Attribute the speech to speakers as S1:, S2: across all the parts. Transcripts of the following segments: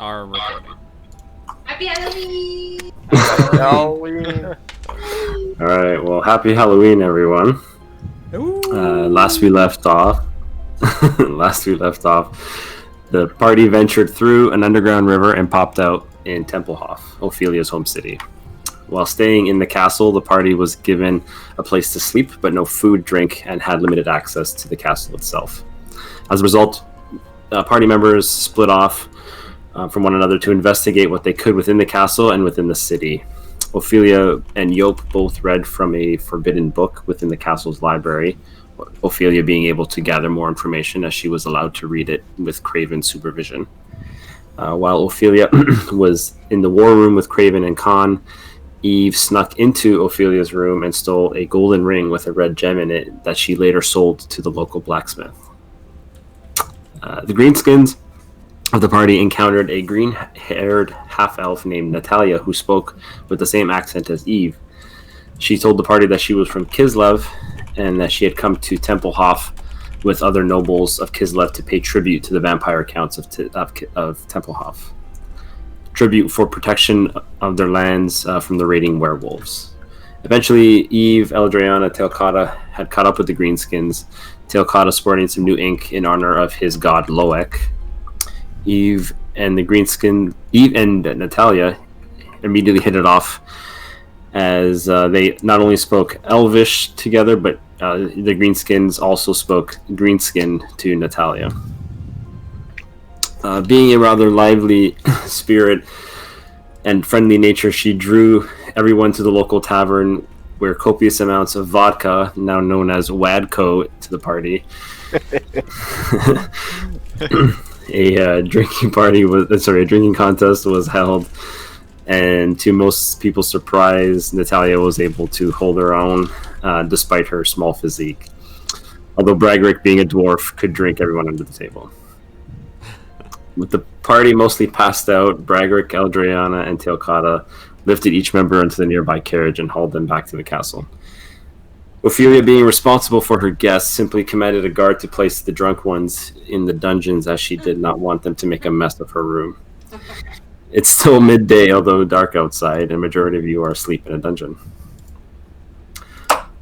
S1: are recording.
S2: Happy Halloween!
S3: Halloween.
S4: All right. Well, happy Halloween, everyone. Last we left off, the party ventured through an underground river and popped out in Templehof, Ophelia's home city. While staying in the castle, the party was given a place to sleep, but no food, drink, and had limited access to the castle itself. As a result, party members split off from one another to investigate what they could within the castle and within the city. Ophelia and Yope both read from a forbidden book within the castle's library, Ophelia being able to gather more information as she was allowed to read it with Craven's supervision. While Ophelia was in the war room with Craven and Khan, Eve snuck into Ophelia's room and stole a golden ring with a red gem in it that she later sold to the local blacksmith. The greenskins of the party encountered a green-haired half-elf named Natalia who spoke with the same accent as Eve. She told the party that she was from Kislev and that she had come to Templehof with other nobles of Kislev to pay tribute to the vampire counts of Templehof. Tribute for protection of their lands from the raiding werewolves. Eventually, Eve, Eldriana, Teokata had caught up with the greenskins, Teokata sporting some new ink in honor of his god Loek. Eve and Natalia immediately hit it off as they not only spoke Elvish together, but the greenskins also spoke Greenskin to Natalia. Being a rather lively spirit and friendly nature, she drew everyone to the local tavern where copious amounts of vodka, now known as wadko, to the party. A drinking contest was held, and to most people's surprise, Natalia was able to hold her own despite her small physique. Although Bragrick, being a dwarf, could drink everyone under the table. With the party mostly passed out, Bragrick, Eldriana, and Teokata lifted each member into the nearby carriage and hauled them back to the castle. Ophelia, being responsible for her guests, simply commanded a guard to place the drunk ones in the dungeons as she did not want them to make a mess of her room. It's still midday, although dark outside, and a majority of you are asleep in a dungeon.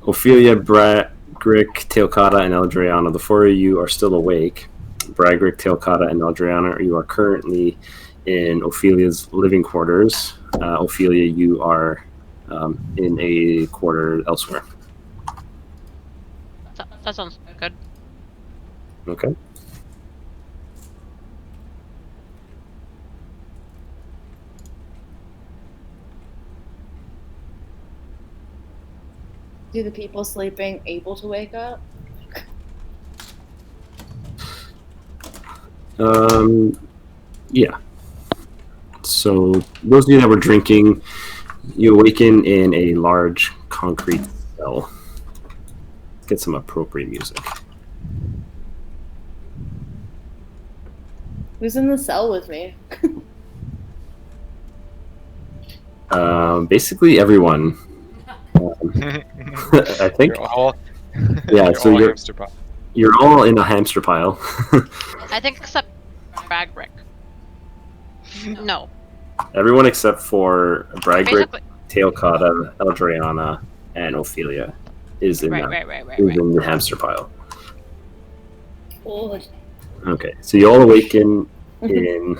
S4: Ophelia, Bragrick, Teokata, and Eldriana, the four of you are still awake. Bragrick, Teokata, and Eldriana, you are currently in Ophelia's living quarters. Ophelia, you are in a quarter elsewhere.
S5: That sounds good.
S4: Okay.
S2: Do the people sleeping able to wake up?
S4: Yeah. So those of you that were drinking, you awaken in a large concrete cell. Get some appropriate music.
S2: Who's in the cell with me?
S4: Basically everyone. I think. You're all in a hamster pile.
S5: I think except Bragrick. No.
S4: Everyone except for Bragrick,
S5: Basically.
S4: Teokata, Eldriana, and Ophelia is in in the hamster pile.
S2: Oh.
S4: Okay, so you all awaken in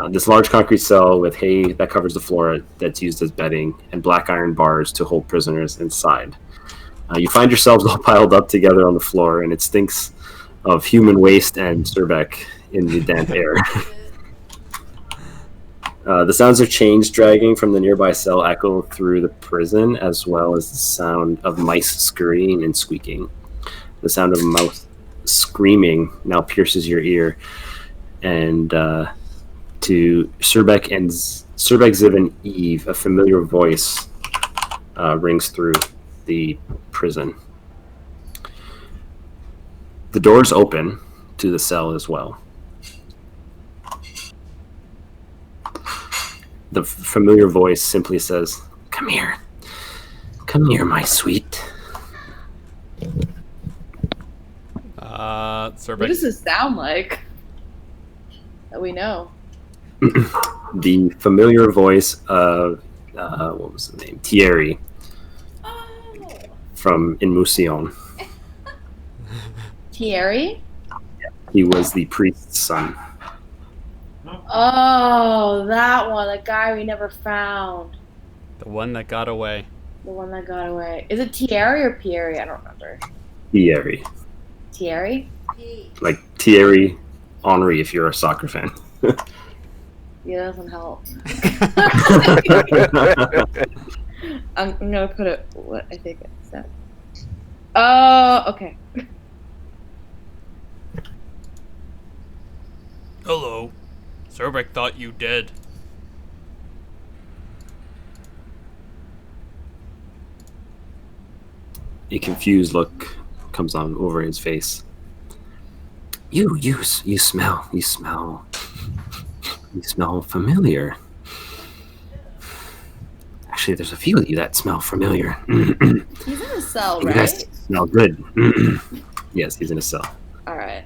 S4: this large concrete cell with hay that covers the floor that's used as bedding and black iron bars to hold prisoners inside. You find yourselves all piled up together on the floor, and it stinks of human waste and Surbeck in the damp air. The sounds of chains dragging from the nearby cell echo through the prison, as well as the sound of mice scurrying and squeaking. The sound of a mouse screaming now pierces your ear, and to Surbeck, Ziv, and Eve, a familiar voice rings through the prison. The doors open to the cell as well. The familiar voice simply says, "Come here. Come here, my sweet."
S1: Surbeck.
S2: What does this sound like? We know.
S4: The familiar voice of what was the name? Thierry from In Mousillon.
S2: Thierry?
S4: He was the priest's son.
S2: Oh, that one. The guy we never found.
S1: The one that got away.
S2: The one that got away. Is it Thierry or Pierre? I don't remember.
S4: Thierry.
S2: Thierry?
S4: Like Thierry Henry if you're a soccer fan.
S2: Yeah, that doesn't help. I'm gonna put it what I think it said. Oh, okay.
S1: Hello. Zerbeck thought you dead.
S4: A confused look comes on over his face. You smell familiar. Actually, there's a few of you that smell familiar.
S2: He's in a cell,
S4: You
S2: right?
S4: guys smell good. Yes, he's in a cell.
S2: Alright.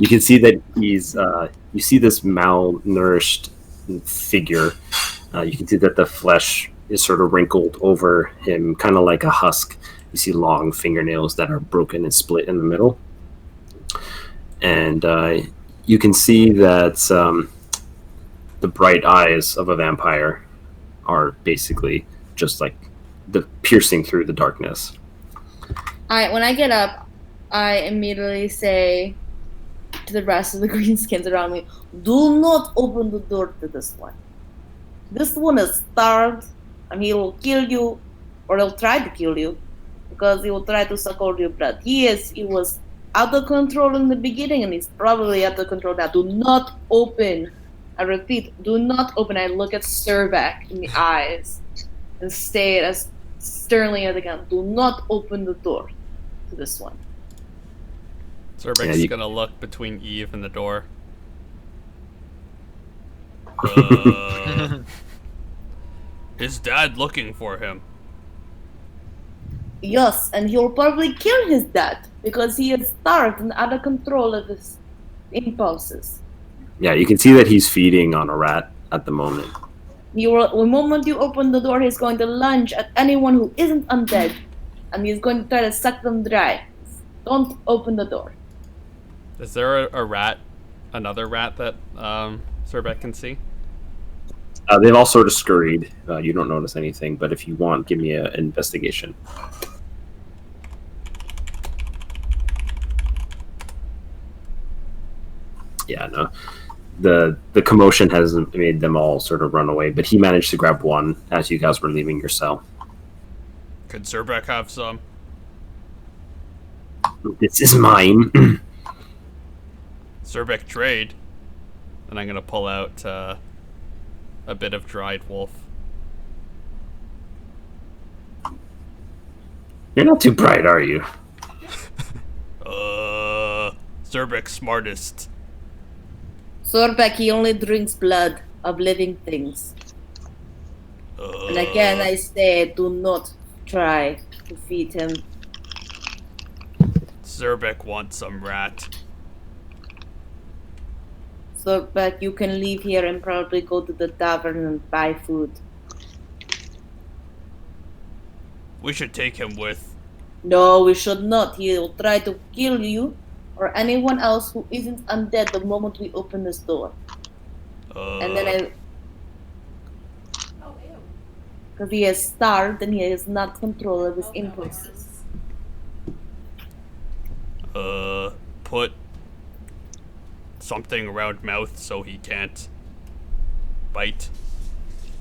S4: You can see that he's. You see this malnourished figure. You can see that the flesh is sort of wrinkled over him, kind of like a husk. You see long fingernails that are broken and split in the middle. And you can see that the bright eyes of a vampire are basically just like the piercing through the darkness.
S2: When I get up, I immediately say to the rest of the greenskins around me, do not open the door to this one. This one is starved, and he will kill you, or he'll try to kill you, because he will try to suck all your blood. He was out of control in the beginning, and he's probably out of control now. Do not open. I repeat, do not open. I look at Surback in the eyes and state as sternly as I can, do not open the door to this one.
S1: Zerbeck's gonna look between Eve and the door. His dad looking for him.
S2: Yes, and he'll probably kill his dad because he is starved and out of control of his impulses.
S4: Yeah, you can see that he's feeding on a rat at the moment.
S2: The moment you open the door, he's going to lunge at anyone who isn't undead, and he's going to try to suck them dry. Don't open the door.
S1: Is there a rat, another rat that Zerbeck can see?
S4: They've all sort of scurried. You don't notice anything, but if you want, give me an investigation. Yeah, no. The commotion hasn't made them all sort of run away, but he managed to grab one as you guys were leaving your cell.
S1: Could Zerbeck have some?
S4: This is mine.
S1: Zerbeck trade. And I'm gonna pull out a bit of dried wolf.
S4: You're not too bright, are you?
S1: Zerbeck's smartest.
S2: Sorbeck, he only drinks blood of living things. And again, I say, do not try to feed him.
S1: Zerbeck wants some rat.
S2: Sorbeck, you can leave here and probably go to the tavern and buy food.
S1: We should take him with.
S2: No, we should not. He will try to kill you or anyone else who isn't undead the moment we open this door. And then because he is starved and he has not control of his impulses.
S1: Put something around mouth so he can't bite.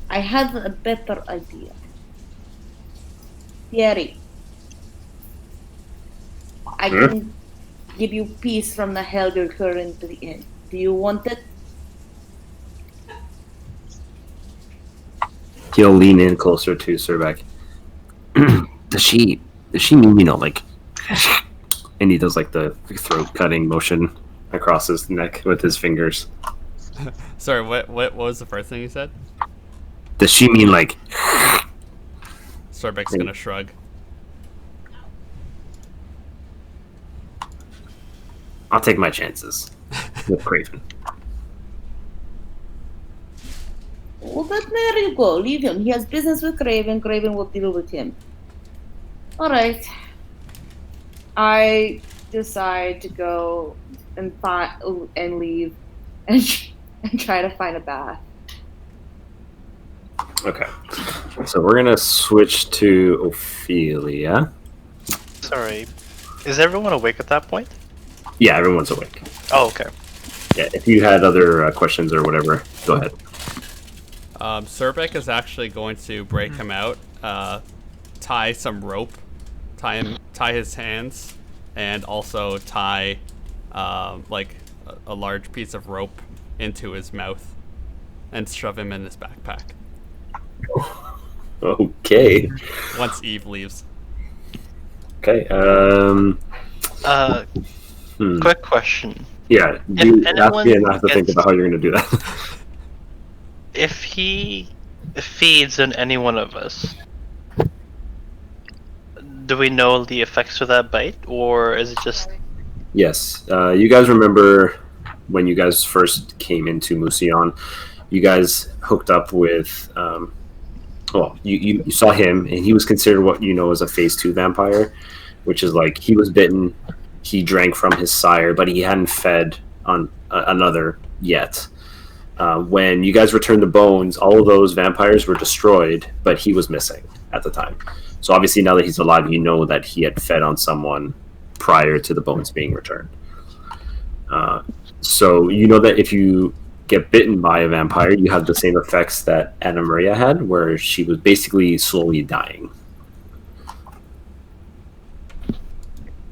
S2: I have a better idea. Thierry, I can give you peace from the hell you're currently in. Do you want it?
S4: He'll lean in closer to Surbeck. Does she mean, like, and he does like the throat cutting motion across his neck with his fingers.
S1: Sorry, what was the first thing you said?
S4: Does she mean like?
S1: Zerbeck's gonna shrug.
S4: I'll take my chances with Craven.
S2: Well, then there you go. Leave him. He has business with Craven. Craven will deal with him. All right. I decide to go and leave and try to find a bath.
S4: Okay. So we're gonna switch to Ophelia.
S3: Sorry. Is everyone awake at that point?
S4: Yeah, everyone's awake.
S3: Oh, okay.
S4: Yeah, if you had other questions or whatever, go ahead.
S1: Surbek is actually going to break him out, tie some rope, tie his hands, and also tie like a large piece of rope into his mouth and shove him in his backpack.
S4: Okay.
S1: Once Eve leaves.
S4: Okay.
S3: Quick question.
S4: Yeah,
S3: If
S4: you ask
S3: anyone
S4: me and I have to think
S3: gets-
S4: about how you're going to do that.
S3: If he feeds on any one of us, do we know the effects of that bite, or is it just...
S4: Yes. You guys remember when you guys first came into Musion, you guys hooked up with... you saw him, and he was considered what you know as a phase 2 vampire, which is like he was bitten, he drank from his sire, but he hadn't fed on another yet. When you guys returned the bones, all of those vampires were destroyed, but he was missing at the time. So obviously now that he's alive, you know that he had fed on someone prior to the bones being returned. So you know that if you get bitten by a vampire, you have the same effects that Anna Maria had, where she was basically slowly dying.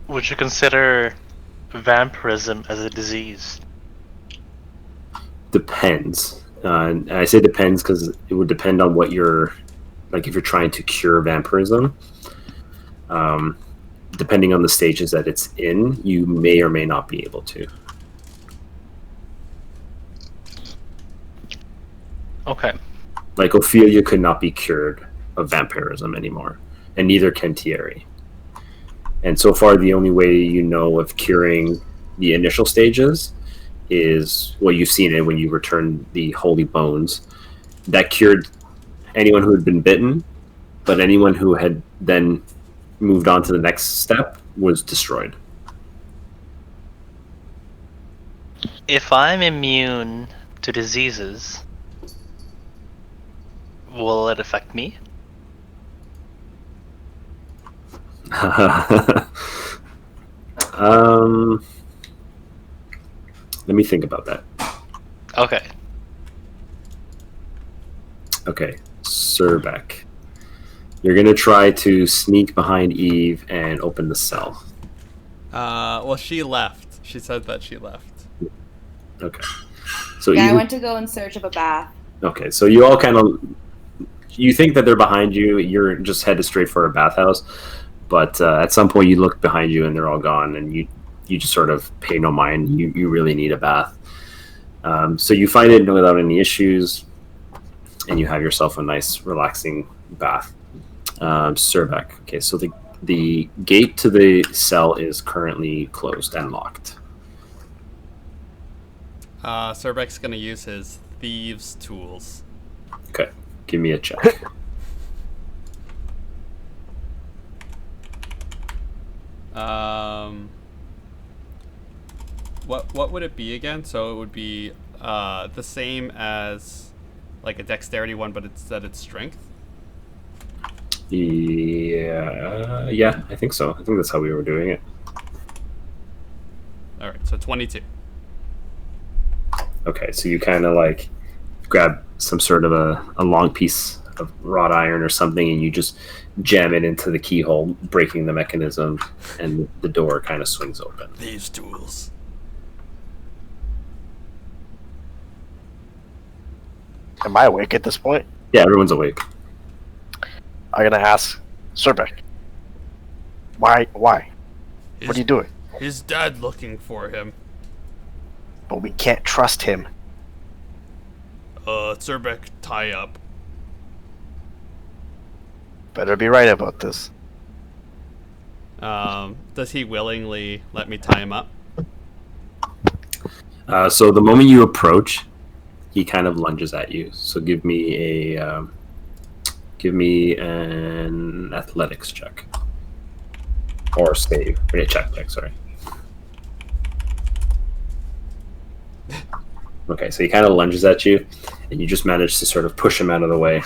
S3: Would you consider vampirism as a disease?
S4: Depends. And I say depends because it would depend on what you're, like if you're trying to cure vampirism. Depending on the stages that it's in, you may or may not be able to.
S3: Okay.
S4: Like Ophelia could not be cured of vampirism anymore, and neither can Thierry. And so far, the only way you know of curing the initial stages is, well, you've seen it when you return the holy bones. That cured anyone who had been bitten, but anyone who had then moved on to the next step was destroyed.
S3: If I'm immune to diseases, will it affect me?
S4: Let me think about that.
S3: Okay.
S4: Okay, Surbek. You're gonna try to sneak behind Eve and open the cell.
S1: Well, she left. She said that she left.
S4: Okay. So
S2: Yeah, I
S4: Eve,
S2: went to go in search of a bath.
S4: okay, so you all kind of, you think that they're behind you. You're just headed straight for a bathhouse, but at some point you look behind you and they're all gone, and you just sort of pay no mind. You really need a bath. So you find it without any issues, and you have yourself a nice, relaxing bath. Surbek. Okay, so the gate to the cell is currently closed and locked.
S1: Surbek's gonna use his thieves' tools.
S4: Okay, give me a check.
S1: What would it be again? So it would be the same as like a dexterity one, but instead it's strength.
S4: Yeah, I think so. I think that's how we were doing it.
S1: All right, so 22.
S4: Okay, so you kind of like grab some sort of a long piece of wrought iron or something, and you just jam it into the keyhole, breaking the mechanism, and the door kind of swings open.
S1: Thieves' tools.
S6: Am I awake at this point?
S4: Yeah, everyone's awake.
S6: I'm gonna ask Surbek. Why? What are you doing?
S1: His dad looking for him.
S6: But we can't trust him.
S1: Surbek, tie up.
S6: Better be right about this.
S1: Does he willingly let me tie him up?
S4: So the moment you approach, he kind of lunges at you. So give me an athletics check or save. Or a check. Sorry. Okay, so he kind of lunges at you, and you just manage to sort of push him out of the way.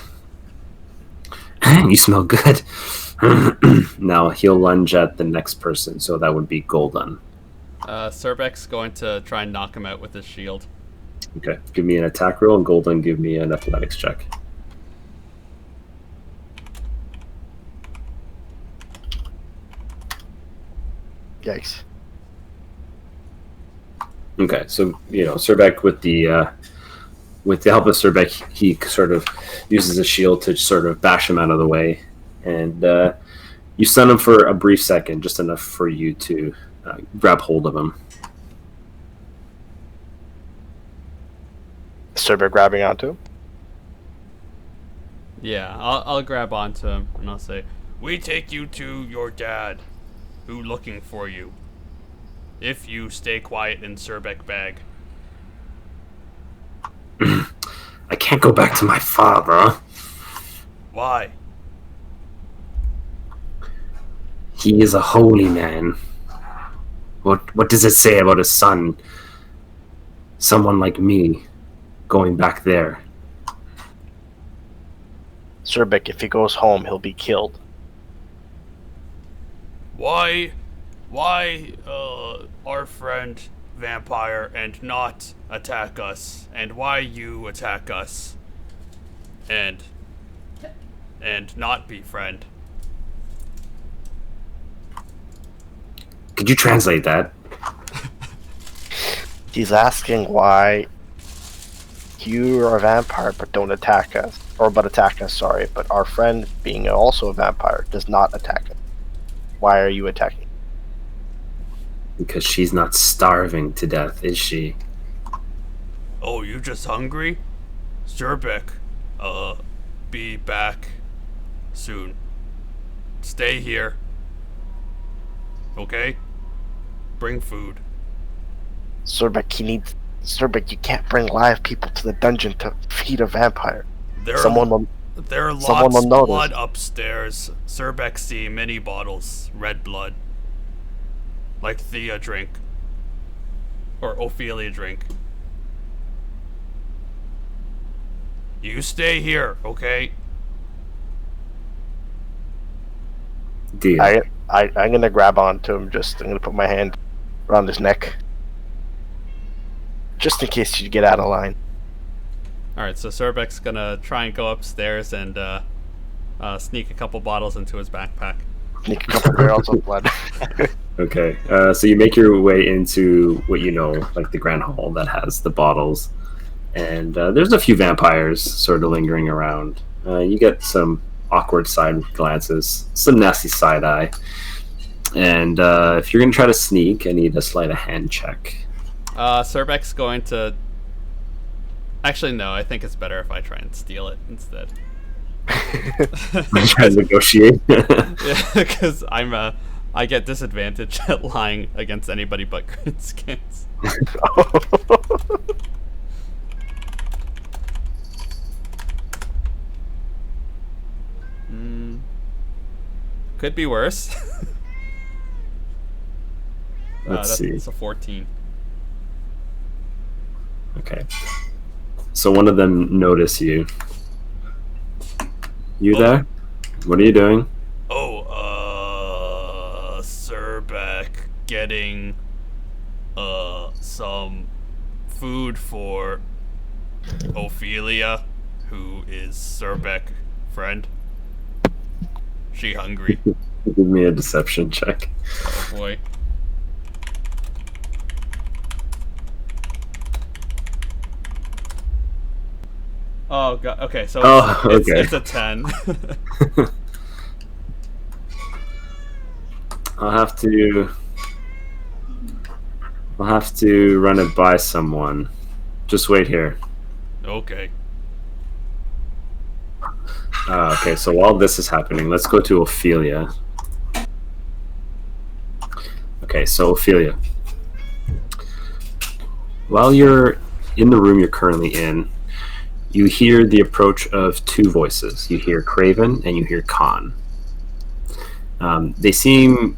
S4: You smell good. Now he'll lunge at the next person, so that would be Golden.
S1: Surbek's going to try and knock him out with his shield.
S4: Okay, give me an attack roll, and Golden, give me an athletics check.
S6: Yikes.
S4: Okay, so Surbek with the help of Surbek, he sort of uses a shield to sort of bash him out of the way, and you stun him for a brief second, just enough for you to grab hold of him.
S6: Cerber grabbing onto him.
S1: Yeah, I'll grab onto him and I'll say, "We take you to your dad, who looking for you. If you stay quiet in Surbek bag."
S4: I can't go back to my father.
S1: Why?
S4: He is a holy man. What does it say about a son? Someone like me going back there.
S6: Surbek, if he goes home, he'll be killed.
S1: Why, our friend vampire and not attack us? And why you attack us? And not be friend?
S4: Could you translate that?
S6: He's asking why you are a vampire but don't attack us. But attack us, sorry. But our friend, being also a vampire, does not attack us. Why are you attacking?
S4: Because she's not starving to death, is she?
S1: Oh, you just hungry? Surbek, be back soon. Stay here. Okay? Bring food.
S6: Surbek, you can't bring live people to the dungeon to feed a vampire.
S1: There
S6: There
S1: are
S6: someone
S1: lots
S6: will
S1: of
S6: notice.
S1: blood upstairs. Surbek see many bottles. Red blood. Like Thea drink. Or Ophelia drink. You stay here, okay?
S4: Deal.
S6: I'm gonna grab onto him. I'm gonna put my hand around his neck, just in case you get out of line.
S1: Alright, so Surbek's gonna try and go upstairs and sneak a couple bottles into his backpack.
S6: Sneak a couple barrels of blood.
S4: Okay, so you make your way into what you know, like the Grand Hall that has the bottles, and there's a few vampires sort of lingering around. You get some awkward side glances, some nasty side eye, and if you're gonna try to sneak, I need a sleight of hand check.
S1: Surbek's going to... Actually, no, I think it's better if I try and steal it instead.
S4: Try to negotiate.
S1: Yeah, because I get disadvantage at lying against anybody but Greenskins. Could be worse.
S4: Let's see.
S1: It's a 14.
S4: Okay. So one of them notice you. You there? What are you doing?
S1: Surbek getting some food for Ophelia, who is Surbek friend. She hungry.
S4: Give me a deception check.
S1: Oh boy. Oh god. Okay, so it's a 10.
S4: I'll have to run it by someone. Just wait here.
S1: Okay.
S4: Okay, so while this is happening, let's go to Ophelia. Okay, so Ophelia. While you're in the room you're currently in, You hear the approach of two voices. You hear Craven and you hear Khan. They seem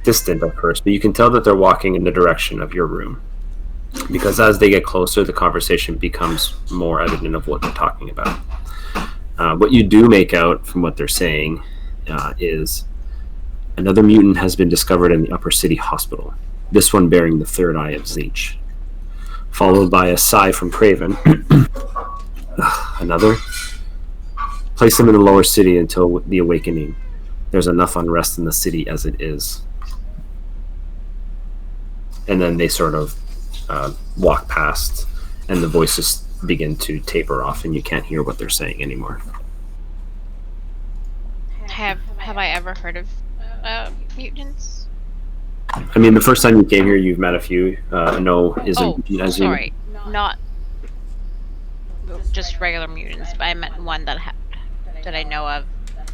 S4: distant at first, but you can tell that they're walking in the direction of your room. Because as they get closer, the conversation becomes more evident of what they're talking about. What you do make out from what they're saying is another mutant has been discovered in the Upper City Hospital, this one bearing the third eye of Zinch. Followed by a sigh from Craven. Another? Place them in the Lower City until the awakening. There's enough unrest in the city as it is. And then they sort of walk past, and the voices begin to taper off, and you can't hear what they're saying anymore.
S5: Have I ever heard of mutants?
S4: I mean, the first time you came here, you've met a few. No isn't as
S5: sorry, not just regular mutants, but I meant one that I know of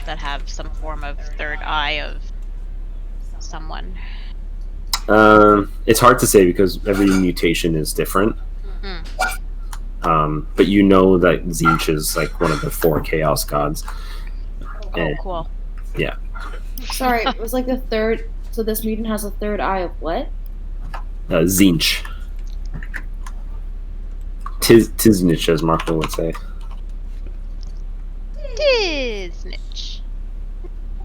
S5: that have some form of third eye of someone.
S4: It's hard to say because every mutation is different. But you know that Zinch is like one of the 4 chaos gods.
S5: Oh, cool.
S4: Yeah.
S2: Sorry, it was like the third. So this mutant has a third eye of what?
S4: Zinch. Tiznich, as Marco would say.
S5: Tiznich.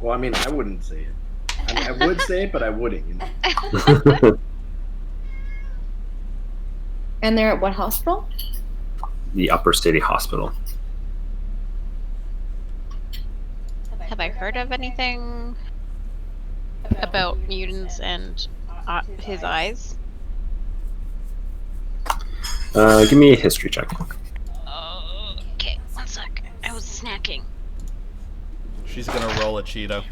S7: Well, I mean, I wouldn't say it. I mean, I would say it, but I wouldn't. You know?
S2: And they're at what hospital?
S4: The Upper City Hospital.
S5: Have I heard of anything about mutants and his eyes?
S4: Give me a history check.
S5: Okay, one sec. I was snacking.
S1: She's gonna roll a Cheeto.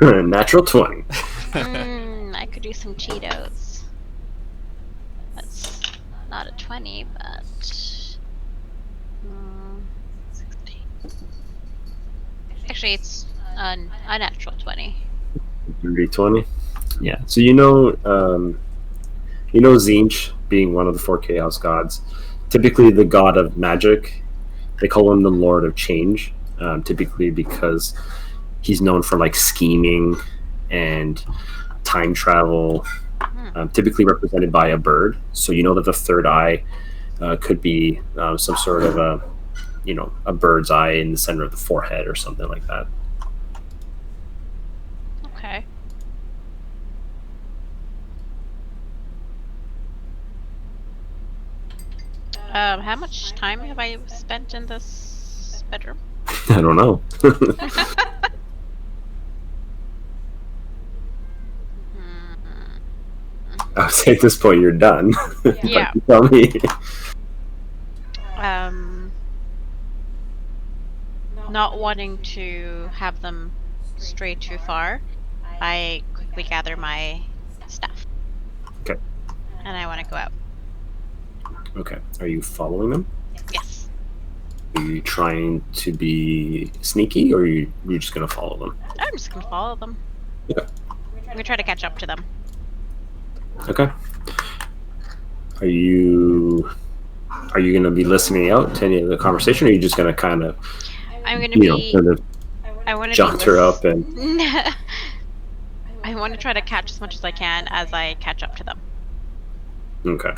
S4: Natural 20.
S5: I could do some Cheetos. That's not a 20, but 16. Actually, it's a natural 20.
S4: 20. Yeah. So you know Zinch being one of the 4 chaos gods. Typically, the god of magic. They call him the Lord of Change. Typically, because he's known for like scheming and time travel. Typically represented by a bird. So you know that the third eye could be some sort of a bird's eye in the center of the forehead or something like that.
S5: Okay. How much time have I spent in this bedroom?
S4: I don't know. I would say at this point you're done.
S5: Yeah.
S4: You tell me.
S5: Not wanting to have them stray too far, I quickly gather my stuff.
S4: Okay.
S5: And I want to go out.
S4: Okay. Are you following them?
S5: Yes.
S4: Are you trying to be sneaky, or are you just gonna follow them?
S5: I'm just gonna follow them.
S4: Okay.
S5: I'm gonna try to catch up to them.
S4: Okay. Are you gonna be listening out to any of the conversation, or are you just gonna kind of,
S5: I'm gonna be.
S4: kind of
S5: I want to
S4: jaunt her up and?
S5: I want to try to catch as much as I can as I catch up to them.
S4: Okay.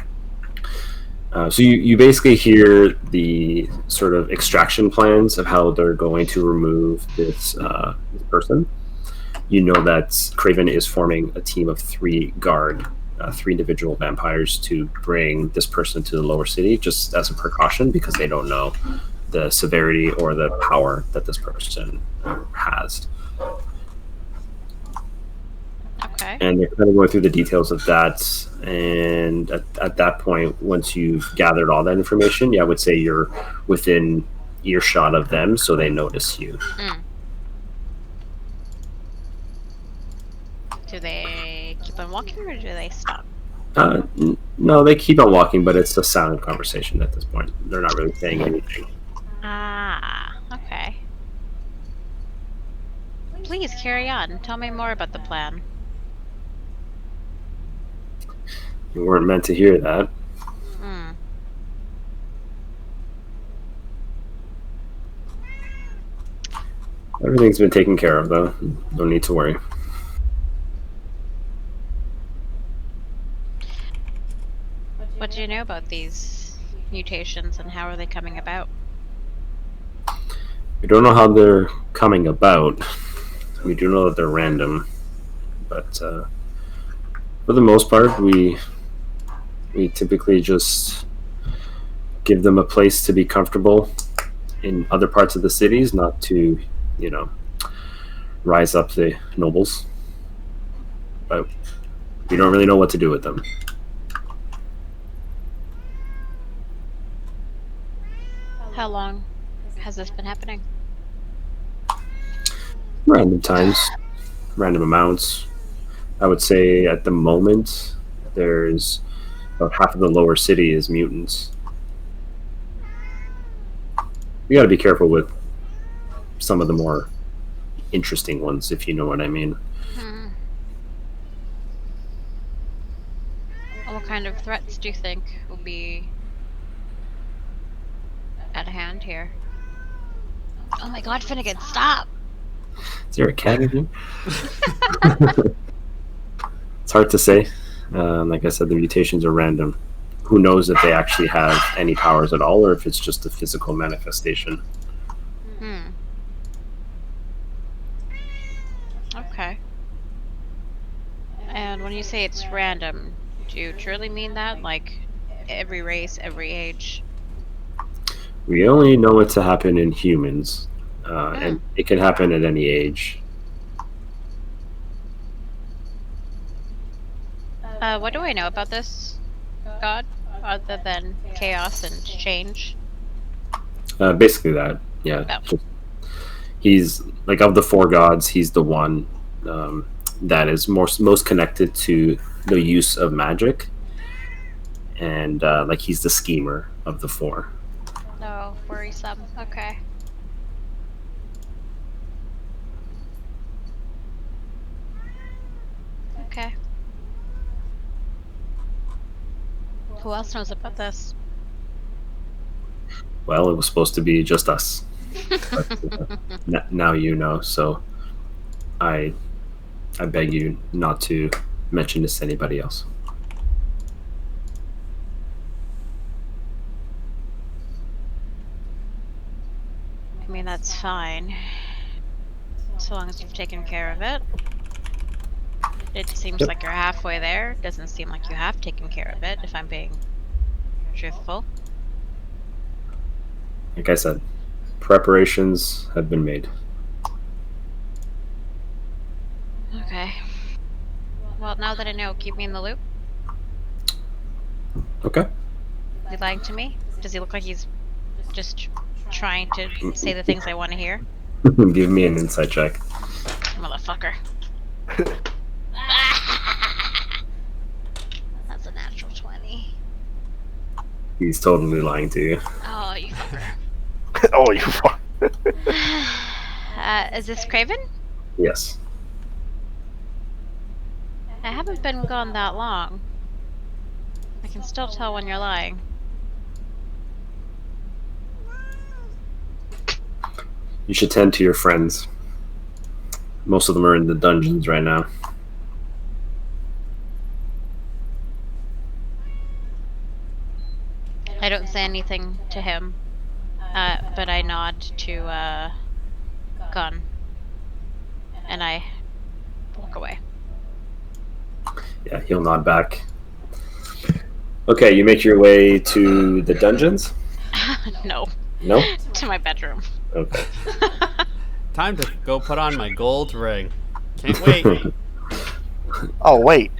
S4: So you basically hear the sort of extraction plans of how they're going to remove this person. You know that Craven is forming a team of 3 individual vampires to bring this person to the Lower City, just as a precaution, because they don't know the severity or the power that this person has.
S5: Okay.
S4: And they're kind of going through the details of that. And at that point, once you've gathered all that information, yeah, I would say you're within earshot of them, so they notice you.
S5: Do they keep on walking or do they stop?
S4: No, they keep on walking, but it's a silent conversation at this point. They're not really saying anything.
S5: Ah, okay. Please carry on. Tell me more about the plan.
S4: You weren't meant to hear that. Everything's been taken care of, though. Don't need to worry.
S5: What do you know about these mutations and how are they coming about?
S4: We don't know how they're coming about. We do know that they're random, but for the most part, we typically just give them a place to be comfortable in other parts of the cities, not to, rise up the nobles. But we don't really know what to do with them.
S5: How long has this been happening?
S4: Random times, random amounts. I would say at the moment, there's about half of the lower city is mutants. We gotta be careful with some of the more interesting ones, if you know what I mean.
S5: What kind of threats do you think will be at hand here? Oh my god, Finnegan, stop!
S4: Is there a cat in here? It's hard to say. Like I said, the mutations are random. Who knows if they actually have any powers at all, or if it's just a physical manifestation.
S5: Okay. And when you say it's random, do you truly mean that? Like, every race, every age?
S4: We only know it to happen in humans, and it can happen at any age.
S5: What do I know about this god, other than chaos and change?
S4: Basically that, yeah.
S5: Oh.
S4: Just, he's, like, of the four gods, he's the one that is most connected to the use of magic, and like, he's the schemer of the four.
S5: Oh, worrisome. Okay. Okay. Who else knows about this?
S4: Well, it was supposed to be just us. But, now you know, so I beg you not to mention this to anybody else.
S5: I mean, that's fine. So long as you've taken care of it. It seems
S4: Yep.
S5: like you're halfway there. Doesn't seem like you have taken care of it, if I'm being truthful.
S4: Like I said, preparations have been made.
S5: Okay. Well, now that I know, keep me in the loop.
S4: Okay.
S5: Is he lying to me? Does he look like he's just trying to say the things I want to hear?
S4: Give me an insight check.
S5: Motherfucker. That's a natural 20.
S4: He's totally lying to you.
S5: Oh, you fucker.
S6: Oh, you fuck.
S5: Is this Craven?
S4: Yes.
S5: I haven't been gone that long. I can still tell when you're lying.
S4: You should tend to your friends. Most of them are in the dungeons right now.
S5: I don't say anything to him, but I nod to Gun, and I walk away.
S4: Yeah, he'll nod back. Okay, you make your way to the dungeons?
S5: No,
S4: No?
S5: to my bedroom.
S4: Okay.
S1: Time to go put on my gold ring. Can't wait.
S6: Oh, wait.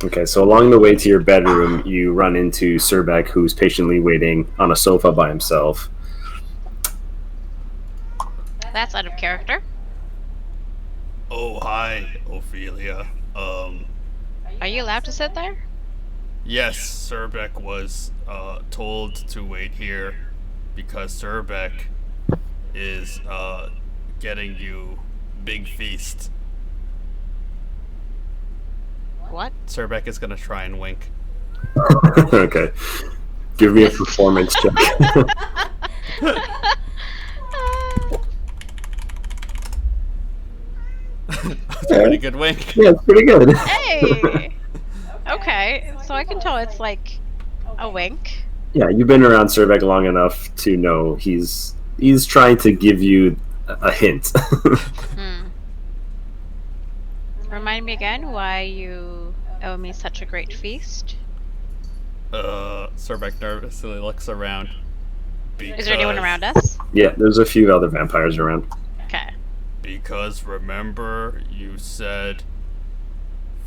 S4: Okay, so along the way to your bedroom, you run into Surbek, who's patiently waiting on a sofa by himself.
S5: That's out of character.
S1: Oh, hi, Ophelia.
S5: Are you allowed to sit there?
S1: Yes, Surbek was told to wait here because Surbek is getting you big feast.
S5: What?
S1: Surbek is gonna try and wink.
S4: Okay. Give me a performance check.
S1: pretty good wink.
S4: Yeah, it's pretty good.
S5: Hey! Okay, so I can tell it's like a wink.
S4: Yeah, you've been around Survek long enough to know he's trying to give you a hint.
S5: Hmm. Remind me again why you owe me such a great feast.
S1: Surbeck nervously looks around.
S5: Is there anyone around us?
S4: Yeah, there's a few other vampires around.
S5: Okay.
S1: Because remember, you said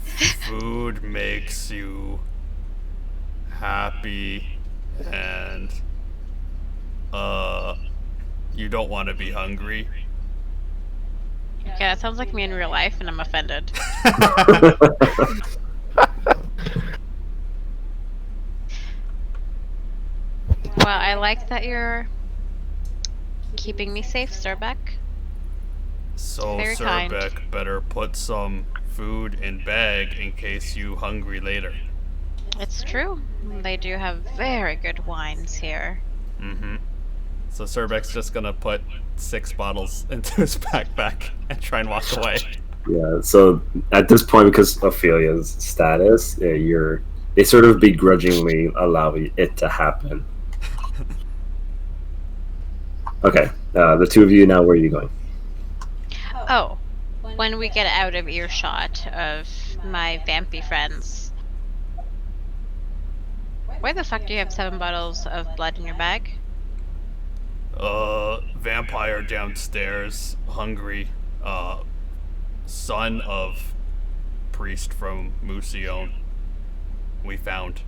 S1: food makes you happy, and you don't want to be hungry.
S5: Yeah, it sounds like me in real life, and I'm offended. Well, I like that you're keeping me safe, Surbeck.
S1: So
S5: Very kind.
S1: Surbeck better put some food in bag in case you hungry later.
S5: It's true. They do have very good wines here.
S1: Mm-hmm. So Surbeck's just gonna put 6 bottles into his backpack and try and walk away.
S4: Yeah, so at this point, because Ophelia's status, they sort of begrudgingly allow it to happen. Okay, the two of you now, where are you going?
S5: Oh, when we get out of earshot of my vampy friends. Why the fuck do you have 7 bottles of blood in your bag?
S1: Vampire downstairs, hungry, son of priest from Musion. We found.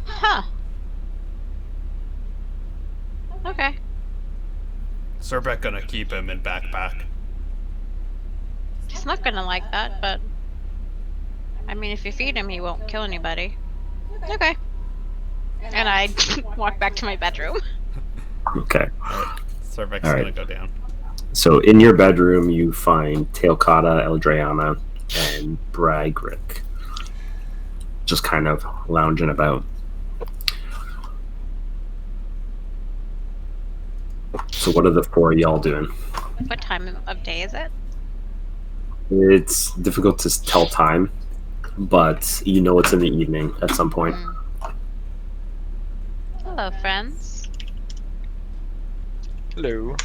S5: Huh. Okay.
S1: Surbeck gonna keep him in backpack.
S5: He's not gonna like that, but... I mean, if you feed him, he won't kill anybody. Okay. And I walk back to my bedroom.
S4: Okay.
S1: Surbeck's
S4: All right.
S1: gonna go down.
S4: So in your bedroom, you find Teokata, Eldrayana, and Bragrick just kind of lounging about. So what are the 4 of y'all doing?
S5: What time of day is it?
S4: It's difficult to tell time, but you know it's in the evening at some point.
S5: Hello, friends.
S8: Hello.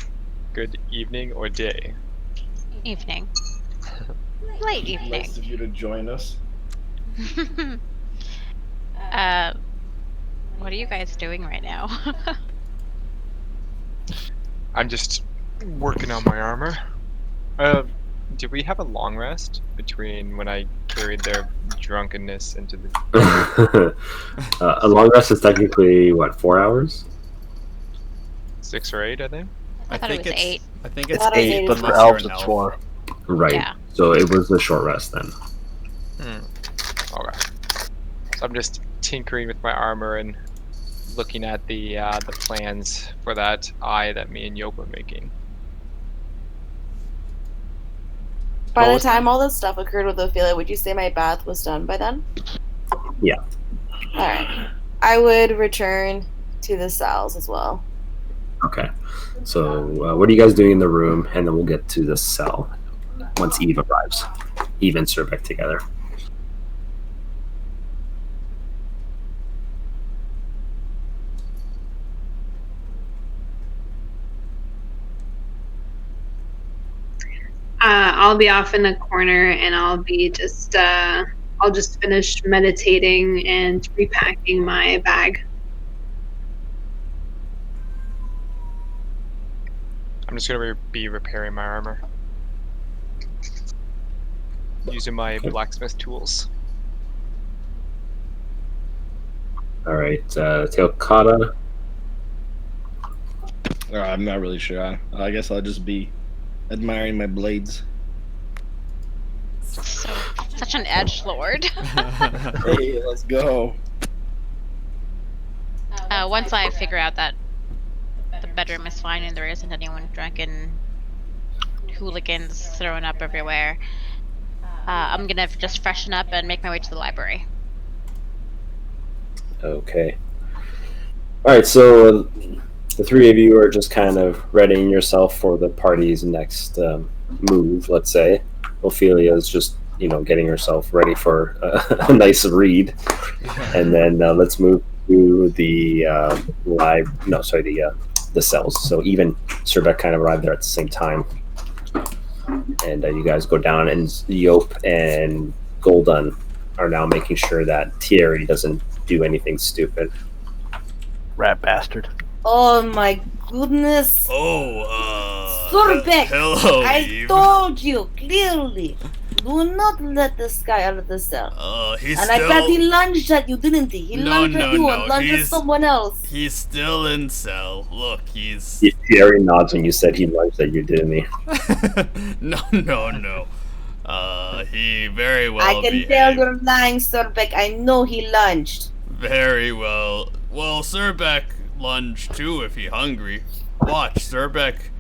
S8: Good evening or day.
S5: Evening. Late evening.
S7: Nice of you to join us.
S5: What are you guys doing right now?
S8: I'm just working on my armor. Did we have a long rest between when I carried their drunkenness into the
S4: A long rest is technically, what, 4 hours?
S8: 6 or 8, I think?
S5: I thought it was 8.
S1: I think it's
S2: Thought it was
S1: 8,
S2: eight
S6: But
S2: as
S6: for
S1: unless
S2: well.
S1: you're
S6: elves,
S1: an
S6: it's
S1: elf.
S6: 4.
S4: Right.
S5: Yeah.
S4: So it was a short rest then.
S8: Okay. So I'm just tinkering with my armor and looking at the plans for that eye that me and Yoke were making.
S2: By the
S4: Both.
S2: time all this stuff occurred with Ophelia, would you say my bath was done by then?
S4: Yeah.
S2: Alright. I would return to the cells as well.
S4: Okay. So what are you guys doing in the room? And then we'll get to the cell once Eve arrives. Eve and Surbeck together.
S9: I'll be off in a corner and I'll just finish meditating and repacking my bag.
S8: I'm just gonna be repairing my armor. Using my blacksmith tools.
S4: All right. Teokata.
S7: I'm not really sure. I guess I'll just be admiring my blades.
S5: So, such an edgelord.
S7: Hey, let's go.
S5: Once I figure out that the bedroom is fine and there isn't anyone drunken hooligans throwing up everywhere, I'm gonna just freshen up and make my way to the library.
S4: Okay. All right. So the three of you are just kind of readying yourself for the party's next move, let's say. Ophelia's just, getting herself ready for a nice read. And then let's move to the the cells. So even Surbeck kind of arrived there at the same time. And you guys go down, and Yop and Golden are now making sure that Thierry doesn't do anything stupid.
S6: Rat bastard.
S2: Oh my goodness. Surbeck,
S1: Hello,
S2: I
S1: Eve.
S2: told you clearly. Do not let this guy out of the cell.
S1: He's
S2: And
S1: still...
S2: I bet he lunged at you, didn't he? He lunged at you and lunged at someone else.
S1: He's still in cell. Look, he's...
S4: Thierry nods when you said he lunged at you, didn't he?
S1: No. He very well
S2: I can
S1: behaved.
S2: tell you're lying, Surbeck. I know he lunged.
S1: Very well. Well, Surbeck lunged too if he hungry. Watch, Surbeck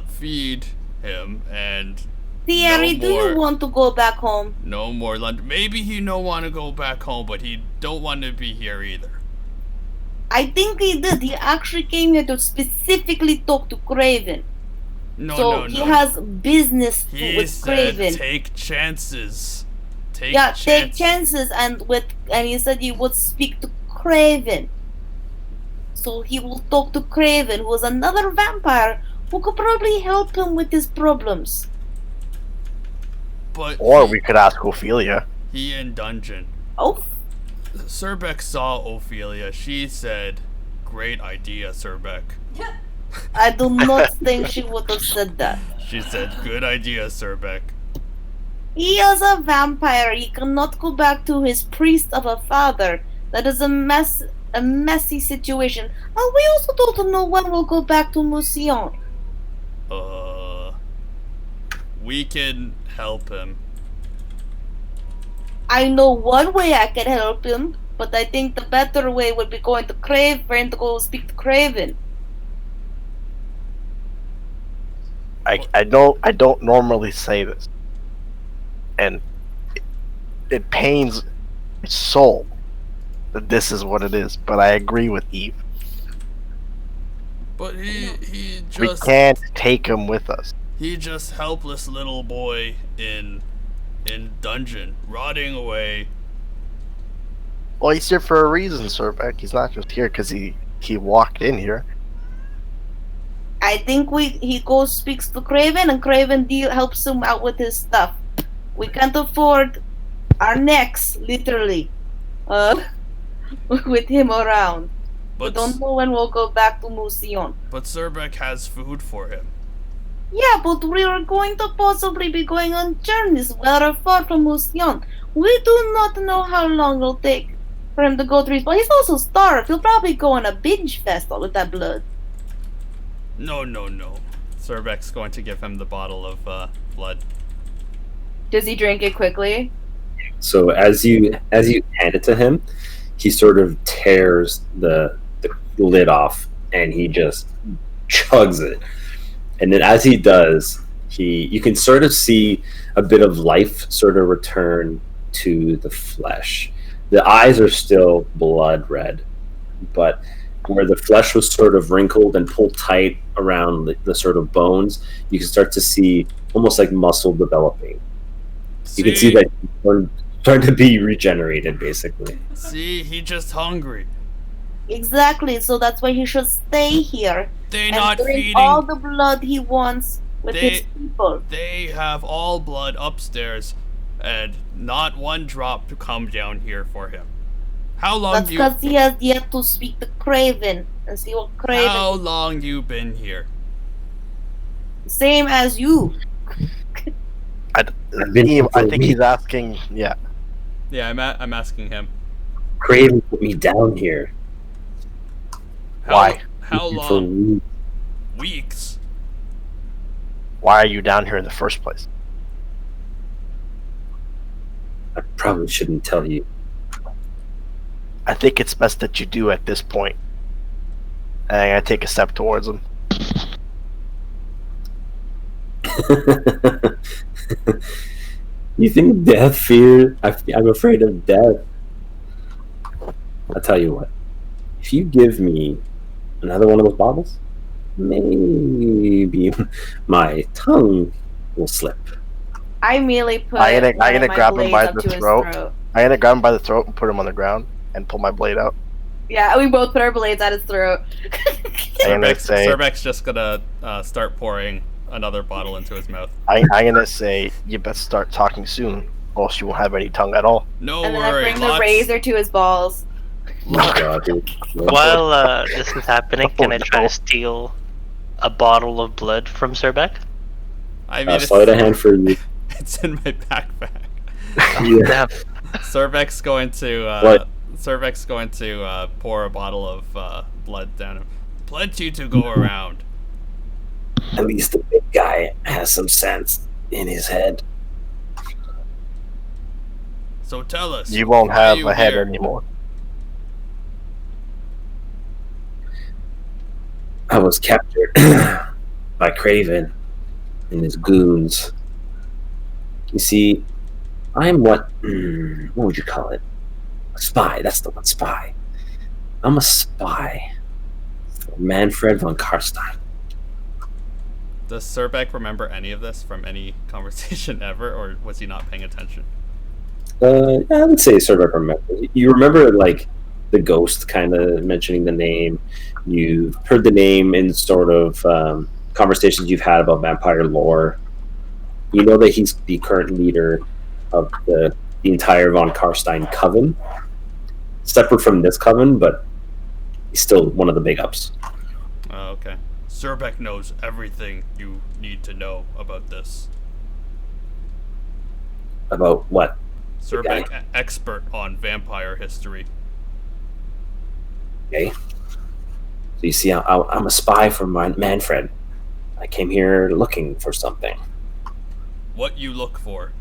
S1: feed him, and
S2: Thierry, do you want to go back home?
S1: no more lunch. Maybe he don't want to go back home, but he don't want to be here either.
S2: I think he did. He actually came here to specifically talk to Craven.
S1: No.
S2: He has business
S1: He
S2: with
S1: said
S2: Craven.
S1: take chances. Take
S2: chances, and he said he would speak to Craven. So he will talk to Craven, who is another vampire who could probably help him with his problems.
S1: But
S6: Or we could ask Ophelia.
S1: he in dungeon.
S2: Oh,
S1: Surbeck saw Ophelia. She said, "Great idea, Surbeck."
S2: I do not think she would have said that.
S1: She said, "Good idea, Surbeck."
S2: He is a vampire. He cannot go back to his priest of a father. That is a messy situation. And we also don't know when we'll go back to Mousillon.
S1: We can help him.
S2: I know one way I can help him, but I think the better way would be going to Craven to go speak to Craven.
S6: I don't normally say this, and it pains my soul that this is what it is. But I agree with Eve.
S1: But he
S6: We
S1: just
S6: can't take him with us.
S1: he just helpless little boy in dungeon, rotting away.
S6: Well, he's here for a reason, Surbeck. He's not just here because he walked in here.
S2: I think he goes speaks to Craven, and Craven helps him out with his stuff. We can't afford our necks, literally, with him around. We
S1: But
S2: don't know when we'll go back to Mousillon.
S1: but Surbeck has food for him.
S2: Yeah, but we are going to possibly be going on journeys very far from Mousillon. We do not know how long it'll take for him to go through his... But he's also starved. He'll probably go on a binge fest with that blood.
S1: No. Surbeck's going to give him the bottle of blood.
S2: Does he drink it quickly?
S4: So as you hand it to him, he sort of tears the lid off, and he just chugs it. And then as he does, you can sort of see a bit of life sort of return to the flesh. The eyes are still blood red, but where the flesh was sort of wrinkled and pulled tight around the sort of bones, you can start to see almost like muscle developing. You can see that he's starting to be regenerated, basically.
S1: See, he just hungry.
S2: Exactly, so that's why he should stay here.
S1: They
S2: and
S1: not
S2: drink
S1: feeding.
S2: all the blood he wants with his people.
S1: They have all blood upstairs, and not one drop to come down here for him. How long
S2: That's because he has yet to speak to Craven and see what Craven...
S1: How long you been here?
S2: Same as you.
S6: I think he's asking. Yeah.
S1: Yeah, I'm asking him.
S4: Craven put me down here.
S6: Why?
S1: How
S4: For
S1: long? Weeks.
S6: Why are you down here in the first place?
S4: I probably shouldn't tell you.
S6: I think it's best that you do at this point. And I'm gonna take a step towards him.
S4: You think death fear? I'm afraid of death. I'll tell you what. If you give me another one of those bottles, maybe my tongue will slip.
S2: I immediately put
S6: I'm
S2: one
S6: gonna
S2: of my
S6: grab him
S2: blades
S6: by
S2: up
S6: the
S2: to his
S6: throat.
S2: throat.
S6: I'm gonna grab him by the throat and put him on the ground and pull my blade out.
S2: Yeah, we both put our blades at his throat.
S6: I'm gonna say,
S1: Surbek's just gonna start pouring another bottle into his mouth.
S6: I'm gonna say, you best start talking soon, or else you won't have any tongue at all.
S1: No
S2: And then I
S1: worry,
S2: bring the
S1: lots,
S2: razor to his balls.
S4: Oh God, dude.
S3: While this is happening, can I try
S6: no.
S3: to steal a bottle of blood from Surbek?
S1: I mean,
S4: Sleight of hand for you.
S1: it's in my backpack.
S4: Yeah.
S1: Surbek's going to
S4: What?
S1: pour a bottle of blood down him. Plenty to go around.
S4: At least the big guy has some sense in his head.
S1: So tell us.
S6: You won't
S1: why are
S6: have
S1: you
S6: a head
S1: here?
S6: anymore.
S4: I was captured by Craven and his goons. You see, I'm what would you call it? A spy. That's the one, spy. I'm a spy for Manfred von Karstein.
S1: Does Surbek remember any of this from any conversation ever, or was he not paying attention?
S4: I would say sort of remember. You remember, like, the ghost kind of mentioning the name. You've heard the name in sort of conversations you've had about vampire lore. You know that he's the current leader of the entire von Karstein coven. Separate from this coven, but he's still one of the big ups.
S1: Oh, okay. Surbek knows everything you need to know about this.
S4: About what?
S1: Surbek, expert on vampire history.
S4: Okay. So you see, I'm a spy for Manfred. I came here looking for something.
S1: What you look for?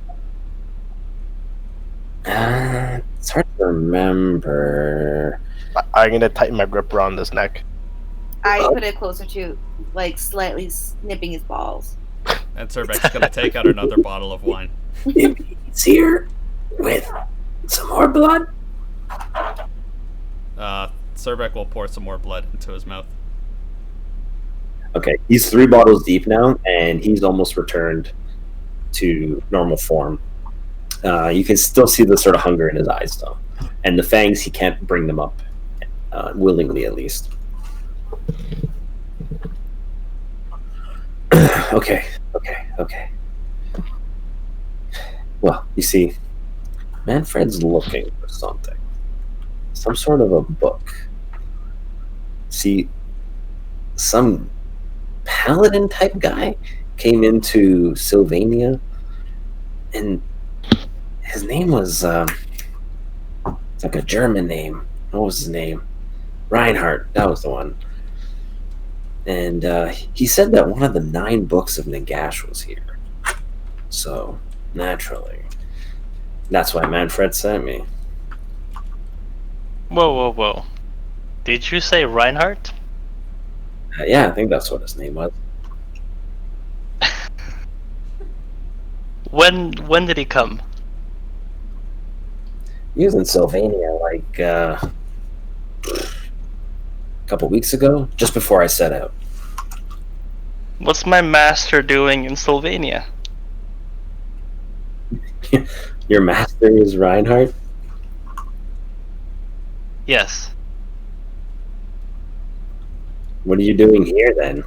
S4: It's hard to remember.
S6: I'm gonna tighten my grip around his neck.
S2: I put it closer to, like, slightly snipping his balls.
S1: And Surbek's gonna take out another bottle of wine.
S4: Maybe he's here with some more blood.
S1: Surbek will pour some more blood into his mouth.
S4: Okay, he's 3 bottles deep now, and he's almost returned to normal form. You can still see the sort of hunger in his eyes, though. And the fangs, he can't bring them up, willingly at least. Okay. Well, you see, Manfred's looking for something. Some sort of a book. See, some paladin type guy came into Sylvania, and his name was it's like a German name. What was his name? Reinhardt. That was the one. And he said that one of the 9 books of Nagash was here. So naturally, that's why Manfred sent me.
S3: Whoa. Did you say Reinhardt?
S4: Yeah, I think that's what his name was.
S3: When did he come?
S4: He was in Sylvania like a couple weeks ago, just before I set out.
S3: What's my master doing in Sylvania?
S4: Your master is Reinhardt?
S3: Yes.
S4: What are you doing here then?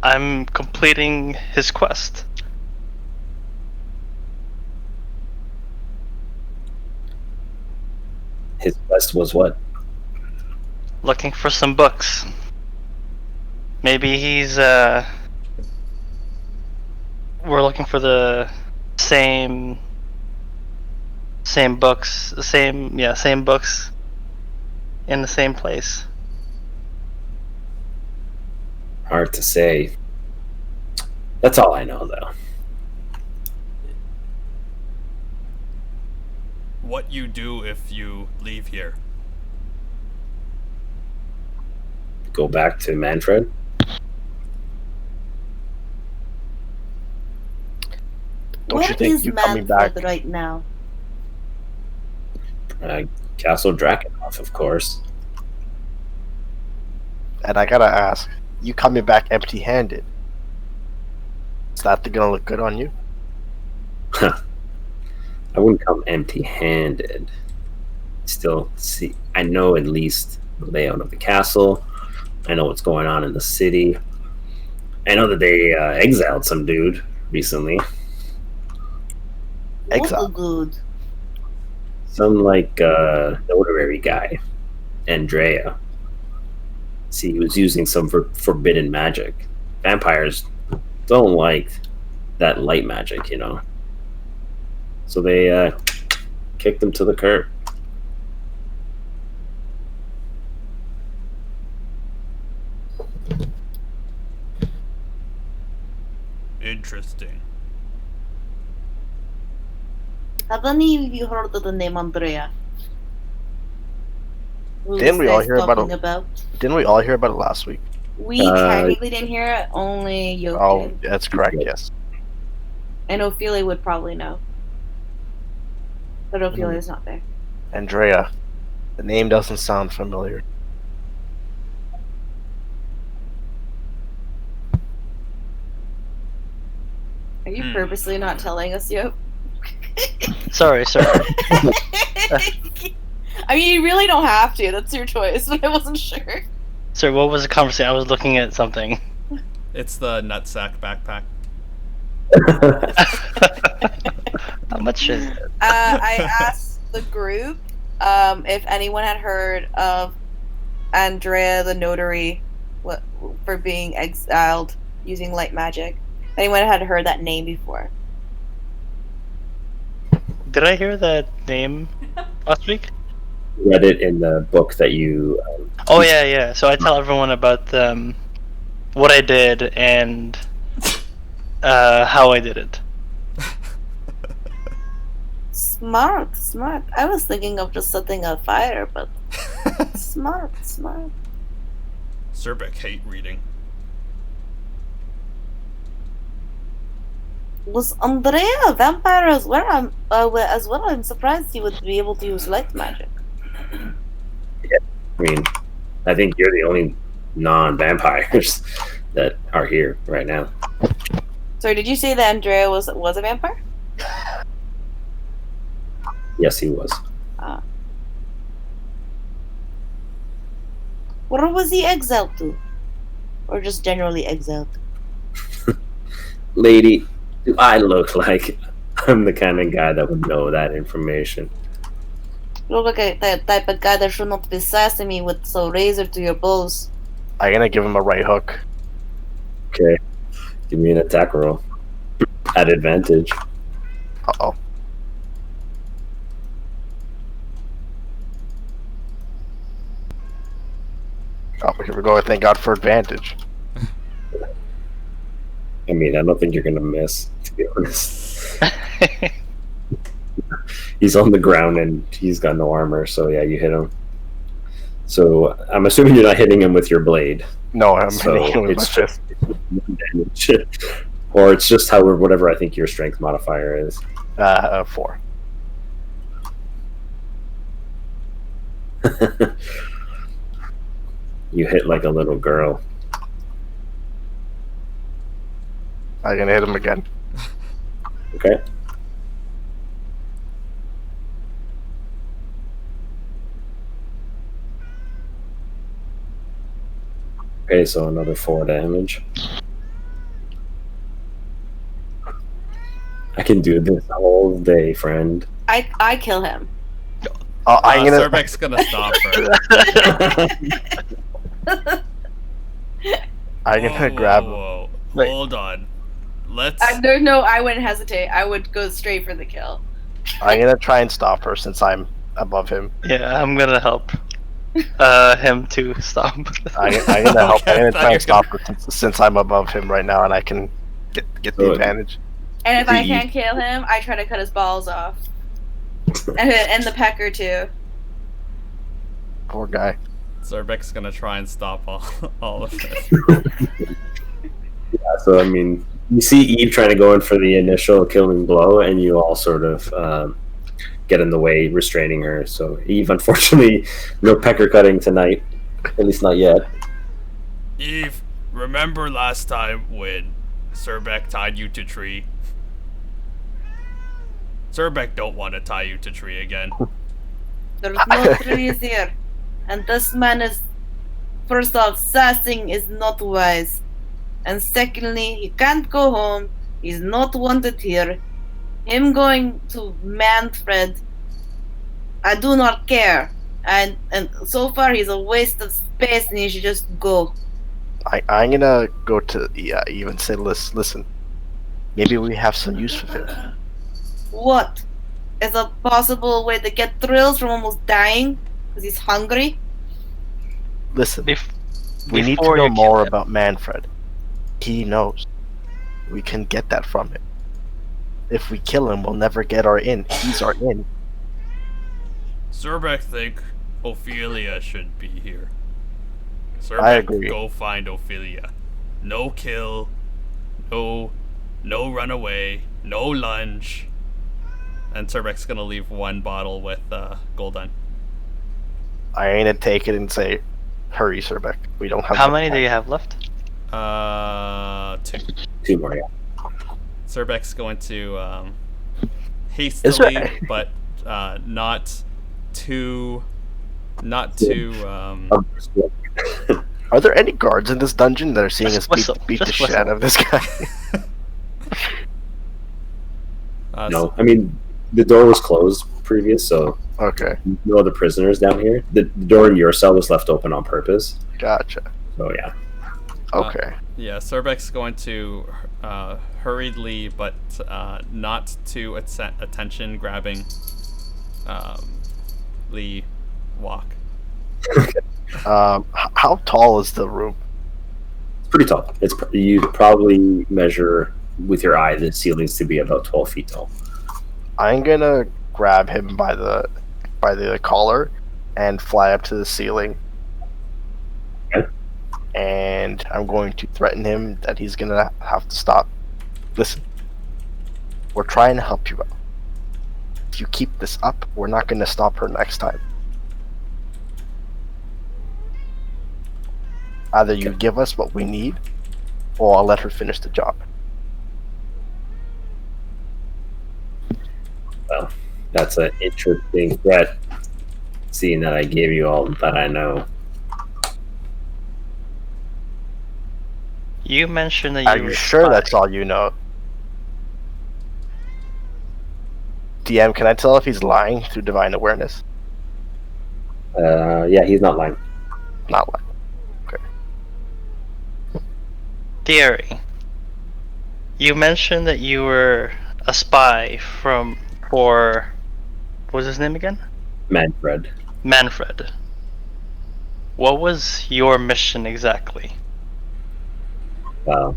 S3: I'm completing his quest.
S4: His quest was what?
S3: Looking for some books. Maybe he's we're looking for the same books, same books in the same place.
S4: Hard to say. That's all I know, though.
S1: What you do if you leave here?
S4: Go back to Manfred?
S6: Don't you think you coming back?
S2: Right now?
S4: Castle Drakenhof, of course.
S6: And I gotta ask, you coming back empty-handed? Is that gonna look good on you?
S4: I wouldn't come empty-handed. Still, see, I know at least the layout of the castle. I know what's going on in the city. I know that they exiled some dude recently.
S6: Exile.
S2: What good?
S4: Some notary guy, Andrea. See, he was using some forbidden magic. Vampires don't like that light magic, you know. So they kicked him to the curb.
S1: Interesting.
S2: Have any of you heard of the name Andrea? Who
S6: Didn't we
S2: this
S6: all
S2: guy's
S6: hear about
S2: talking
S6: it?
S2: about?
S6: Didn't we all hear about it last week?
S2: We technically didn't hear it, only Yoke
S6: Oh,
S2: did.
S6: that's correct, yes.
S2: And Ophelia would probably know. But Ophelia's not there.
S6: Andrea. The name doesn't sound familiar.
S2: Are you purposely not telling us, Yoke?
S3: Sorry.
S2: I mean, you really don't have to. That's your choice, but I wasn't sure.
S3: Sir, what was the conversation? I was looking at something.
S1: It's the nutsack backpack.
S3: How much is it?
S2: I asked the group if anyone had heard of Andrea the Notary for being exiled using light magic. Anyone had heard that name before?
S3: Did I hear that name last week?
S4: Read it in the book that you.
S3: Oh yeah. So I tell everyone about what I did and how I did it.
S2: Smart. I was thinking of just setting a fire, but smart.
S1: Zerbeck hate reading.
S2: Was Andrea a vampire as well? I'm surprised he would be able to use light magic.
S4: I mean, I think you're the only non-vampires that are here right now.
S2: Sorry, did you say that Andrea was a vampire?
S4: Yes, he was.
S2: Where was he exiled to? Or just generally exiled?
S4: Lady, do I look like I'm the kind of guy that would know that information?
S2: You look like the type of guy that should not be sassing me with so razor to your bows.
S6: I'm gonna give him a right hook.
S4: Okay. Give me an attack roll. At advantage.
S6: Uh-oh. Oh, here we go. Thank God for advantage.
S4: I mean, I don't think you're going to miss, to be honest. He's on the ground and he's got no armor, so yeah, you hit him. So I'm assuming you're not hitting him with your blade.
S6: No, I'm
S4: So
S6: hitting him with my
S4: it's
S6: fist.
S4: just damage. Or it's just whatever I think your strength modifier is.
S6: 4.
S4: You hit like a little girl.
S6: I'm gonna hit him again.
S4: Okay. Okay, so another 4 damage. I can do this all day, friend.
S2: I kill him.
S6: I'm gonna.
S1: Zerbeck's gonna stop her.
S6: I'm gonna grab him.
S1: Whoa.
S6: Wait.
S1: Hold on. Let's.
S2: I wouldn't hesitate. I would go straight for the kill.
S6: I'm gonna try and stop her since I'm above him.
S3: Yeah, I'm gonna help him to stop.
S6: I'm gonna help.
S1: Okay,
S6: I'm gonna
S1: I thought
S6: try
S1: you
S6: and stop her since I'm above him right now and I can get the
S4: So-
S6: advantage.
S2: And if I can't kill him, I try to cut his balls off. And the pecker too.
S6: Poor guy.
S1: Zerbeck's gonna try and stop all of this.
S4: Yeah, so I mean, you see Eve trying to go in for the initial killing blow, and you all sort of get in the way, restraining her. So Eve, unfortunately, no pecker cutting tonight, at least not yet.
S1: Eve, remember last time when Surbek tied you to tree? Surbek don't want to tie you to tree again.
S2: There's no trees here. And this man is, first off, sassing is not wise. And secondly, he can't go home. He's not wanted here. Him going to Manfred, I do not care. And so far, he's a waste of space and he should just go.
S6: I'm gonna go to Eve and say, listen, maybe we have some use for him.
S2: What? Is a possible way to get thrills from almost dying? Because he's hungry?
S6: Listen,
S3: Bef-
S6: we need to
S3: before
S6: know
S3: you kill
S6: more
S3: him.
S6: about Manfred. He knows. We can get that from him. If we kill him, we'll never get our in. He's our in.
S1: Surbek think Ophelia should be here. Surbek,
S6: I agree.
S1: go find Ophelia. No kill, no runaway, no lunge. And Surbek's gonna leave one bottle with Golden.
S6: I ain't gonna take it and say, hurry, Surbek. We don't have
S3: How
S6: the
S3: many do
S6: time."
S3: you have left?
S1: 2.
S4: 2 more, yeah.
S1: Surbek's going to hastily,
S6: there-
S1: but not too.
S6: Are there any guards in this dungeon that are seeing
S3: Just
S6: us
S3: whistle,
S6: beat the
S3: just
S6: shit out
S3: whistle.
S6: of this guy?
S4: No, I mean, the door was closed previous, so
S6: Okay,
S4: no other prisoners down here. The door in your cell was left open on purpose.
S6: gotcha.
S4: So yeah.
S6: Okay.
S1: Yeah, Surbek's going to hurriedly, but not too attention grabbing, Lee walk.
S6: How tall is the room?
S4: It's pretty tall. You probably measure with your eye the ceilings to be about 12 feet tall.
S6: I'm gonna grab him by the collar and fly up to the ceiling.
S4: Okay.
S6: And I'm going to threaten him that he's gonna have to stop. Listen, we're trying to help you out. If you keep this up, we're not gonna stop her next time. Either you give us what we need, or I'll let her finish the job.
S4: Well, that's an interesting threat, seeing that I gave you all that I know.
S3: You mentioned that
S6: Are
S3: you
S6: you
S3: were
S6: sure
S3: spy.
S6: that's all you know? DM, can I tell if he's lying through divine awareness?
S4: Yeah, he's not lying.
S6: Not lying.
S3: Theory. You mentioned that you were a spy for what was his name again?
S4: Manfred.
S3: Manfred. What was your mission exactly?
S4: What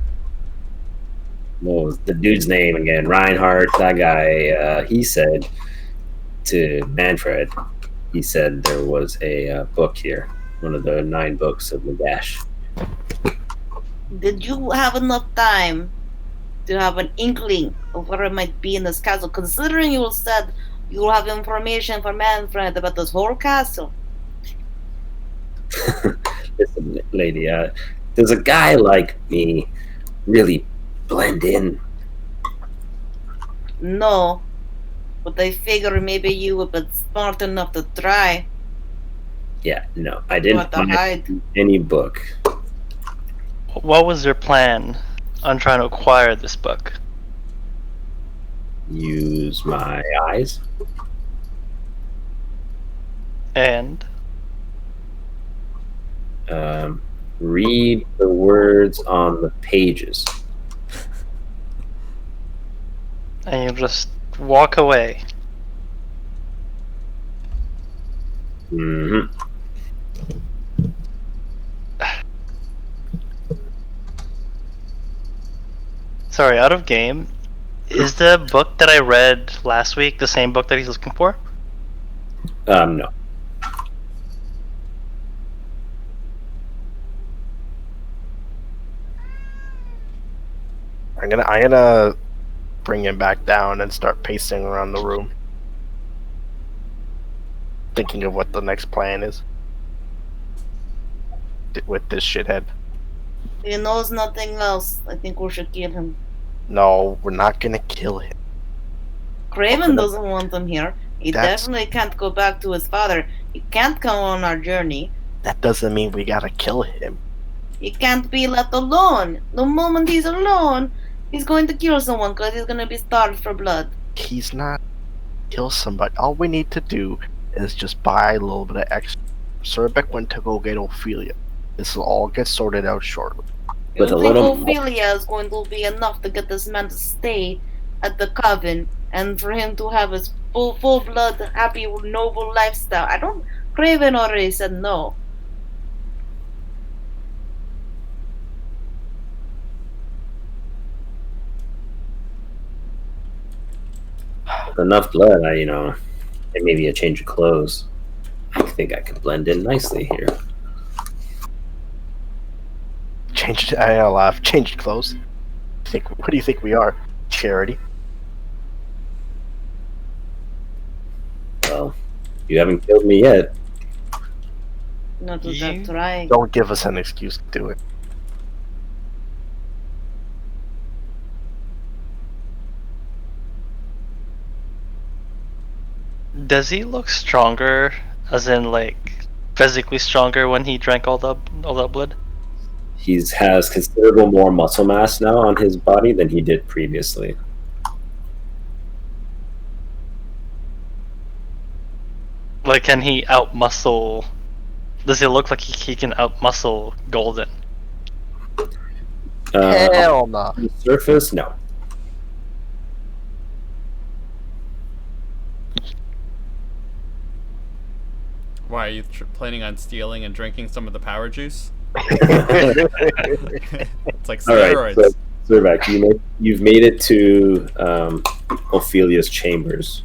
S4: was the dude's name again? Reinhardt, that guy. He said to Manfred, he said there was a book here, one of the 9 books of Nagash.
S2: Did you have enough time to have an inkling of where it might be in this castle? Considering you said you will have information from Manfred about this whole castle.
S4: Listen, lady, does a guy like me really blend in?
S2: No. But I figure maybe you would be smart enough to try.
S4: Yeah, no, I didn't
S2: What to
S4: find
S2: hide.
S4: any book.
S3: What was your plan on trying to acquire this book?
S4: Use my eyes.
S3: And
S4: Read the words on the pages.
S3: you just walk away.
S4: hmm
S3: Sorry, out of game. Is the book that I read last week the same book that he's looking for?
S4: No.
S6: I'm gonna bring him back down and start pacing around the room, thinking of what the next plan is with this shithead.
S2: He knows nothing else. I think we should kill him.
S6: No, we're not gonna kill him.
S2: Craven doesn't want him here. He
S6: That's-
S2: definitely can't go back to his father. He can't come on our journey.
S6: That doesn't mean we gotta kill him.
S2: He can't be left alone. The moment he's alone, he's going to kill someone because he's going to be starved for blood.
S6: He's not kill somebody. All we need to do is just buy a little bit of extra. Surbek went to go get Ophelia. This will all get sorted out shortly.
S2: You
S4: With a
S2: think
S4: little-
S2: Ophelia is going to be enough to get this man to stay at the coven and for him to have his full blood, happy, noble lifestyle? I don't. Craven already said no.
S4: With enough blood, and maybe a change of clothes. I think I could blend in nicely here.
S6: I laugh. Changed clothes. What do you think we are? Charity?
S4: Well, you haven't killed me yet.
S2: Not without trying.
S6: Don't give us an excuse to do it.
S3: Does he look stronger, as in like physically stronger when he drank all that blood?
S4: He has considerable more muscle mass now on his body than he did previously.
S3: Like, can he outmuscle? Does he look like he can outmuscle Golden?
S6: Hell no.
S4: On the surface, no.
S1: Why are you planning on stealing and drinking some of the power juice? It's like
S4: All right,
S1: steroids.
S4: so Zervac, you've made it to Ophelia's chambers.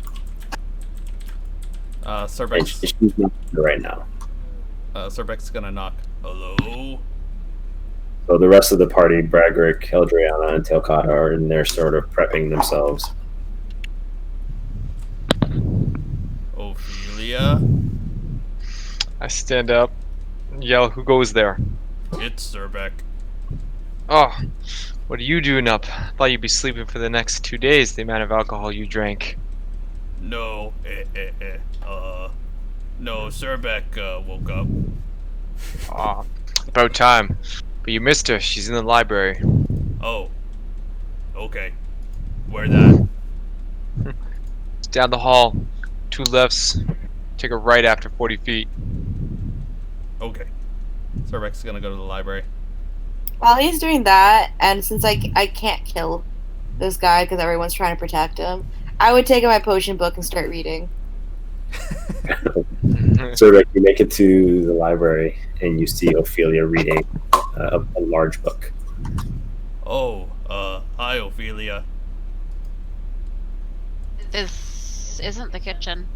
S4: And
S1: Surbek's
S4: she's not there right now.
S1: Surbek's gonna knock. Hello.
S4: So the rest of the party, Bragrick, Heldriana, and Telkata, are in there sort of prepping themselves.
S1: Ophelia,
S8: I stand up, yell, "Who goes there?"
S1: it's Surbek.
S8: Oh, what are you doing up? Thought you'd be sleeping for the next 2 days, the amount of alcohol you drank.
S1: No, no, Surbek woke up.
S8: Ah, about time. But you missed her, she's in the library.
S1: Oh, okay. Where that?
S8: It's down the hall, 2 lefts, take a right after 40 feet.
S1: Okay. Surbek's gonna go to the library.
S2: While he's doing that, and since I can't kill this guy because everyone's trying to protect him, I would take out my potion book and start reading.
S4: Zervac, you make it to the library, and you see Ophelia reading a large book.
S1: Oh, hi, Ophelia.
S5: This isn't the kitchen.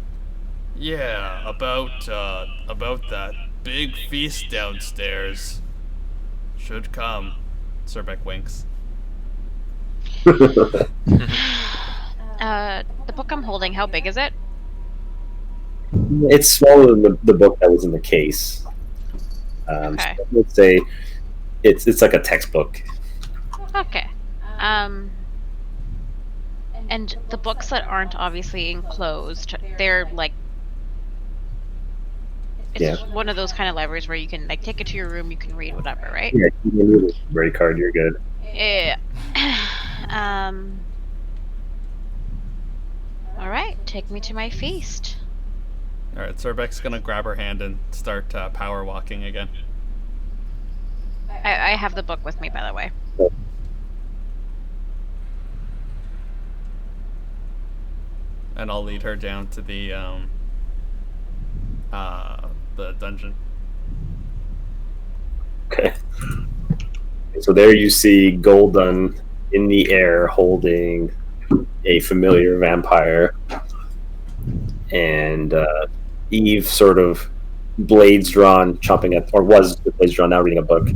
S1: Yeah, about that big feast downstairs. Should come. Surbek winks.
S5: The book I'm holding, how big is it?
S4: It's smaller than the book that was in the case.
S5: Okay.
S4: So I would say it's like a textbook.
S5: Okay. And the books that aren't obviously enclosed, they're like. It's
S4: Yeah.
S5: one of those kind of libraries where you can like take it to your room, you can read whatever, right?
S4: Yeah, you can read a library card. You're good.
S5: Yeah. All right, take me to my feast.
S1: All right, Surbek's gonna grab her hand and start power walking again.
S5: I have the book with me, by the way.
S1: And I'll lead her down to the dungeon.
S4: Okay. So there you see Golden in the air holding a familiar vampire, and Eve sort of blades drawn, chomping at, or was the blades drawn, now reading a book.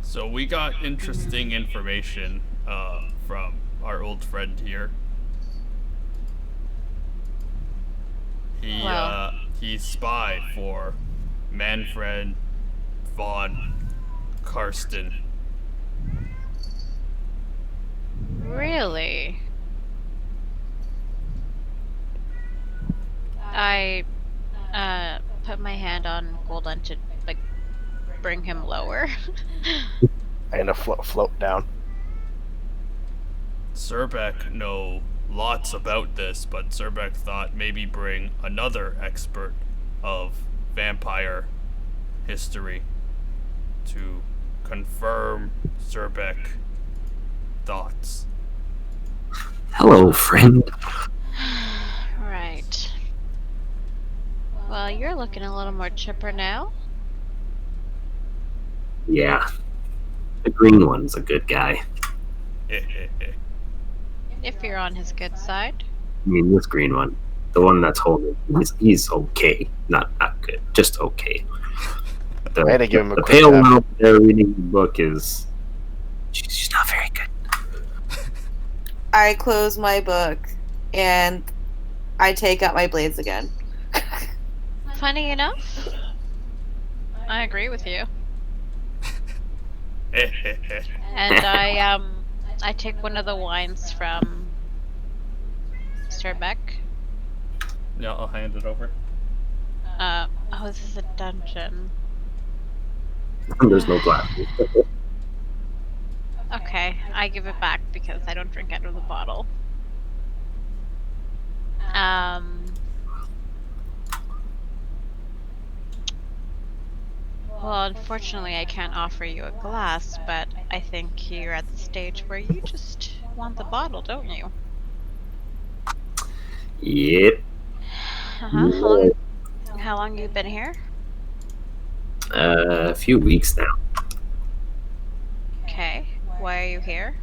S1: So we got interesting information from our old friend here. He
S5: Wow.
S1: he's spy for Manfred von Karsten.
S5: Really? I put my hand on Golden to like bring him lower.
S6: And a float down.
S1: Surbeck know lots about this, but Surbeck thought maybe bring another expert of vampire history to confirm Surbeck thoughts.
S4: Hello, friend.
S5: Right. Well, you're looking a little more chipper now.
S4: Yeah. The green one's a good guy.
S5: If you're on his good side.
S4: I mean, this green one. The one that's holding, he's okay. Not good. Just okay.
S6: I had to give him a
S4: the
S6: quick
S4: pale
S6: tap.
S4: one over there reading the book is... She's not very good.
S2: I close my book and I take out my blades again.
S5: Funny enough, I agree with you. And I take one of the wines from Surbeck.
S1: Yeah, I'll hand it over.
S5: Oh, this is a dungeon.
S4: There's no glass.
S5: Okay, I give it back because I don't drink out of the bottle. Well, unfortunately, I can't offer you a glass, but I think you're at the stage where you just want the bottle, don't you?
S4: Yep.
S5: Uh-huh. How long you been here?
S4: A few weeks now.
S5: Okay. Why are you here?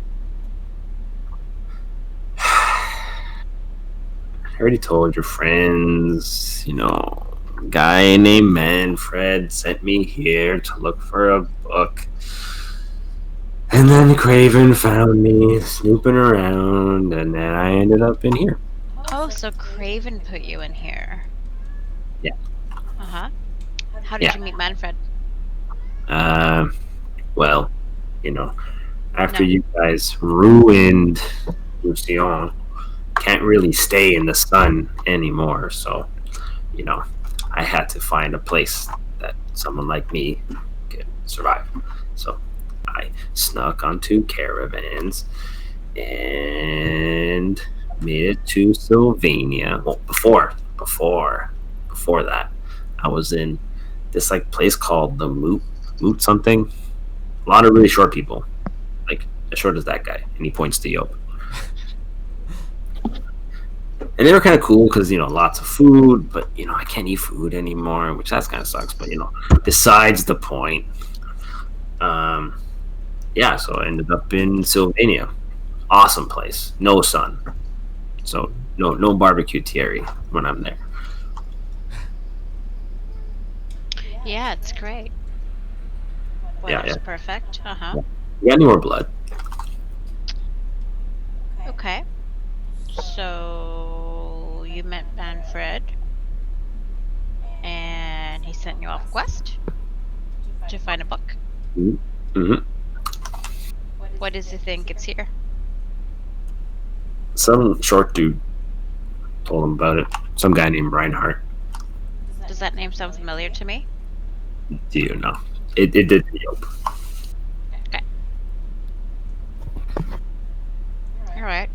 S4: I already told your friends, a guy named Manfred sent me here to look for a book. And then Craven found me snooping around, and then I ended up in here.
S5: Oh, so Craven put you in here.
S4: Yeah.
S5: Uh-huh. How did you meet Manfred?
S4: Well, after you guys ruined Lucien, can't really stay in the sun anymore, so, I had to find a place that someone like me could survive. So I snuck onto caravans and made it to Sylvania. Well, before that, I was in this place called the Moot something. A lot of really short people, like as short as that guy, and he points to Yope. And they were kind of cool because, lots of food, but, I can't eat food anymore, which that kind of sucks. But, besides the point, yeah, so I ended up in Sylvania. Awesome place. No sun. So no barbecue Thierry when I'm there.
S5: Yeah, it's great. Weather's perfect. Uh-huh.
S4: You got any more blood?
S5: Okay. So you met Manfred, and he sent you off quest to find a book.
S4: Mm-hmm.
S5: What does he think it's here?
S4: Some short dude told him about it. Some guy named Reinhardt.
S5: Does that name sound familiar to me?
S4: Do you know? It did to Yope.
S5: Okay. Alright.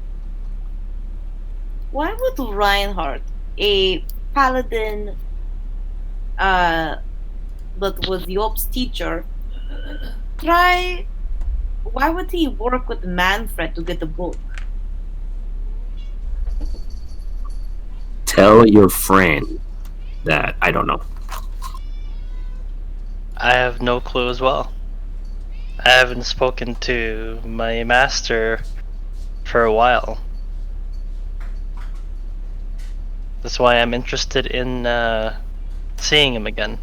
S2: Why would Reinhardt, a paladin, but was Yope's teacher, why would he work with Manfred to get the book?
S4: Tell your friend that I don't know.
S3: I have no clue as well. I haven't spoken to my master for a while. That's why I'm interested in seeing him again.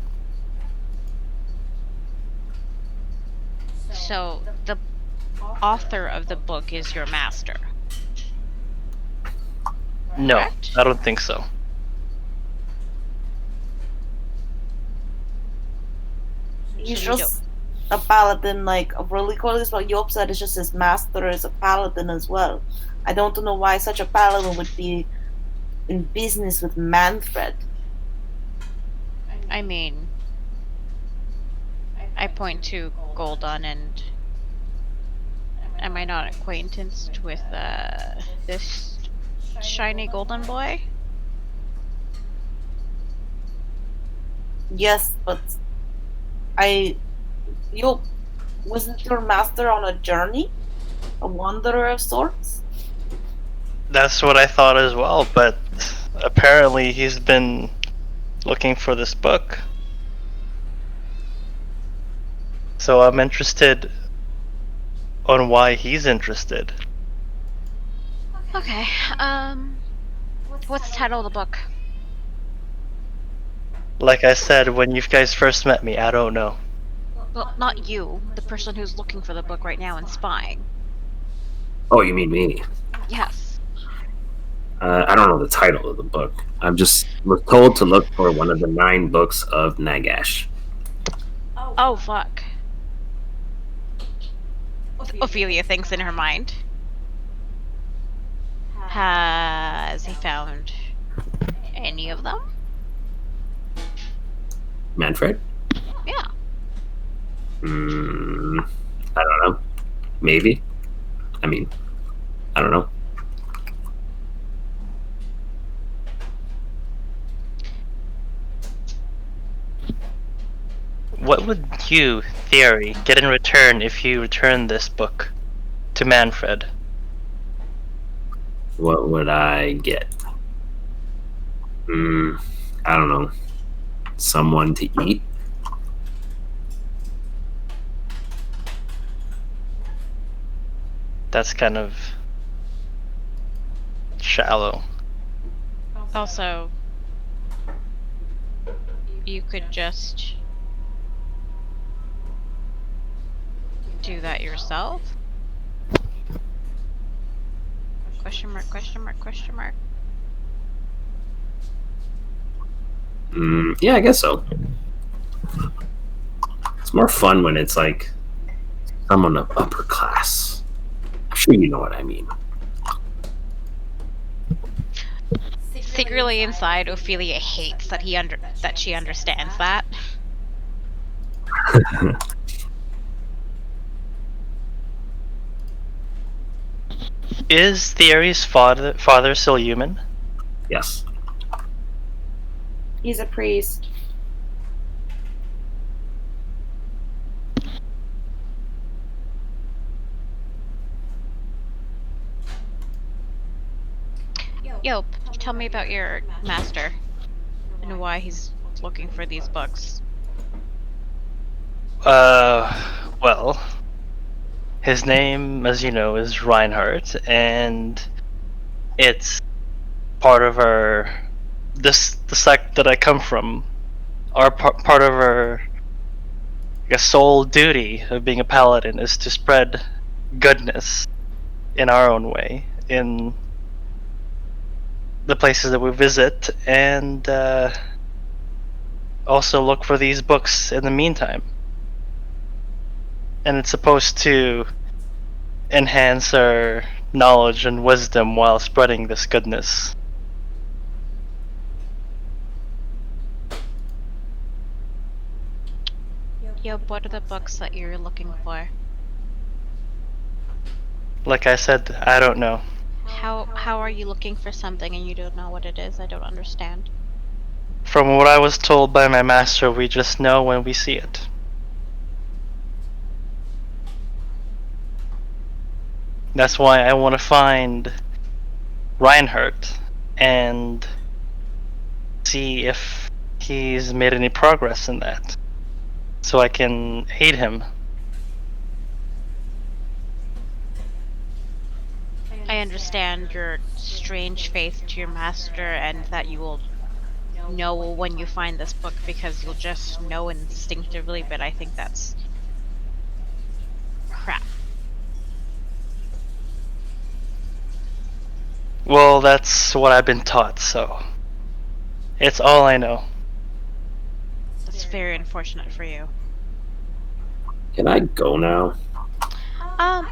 S5: So the author of the book is your master?
S3: No,
S5: Correct?
S3: I don't think so.
S2: He's
S5: So we
S2: just a paladin, like a really cool. This what Yop said. It's just his master is a paladin as well. I don't know why such a paladin would be in business with Manfred.
S5: I mean, I point to Goldon and am I not acquaintanced with this shiny golden boy?
S2: Yes, but Yop, wasn't your master on a journey, a wanderer of sorts?
S3: That's what I thought as well, but apparently he's been looking for this book. So I'm interested on why he's interested.
S5: Okay. What's the title of the book?
S3: Like I said, when you guys first met me, I don't know.
S5: Well, not you, the person who's looking for the book right now and spying.
S4: Oh, you mean me?
S5: Yes.
S4: I don't know the title of the book. I'm just was told to look for one of the 9 books of Nagash.
S5: Oh, fuck. Ophelia thinks in her mind. Has he found any of them?
S4: Manfred?
S5: Yeah.
S4: I don't know. Maybe. I mean, I don't know.
S3: What would you, Theory, get in return if you returned this book to Manfred?
S4: What would I get? I don't know. Someone to eat?
S3: That's kind of shallow.
S5: Also, you could just do that yourself? Question mark, question mark, question mark.
S4: Yeah, I guess so. It's more fun when it's like someone of upper class. I'm sure you know what I mean.
S5: Secretly inside, Ophelia hates that that she understands that.
S3: Is Theory's father still human?
S4: Yes.
S2: He's a priest.
S5: Yo, tell me about your master and why he's looking for these books.
S3: Well, his name, as you know, is Reinhardt, and it's part of the sect that I come from. Our part of our, I guess, sole duty of being a paladin is to spread goodness in our own way, in the places that we visit, and also look for these books in the meantime. And it's supposed to enhance our knowledge and wisdom while spreading this goodness.
S5: Yo, what are the books that you're looking for?
S3: Like I said, I don't know.
S5: How are you looking for something and you don't know what it is? I don't understand.
S3: From what I was told by my master, we just know when we see it. That's why I want to find Reinhardt and see if he's made any progress in that, so I can aid him.
S5: I understand your strange faith to your master and that you will know when you find this book because you'll just know instinctively, but I think that's crap.
S3: Well, that's what I've been taught, so it's all I know.
S5: That's very unfortunate for you.
S4: Can I go now?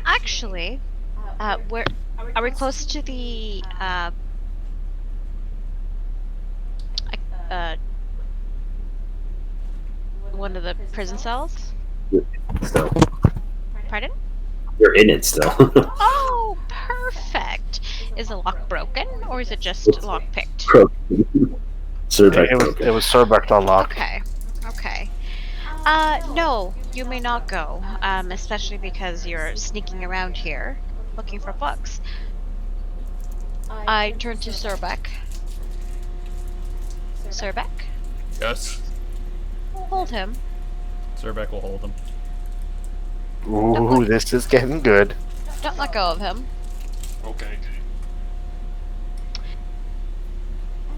S5: Actually, where are we close to the uh one of the prison cells?
S4: Still,
S5: Pardon?
S4: you're in it still.
S5: Oh, perfect. Is the lock broken or is it just lock picked?
S4: Surbeck
S6: It
S4: broken.
S6: was Surbeck unlocked.
S5: Okay. Okay. No, you may not go. Especially because you're sneaking around here looking for books. I turn to Surbeck. Surbeck?
S1: Yes.
S5: Hold him.
S1: Surbeck will hold him.
S6: Ooh, this is getting good.
S5: Don't let go of him.
S1: Okay.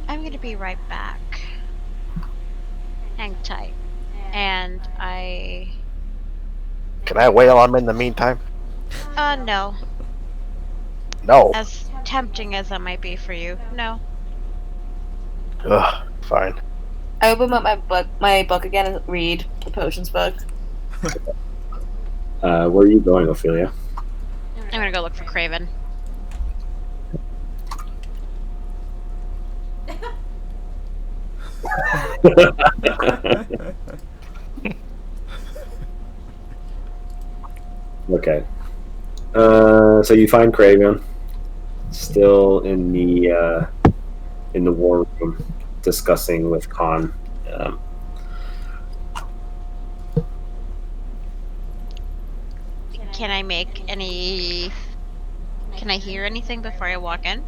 S5: I'm gonna be right back. Hang tight. And
S6: Can I wail on him in the meantime?
S5: no.
S6: No.
S5: As tempting as that might be for you, no.
S6: Ugh, fine.
S2: I open up my book again and read the potions book.
S4: Where are you going, Ophelia?
S5: I'm gonna go look for Craven.
S4: Okay. So you find Craven still in the war room discussing with Khan.
S5: Can I make any... Can I hear anything before I walk in?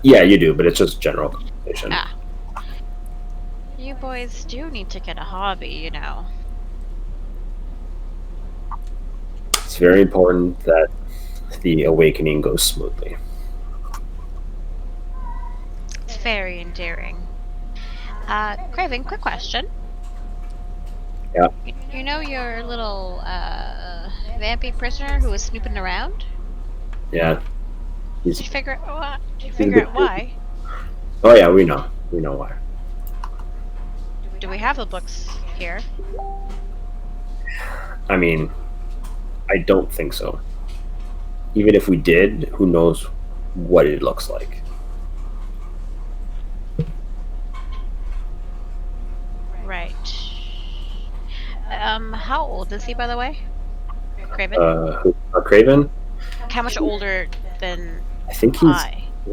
S4: Yeah, you do, but it's just general conversation.
S5: Ah. You boys do need to get a hobby, you know.
S4: It's very important that the awakening goes smoothly.
S5: It's very endearing. Craven, quick question.
S4: Yeah.
S5: You know your little, vampy prisoner who was snooping around?
S4: Yeah.
S5: Did you figure out why?
S4: Oh yeah, we know. We know why.
S5: Do we have the books here?
S4: I mean, I don't think so. Even if we did, who knows what it looks like.
S5: Right. How old is he, by the way? Craven?
S4: Craven?
S5: How much older than
S4: I think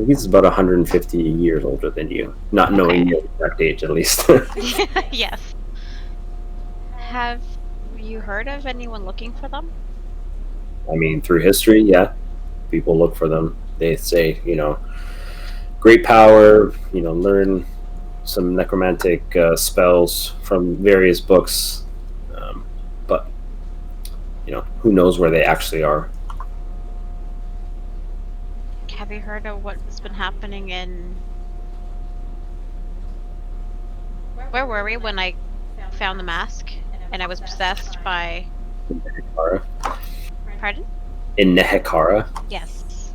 S4: he's about 150 years older than you. Not knowing your exact age, at least.
S5: Yes. Have you heard of anyone looking for them?
S4: I mean, through history, yeah, people look for them. They say, great power, learn some necromantic spells from various books. But, who knows where they actually are.
S5: Have you heard of what's been happening in... Where were we when I found the mask and I was possessed by...
S4: Nehekara.
S5: Pardon?
S4: In Nehekara?
S5: Yes.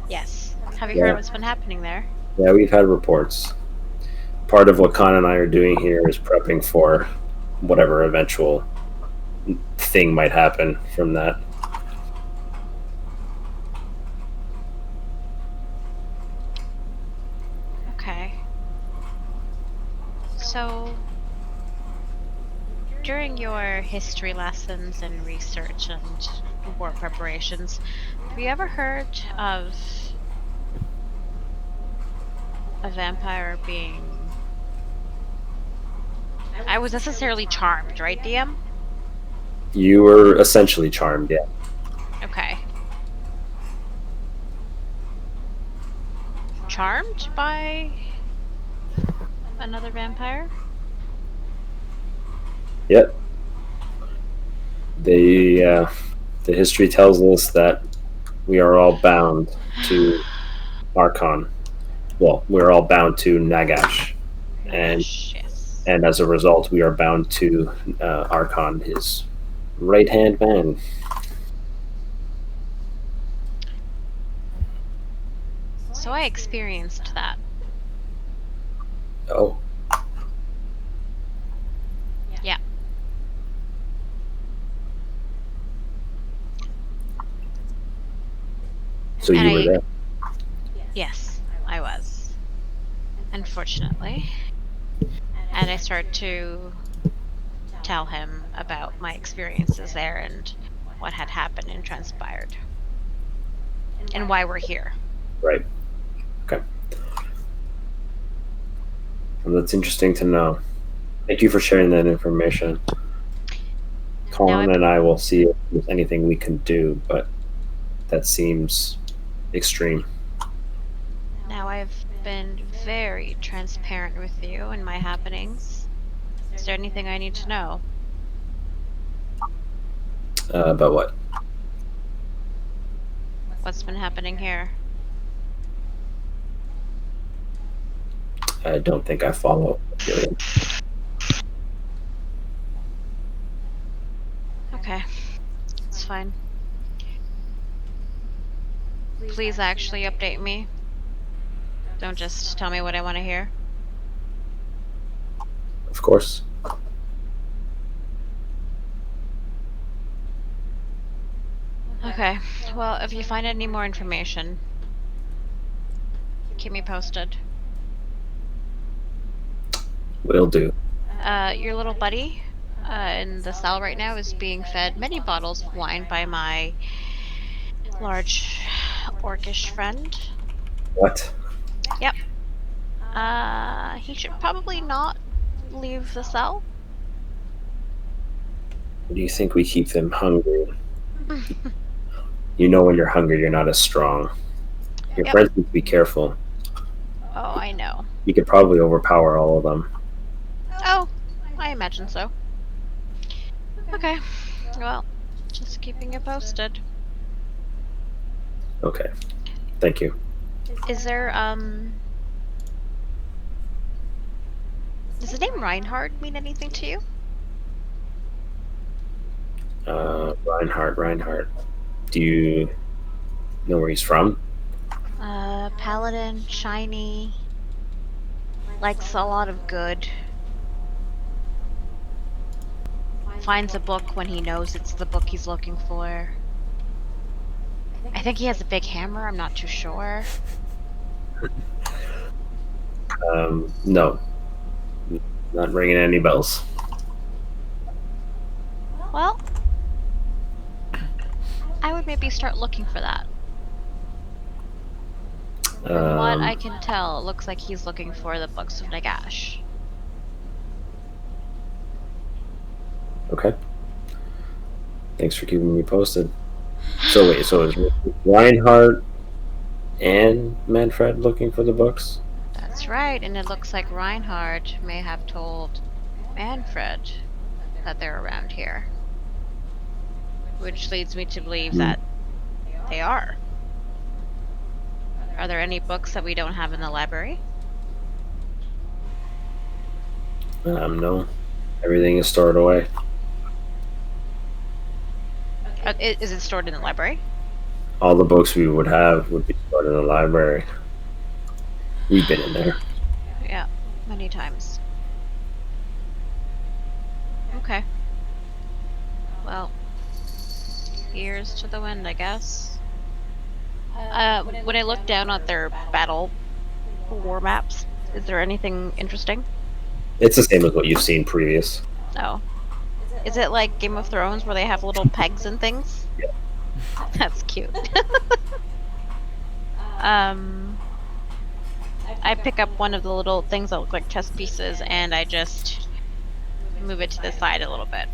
S5: Yes. Have you heard what's been happening there?
S4: Yeah, we've had reports. Part of what Khan and I are doing here is prepping for whatever eventual thing might happen from that.
S5: Okay. So, during your history lessons and research and war preparations, have you ever heard of a vampire being... I was necessarily charmed, right, DM?
S4: You were essentially charmed, yeah.
S5: Okay. Charmed by another vampire?
S4: Yep. The history tells us that we are all bound to Archon. Well, we're all bound to Nagash. And as a result, we are bound to Archon, his right-hand man.
S5: So I experienced that.
S4: Oh.
S5: Yeah.
S4: So you were there.
S5: Yes, I was. Unfortunately. And I start to tell him about my experiences there and what had happened and transpired. And why we're here.
S4: Right. Okay. Well, that's interesting to know. Thank you for sharing that information. Colin and I will see if there's anything we can do, but that seems extreme.
S5: Now I've been very transparent with you and my happenings. Is there anything I need to know?
S4: About what?
S5: What's been happening here?
S4: I don't think I follow.
S5: Okay, it's fine. Please actually update me. Don't just tell me what I want to hear.
S4: Of course.
S5: Okay, well, if you find any more information, keep me posted.
S4: Will do.
S5: Your little buddy in the cell right now is being fed many bottles of wine by my large orcish friend.
S4: What?
S5: Yep. He should probably not leave the cell.
S4: Do you think we keep them hungry? You know when you're hungry, you're not as strong. Your friends need to be careful.
S5: Oh, I know.
S4: You could probably overpower all of them.
S5: Oh, I imagine so. Okay, well, just keeping you posted.
S4: Okay. Thank you.
S5: Is there, does the name Reinhardt mean anything to you?
S4: Reinhardt. Do you know where he's from?
S5: Paladin, shiny, likes a lot of good. Finds a book when he knows it's the book he's looking for. I think he has a big hammer, I'm not too sure.
S4: No. Not ringing any bells.
S5: Well, I would maybe start looking for that. From what I can tell, it looks like he's looking for the books of Nagash.
S4: Okay. Thanks for keeping me posted. So wait, so is Reinhardt and Manfred looking for the books?
S5: That's right, and it looks like Reinhardt may have told Manfred that they're around here. Which leads me to believe that they are. Are there any books that we don't have in the library?
S4: No. Everything is stored away.
S5: Is it stored in the library?
S4: All the books we would have would be stored in the library. We've been in there.
S5: Yeah, many times. Okay. Well, ears to the wind, I guess. When I look down at their battle war maps, is there anything interesting?
S4: It's the same as what you've seen previous.
S5: Oh. Is it like Game of Thrones where they have little pegs and things?
S4: Yeah.
S5: That's cute. I pick up one of the little things that look like chess pieces and I just move it to the side a little bit.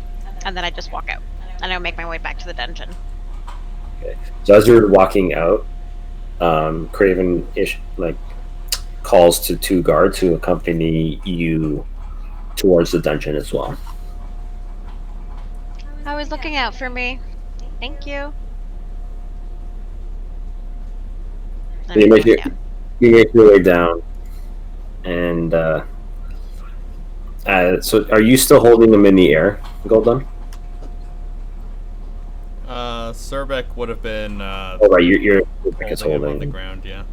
S5: And then I just walk out. And I make my way back to the dungeon.
S4: Okay. So as you're walking out, Craven calls to two guards who accompany you towards the dungeon as well.
S5: Always looking out for me. Thank you.
S4: You make your way down, and so are you still holding them in the air, Golden?
S1: Surbek would have been
S4: Oh right, you're
S1: holding him on the ground, yeah.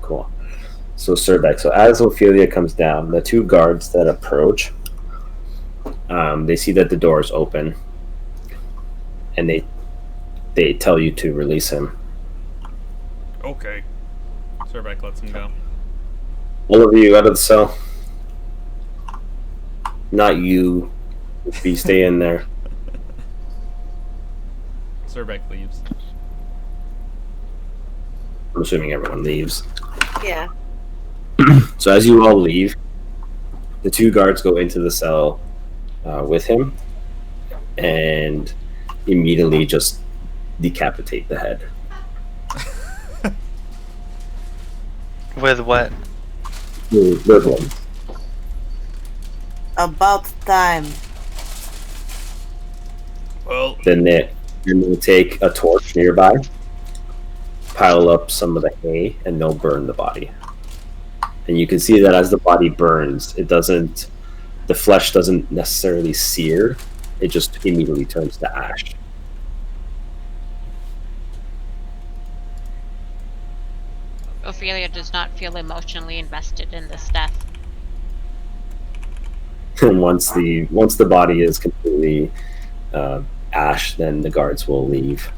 S4: Cool. So Surbek, so as Ophelia comes down, the two guards that approach, they see that the door is open, and they tell you to release him.
S1: Okay. Surbeck lets him go.
S4: All of you out of the cell. Not you. Be stay in there.
S1: Surbeck leaves.
S4: I'm assuming everyone leaves.
S2: Yeah.
S4: So as you all leave, the two guards go into the cell with him and immediately just decapitate the head.
S3: With what?
S4: Good one.
S2: About time.
S1: Well,
S4: Then they'll take a torch nearby, pile up some of the hay, and they'll burn the body. And you can see that as the body burns, the flesh doesn't necessarily sear, it just immediately turns to ash.
S5: Ophelia does not feel emotionally invested in this death.
S4: And once the body is completely ash, then the guards will leave.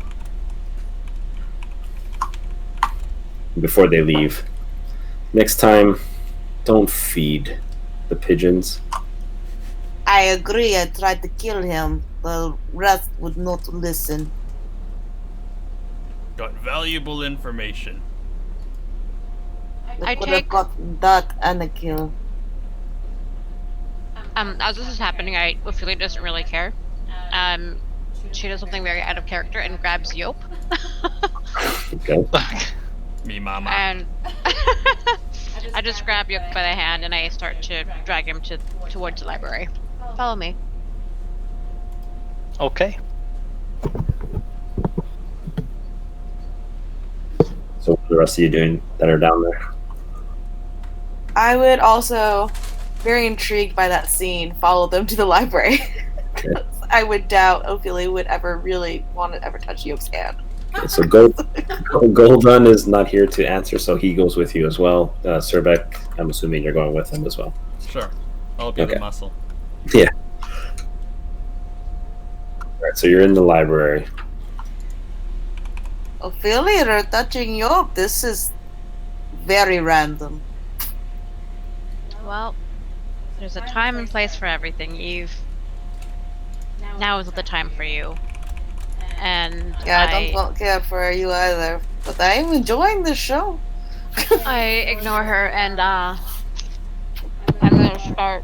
S4: Before they leave, next time, don't feed the pigeons.
S2: I agree. I tried to kill him. The rest would not listen.
S1: got valuable information.
S2: They
S5: I
S2: could have
S5: take-
S2: gotten that and a kill.
S5: As this is happening, Ophelia doesn't really care. She does something very out of character and grabs Yope.
S4: Okay.
S1: Me mama.
S5: And I just grab Yoke by the hand and I start to drag him towards the library. Follow me.
S3: Okay.
S4: So what are the rest of you doing that are down there?
S2: I would also, very intrigued by that scene, follow them to the library.
S4: Okay.
S2: I would doubt Ophelia would ever really want to ever touch Yoke's hand.
S4: So Goldun is not here to answer, so he goes with you as well. Surbeck, I'm assuming you're going with him as well.
S1: Sure. I'll be
S4: Okay.
S1: the muscle.
S4: Yeah. Alright, so you're in the library.
S2: Ophelia, you're touching Yoke. This is very random.
S5: Well, there's a time and place for everything, Eve. Now is the time for you. And
S2: Yeah, I don't care for you either. But I am enjoying this show.
S5: I ignore her and I'm gonna start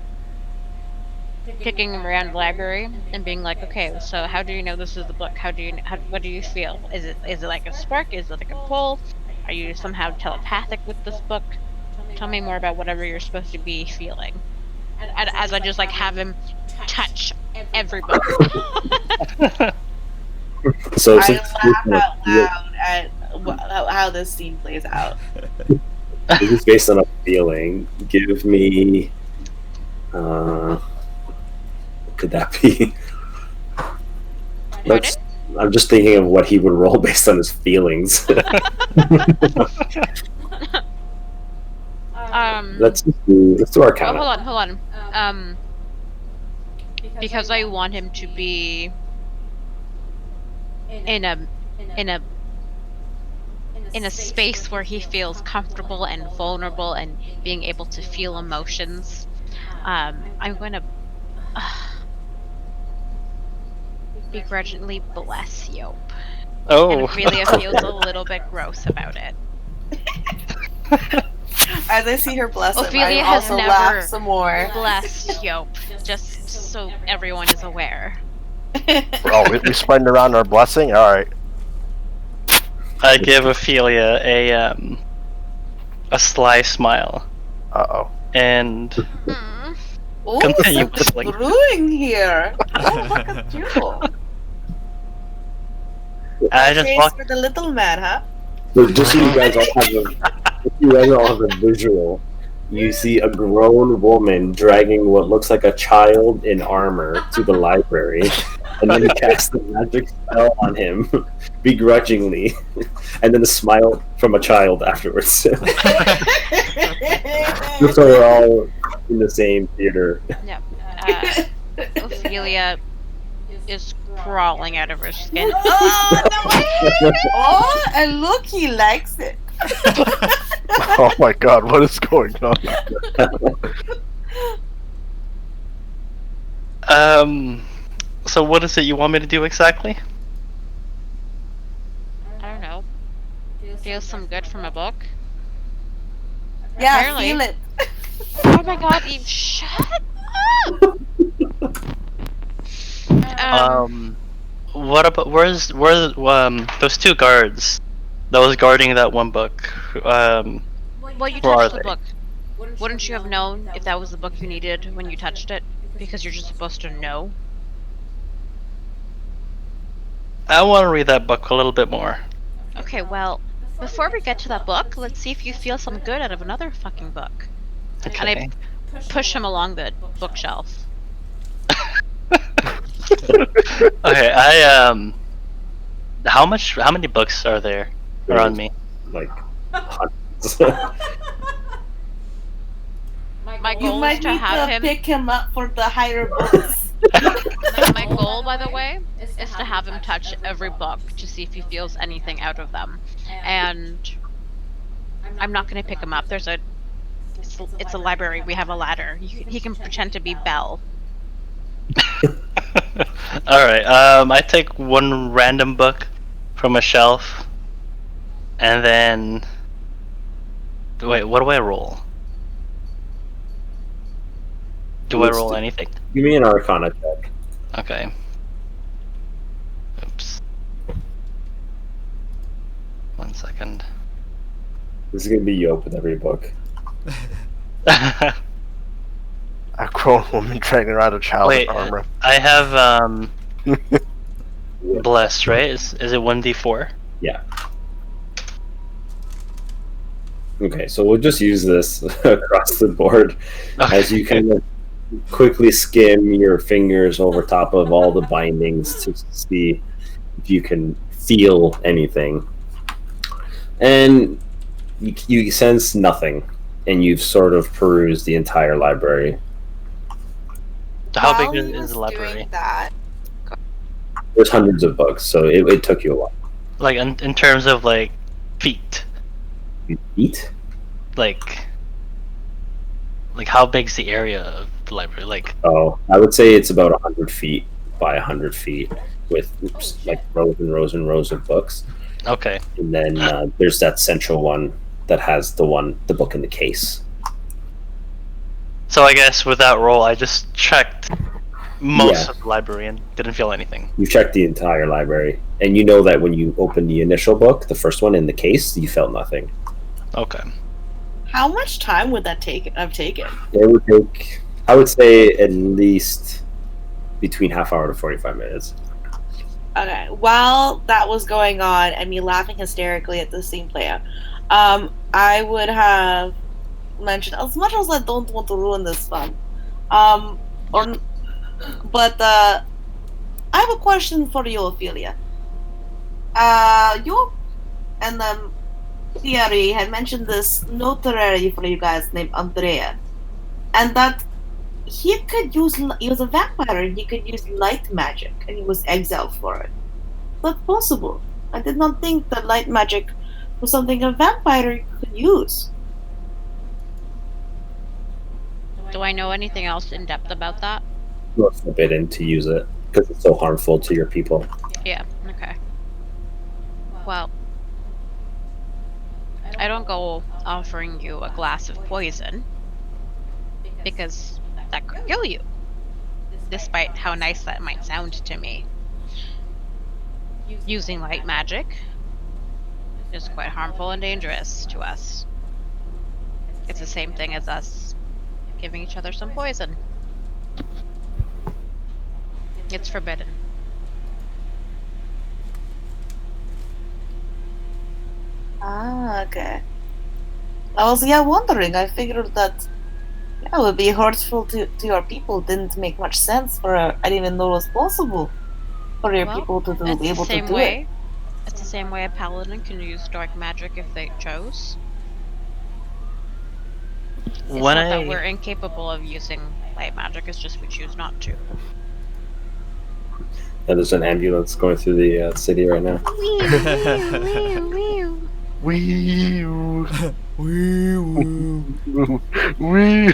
S5: kicking him around the library and being like, okay, so how do you know this is the book? What do you feel? Is it like a spark? Is it like a pull? Are you somehow telepathic with this book? Tell me more about whatever you're supposed to be feeling. And as I just like have him touch every book.
S4: So
S2: I
S4: since
S2: laugh out loud at how this scene plays out.
S4: this is based on a feeling, give me what could that be? I'm just thinking of what he would roll based on his feelings. Let's do our count.
S5: Hold on. Because I want him to be in a space where he feels comfortable and vulnerable and being able to feel emotions. I'm gonna begrudgingly bless Yope.
S3: Oh.
S5: And Ophelia feels a little bit gross about it.
S2: As I see her bless him,
S5: Ophelia
S2: I
S5: has
S2: also
S5: never
S2: laugh some more.
S5: Blessed Yope, just so everyone is aware.
S6: Oh, we spreading around our blessing? Alright.
S3: I give Ophelia a sly smile
S6: Uh-oh.
S3: and
S5: Hmm.
S2: Ooh,
S3: Continue
S2: something's
S3: whistling.
S2: brewing here. Oh, look at you.
S3: I just
S2: Chase
S3: walk.
S2: for the little man, huh?
S4: But just so you guys all have a visual, you see a grown woman dragging what looks like a child in armor to the library, and then cast a magic spell on him, begrudgingly, and then a smile from a child afterwards. Just so we're all in the same theater.
S5: Yep. Ophelia is crawling out of her skin.
S2: Oh, no. Oh, and look, he likes it.
S6: Oh my god, what is going on?
S3: So what is it you want me to do exactly?
S5: I don't know. Feel some good from a book?
S2: Yeah,
S5: Apparently.
S2: feel it.
S5: Oh my god, you shut up!
S3: What about where's those two guards that was guarding that one book?
S5: Well, you
S3: Where are
S5: touched the
S3: they?
S5: book. Wouldn't you have known if that was the book you needed when you touched it? Because you're just supposed to know.
S3: I want to read that book a little bit more.
S5: Okay, well, before we get to that book, let's see if you feel some good out of another fucking book.
S3: Okay.
S5: And I push him along the bookshelf.
S3: Okay, how many books are there around me?
S4: Like hundreds.
S5: My
S2: You
S5: goal is
S2: might
S5: to
S2: need
S5: have
S2: to
S5: him.
S2: pick him up for the higher books.
S5: My goal, by the way, is to have him touch every book to see if he feels anything out of them. And I'm not going to pick him up. It's a library. We have a ladder. He can pretend to be Belle.
S3: Alright, I take one random book from a shelf, and then... Wait, what do I roll? Do I
S4: Let's
S3: roll
S4: do-
S3: anything?
S4: Give me an Arcana check.
S3: Okay. Oops. 1 second.
S4: This is gonna be you with every book.
S6: A grown woman dragging around a child
S3: Wait,
S6: in armor.
S3: I have, Blessed, right? Is it 1d4?
S4: Yeah. Okay, so we'll just use this across the board as you kind of quickly skim your fingers over top of all the bindings to see if you can feel anything. And you sense nothing, and you've sort of perused the entire library.
S3: How
S10: While
S3: big
S10: he
S3: is
S10: was
S3: the library?
S10: doing that,
S4: There's hundreds of books, so it took you a while.
S3: Like, in terms of, like, feet.
S4: You eat?
S3: Like how big's the area of the library? Like,
S4: Oh, I would say it's about 100 feet by 100 feet with like rows and rows and rows of books.
S3: okay.
S4: And then there's that central one that has the book in the case.
S3: So I guess with that roll, I just checked most
S4: Yeah.
S3: of the library and didn't feel anything.
S4: You checked the entire library, and you know that when you opened the initial book, the first one in the case, you felt nothing.
S3: Okay.
S11: How much time would that have taken?
S4: It would take, I would say, at least between half hour to 45 minutes.
S11: Okay, while that was going on and me laughing hysterically at the scene play out, I would have mentioned, as much as I don't want to ruin this fun, but I have a question for you, Ophelia. You and Thierry had mentioned this notary for you guys named Andrea, and that he was a vampire and he could use light magic, and he was exiled for it. That's possible. I did not think that light magic was something a vampire could use.
S5: Do I know anything else in depth about that?
S4: You're forbidden to use it because it's so harmful to your people.
S5: Yeah, okay. Well, I don't go offering you a glass of poison because that could kill you, despite how nice that might sound to me. Using light magic is quite harmful and dangerous to us. It's the same thing as us giving each other some poison. It's forbidden.
S11: Ah, okay. I was wondering. I figured that it would be hurtful to your people. Didn't make much sense for I didn't even know it was possible for your people to
S5: It's
S11: be able
S5: the
S11: to
S5: same
S11: do
S5: way.
S11: it.
S5: It's the same way a paladin can use dark magic if they chose. It's
S3: When
S5: not that
S3: I-
S5: we're incapable of using light magic, it's just we choose not to.
S4: And there's an ambulance going through the city right now.
S6: Wee.
S1: Woo.
S6: Wee.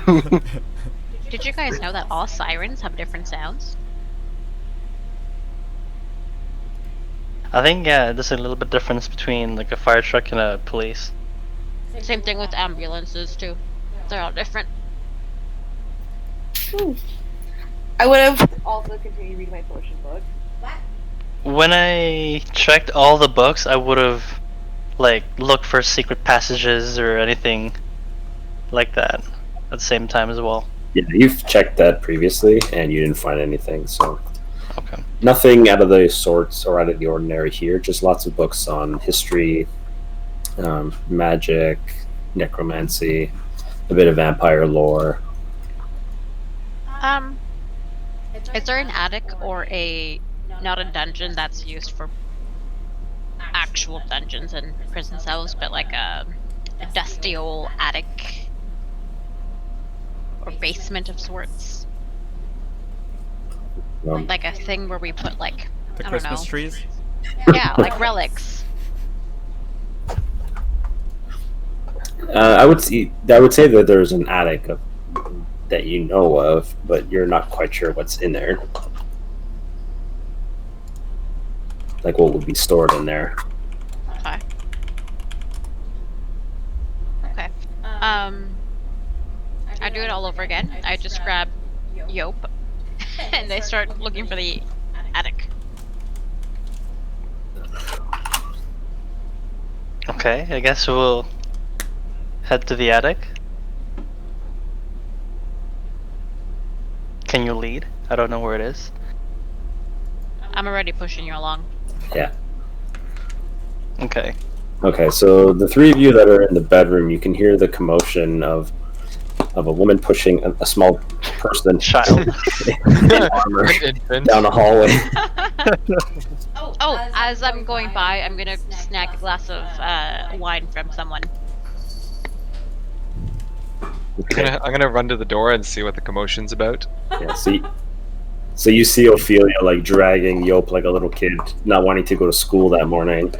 S5: Did you guys know that all sirens have different sounds?
S3: I think there's a little bit difference between like a fire truck and a police.
S5: Same thing with ambulances too. They're all different.
S11: I would have also continued reading my potion book.
S3: When I checked all the books, I would have like looked for secret passages or anything like that at the same time as well.
S4: Yeah, you've checked that previously, and you didn't find anything. So
S3: Okay.
S4: nothing out of the sorts or out of the ordinary here. Just lots of books on history, magic, necromancy, a bit of vampire lore.
S5: Is there an attic or not a dungeon that's used for actual dungeons and prison cells, but like a dusty old attic or basement of sorts? Like a thing where we put like,
S1: The
S5: I don't
S1: Christmas
S5: know.
S1: trees?
S5: Yeah, like relics.
S4: I would say that there's an attic that you know of, but you're not quite sure what's in there. Like what would be stored in there.
S5: Okay. Okay. I do it all over again. I just grab Yope and they start looking for the attic.
S3: Okay, I guess we'll head to the attic. Can you lead? I don't know where it is.
S5: I'm already pushing you along.
S4: Yeah.
S3: Okay.
S4: Okay, so the three of you that are in the bedroom, you can hear the commotion of a woman pushing a small person
S3: Child.
S4: in armor
S8: Infant.
S4: down a hallway.
S5: Oh, as I'm going by, I'm gonna snag a glass of wine from someone.
S8: I'm gonna run to the door and see what the commotion's about.
S4: Yeah, so you see Ophelia like dragging Yope like a little kid, not wanting to go to school that morning.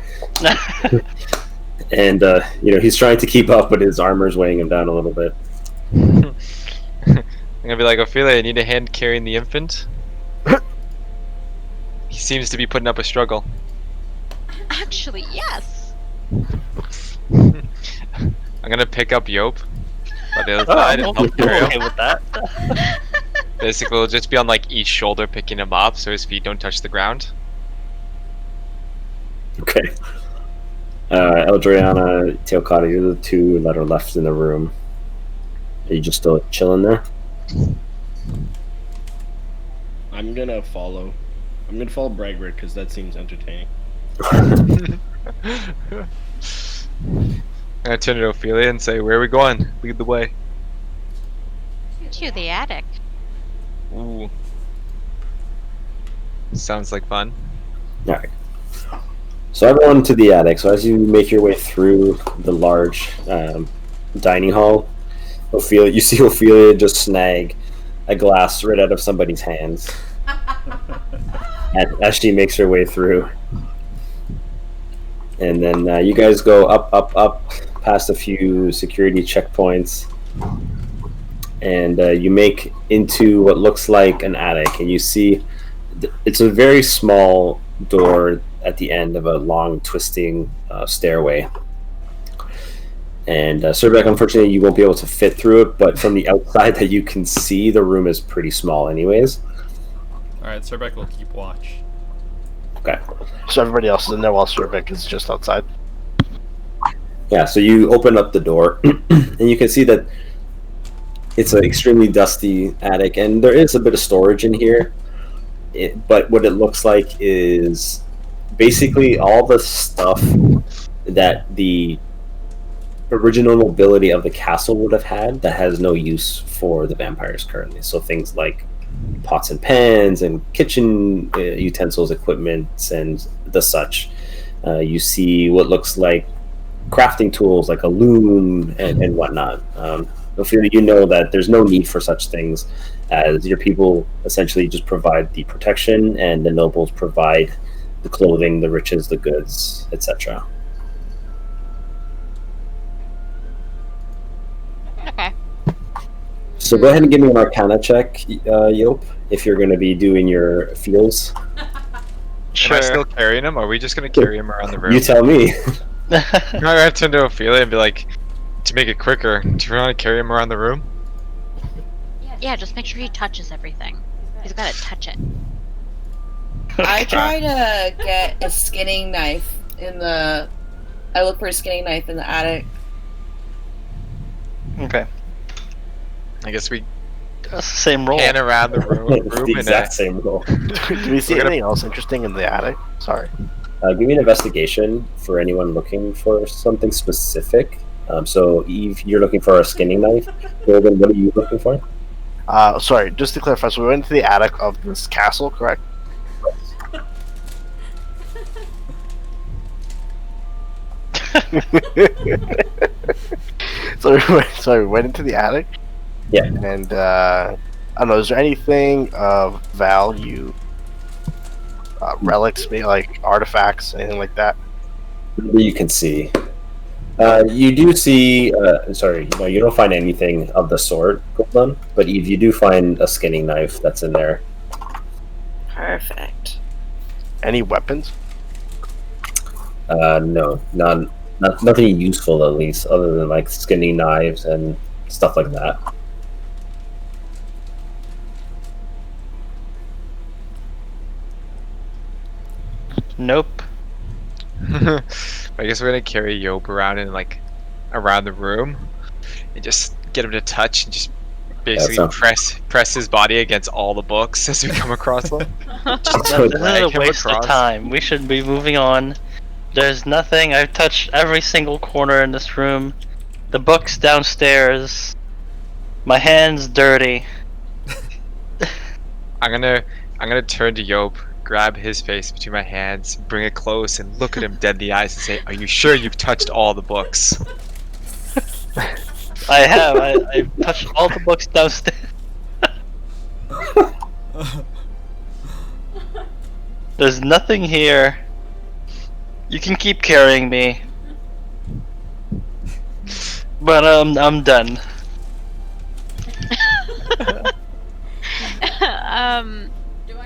S4: And he's trying to keep up, but his armor's weighing him down a little bit.
S8: I'm gonna be like, Ophelia, I need a hand carrying the infant. He seems to be putting up a struggle.
S5: Actually, yes.
S8: I'm gonna pick up Yope by the other side and help carry him.
S3: Okay with that.
S8: Basically, we'll just be on like each shoulder picking him up so his feet don't touch the ground.
S4: Okay. Eldriana, Teokata, you're the two that are left in the room. Are you just still chilling there?
S7: I'm gonna follow. I'm gonna follow Bragrick because that seems entertaining.
S8: I'm gonna turn to Ophelia and say, "Where are we going? Lead the way."
S5: To the attic.
S8: Ooh. Sounds like fun.
S4: Alright. So everyone to the attic. So as you make your way through the large dining hall, you see Ophelia just snag a glass right out of somebody's hands as she makes her way through. And then you guys go up, past a few security checkpoints, and you make into what looks like an attic. And you see it's a very small door at the end of a long twisting stairway. And Surbeck, unfortunately, you won't be able to fit through it, but from the outside that you can see, the room is pretty small anyways.
S1: Alright, Surbeck will keep watch.
S4: Okay.
S6: So everybody else is in there while Survik is just outside.
S4: Yeah, so you open up the door, and you can see that it's an extremely dusty attic, and there is a bit of storage in here. But what it looks like is basically all the stuff that the original nobility of the castle would have had that has no use for the vampires currently. So things like pots and pans and kitchen utensils, equipment, and the such. You see what looks like crafting tools like a loom and whatnot. Ophelia, you know that there's no need for such things, as your people essentially just provide the protection and the nobles provide the clothing, the riches, the goods, etc. So go ahead and give me an Arcana check, Yop, if you're going to be doing your feels.
S3: Sure.
S8: Am I still carrying him? Or are we just gonna carry him around the room?
S4: You tell me.
S8: I have to turn to Ophelia and be like, to make it quicker, do you want to carry him around the room?
S5: Yeah, just make sure he touches everything. He's gotta touch it.
S2: I try to get a skinning knife in the. I look for a skinning knife in the attic.
S3: Okay.
S8: I guess we
S3: That's the same roll.
S8: pan around the room.
S4: It's the
S8: and,
S4: exact same roll.
S6: Do we see
S8: We're gonna-
S6: anything else interesting in the attic? Sorry.
S4: Give me an investigation for anyone looking for something specific. So, Eve, you're looking for a skinning knife. Golden, what are you looking for?
S6: Sorry, just to clarify, so we went to the attic of this castle, correct? So we went into the attic.
S4: Yeah.
S6: And I don't know. Is there anything of value, relics, maybe like artifacts, anything like that?
S4: That you can see. You do see. Sorry, no, you don't find anything of the sort, Golden. But Eve, you do find a skinning knife that's in there.
S2: Perfect.
S6: Any weapons?
S4: No, nothing useful at least, other than like skinning knives and stuff like that.
S3: Nope.
S8: I guess we're gonna carry Yop around and like around the room and just get him to touch and just basically
S4: sounds-
S8: press his body against all the books as we come across them.
S3: This
S4: So
S3: is
S8: drag
S3: a
S8: him
S3: waste of
S8: across.
S3: time. We should be moving on. There's nothing. I've touched every single corner in this room. The books downstairs. My hand's dirty.
S8: I'm gonna turn to Yop, grab his face between my hands, bring it close, and look at him dead in the eyes and say, "Are you sure you've touched all the books?"
S3: I have. I've touched all the books downstairs. There's nothing here. You can keep carrying me. But I'm done.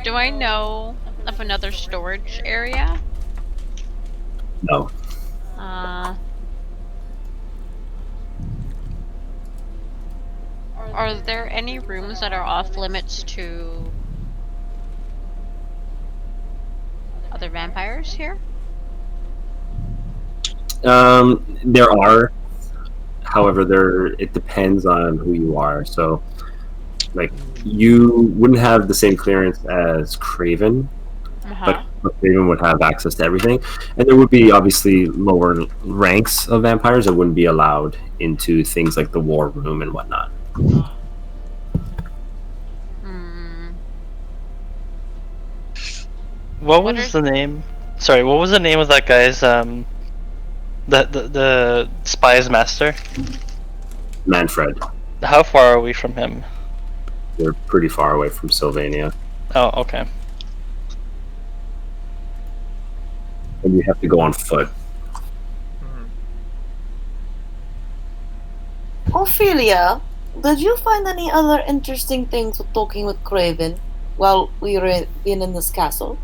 S5: Do I know of another storage area?
S4: No.
S5: Are there any rooms that are off limits to other vampires here?
S4: There are. However, it depends on who you are. So, like, you wouldn't have the same clearance as Craven, but Craven would have access to everything. And there would be obviously lower ranks of vampires that wouldn't be allowed into things like the war room and whatnot.
S3: What was the name? Sorry, what was the name of that guy's the spy's master?
S4: Manfred.
S3: How far are we from him?
S4: They're pretty far away from Sylvania.
S3: Oh, okay.
S4: And you have to go on foot.
S11: Ophelia, did you find any other interesting things with talking with Craven while we were in this castle?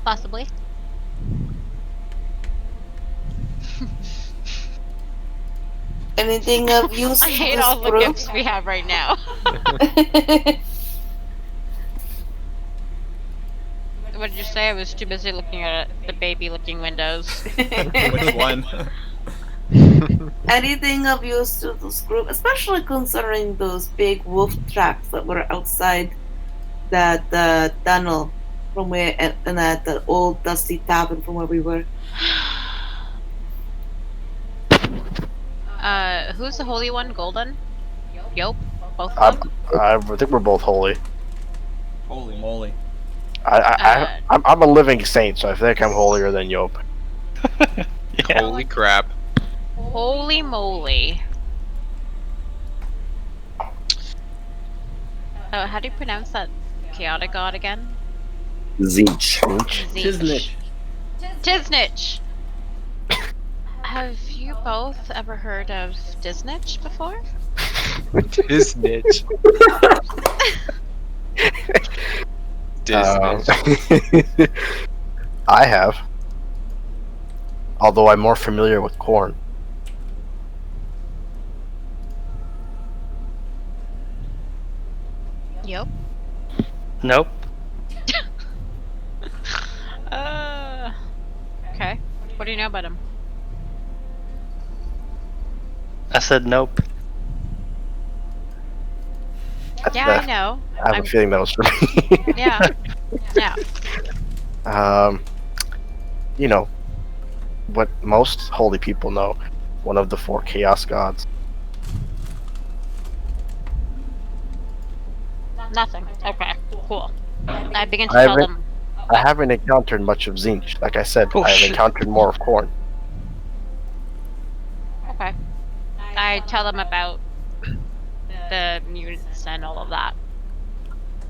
S5: Possibly.
S11: Anything of use?
S5: I hate
S11: this
S5: all the
S11: group?
S5: gifts we have right now. What did you say? I was too busy looking at the baby-looking windows.
S1: Which one?
S11: Anything of use to this group, especially considering those big wolf tracks that were outside that tunnel from where, and at the old dusty tavern from where we were.
S5: Who's the holy one? Golden? Yop? Both of them?
S6: I think we're both holy.
S1: Holy moly.
S6: I'm a living saint, so I think I'm holier than Yop.
S3: Yeah.
S8: Holy crap.
S5: Holy moly. How do you pronounce that chaotic god again?
S4: Zinch.
S5: Tznich. Tznich! Have you both ever heard of Disnitch before?
S8: His niche. Disney.
S6: I have. Although I'm more familiar with corn.
S5: Yep.
S3: Nope.
S5: Okay. What do you know about him?
S3: I said nope.
S5: Yeah, I know.
S6: I have a feeling that was for me.
S5: Yeah. Yeah.
S6: You know, what most holy people know, one of the 4 chaos gods.
S5: Nothing. Okay. Cool. I begin to
S6: I
S5: tell
S6: haven't-
S5: them.
S6: I haven't encountered much of Zinch. Like I said,
S3: Oh,
S6: I have
S3: shit.
S6: encountered more of corn.
S5: Okay. I tell them about the mutants and all of that.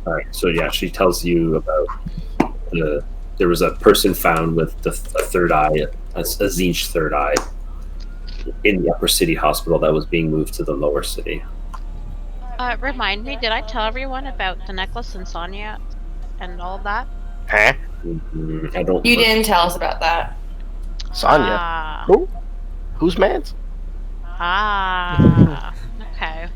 S4: All right. So yeah, she tells you about there was a person found with a third eye, a Zinch third eye, in the upper city hospital that was being moved to the lower city.
S5: Remind me, did I tell everyone about the necklace and Sonya and all of that?
S6: Huh?
S4: I don't.
S2: You didn't tell us about that.
S6: Sonya?
S5: Ah.
S6: Who? Who's mans?
S5: Ah. Okay.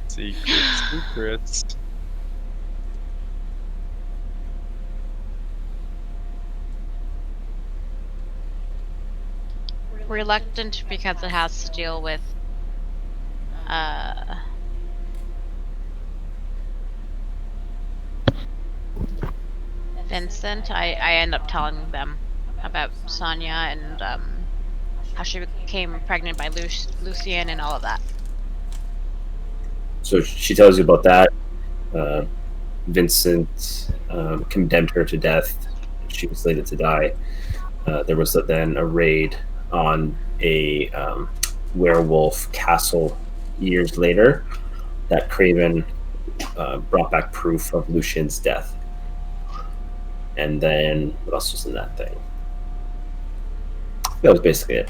S8: Secrets.
S5: Reluctant because it has to deal with Vincent. I end up telling them about Sonya and how she became pregnant by Lucien and all of that.
S4: So she tells you about that. Vincent condemned her to death. She was slated to die. There was then a raid on a werewolf castle years later that Craven brought back proof of Lucien's death. And then what else was in that thing? That was basically it.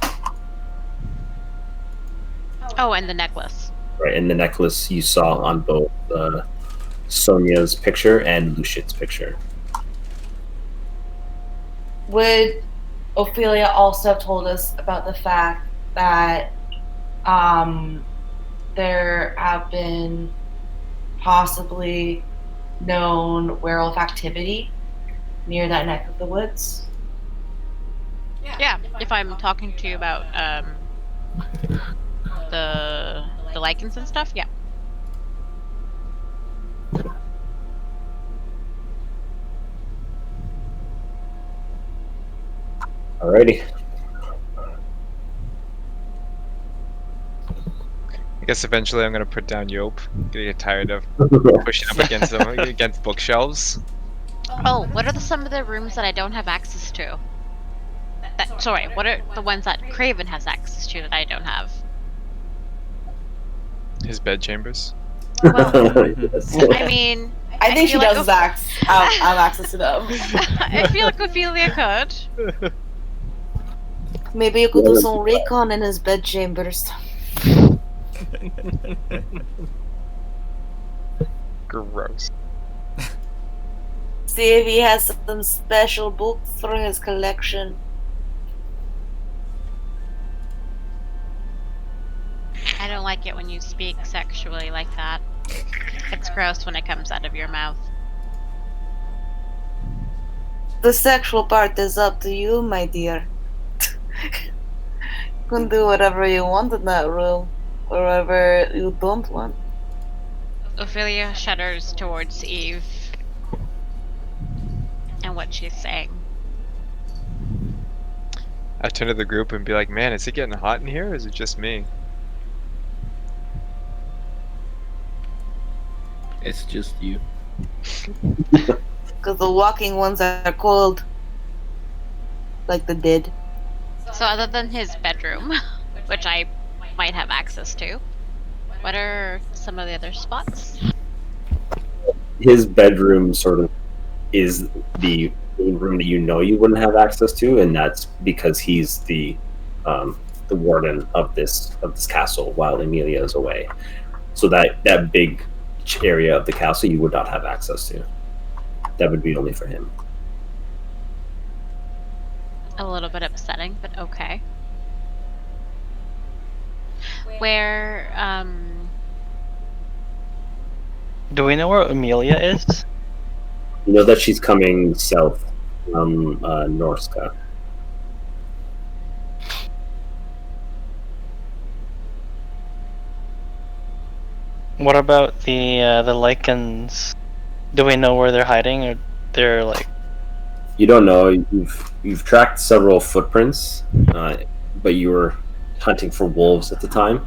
S5: Oh, and the necklace.
S4: Right, and the necklace you saw on both Sonia's picture and Lucien's picture.
S2: Would Ophelia also have told us about the fact that there have been possibly known werewolf activity near that neck of the woods?
S5: Yeah, if I'm talking to you about the lichens and stuff, yeah.
S4: Alrighty.
S8: I guess eventually I'm gonna put down Yope. I'm gonna get tired of pushing up against them against bookshelves.
S5: Oh, what are some of the rooms that I don't have access to? Sorry, what are the ones that Craven has access to that I don't have?
S8: His bed chambers.
S4: Yes.
S5: I mean,
S2: I think she
S5: feel like
S2: does have access to them.
S5: I feel like Ophelia could.
S11: Maybe you could do some recon in his bed chambers.
S8: Gross.
S11: See if he has some special books for his collection.
S5: I don't like it when you speak sexually like that. It's gross when it comes out of your mouth.
S11: The sexual part is up to you, my dear. You can do whatever you want in that room, or whatever you don't want.
S5: Ophelia shudders towards Eve and what she's saying.
S8: I turn to the group and be like, man, is it getting hot in here or is it just me?
S7: It's just you.
S11: Because the walking ones are cold. Like the dead.
S5: So other than his bedroom, which I might have access to, what are some of the other spots?
S4: His bedroom sort of is the room that you know you wouldn't have access to, and that's because he's the warden of this castle while Emilia is away. So that big area of the castle you would not have access to. That would be only for him.
S5: A little bit upsetting, but okay. Where,
S3: Do we know where Amelia is?
S4: You know that she's coming south from Norska.
S3: What about the lichens? Do we know where they're hiding, or they're like?
S4: You don't know. You've tracked several footprints, but you were hunting for wolves at the time,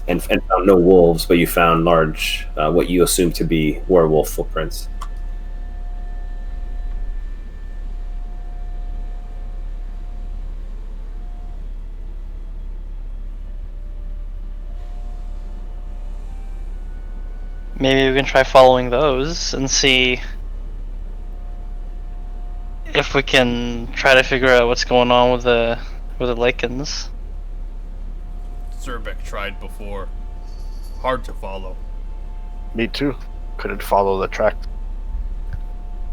S4: and found no wolves, but you found large, what you assume to be werewolf footprints.
S3: Maybe we can try following those and see if we can try to figure out what's going on with the lichens.
S1: Zerbeck tried before. Hard to follow.
S6: Me too. Couldn't follow the track.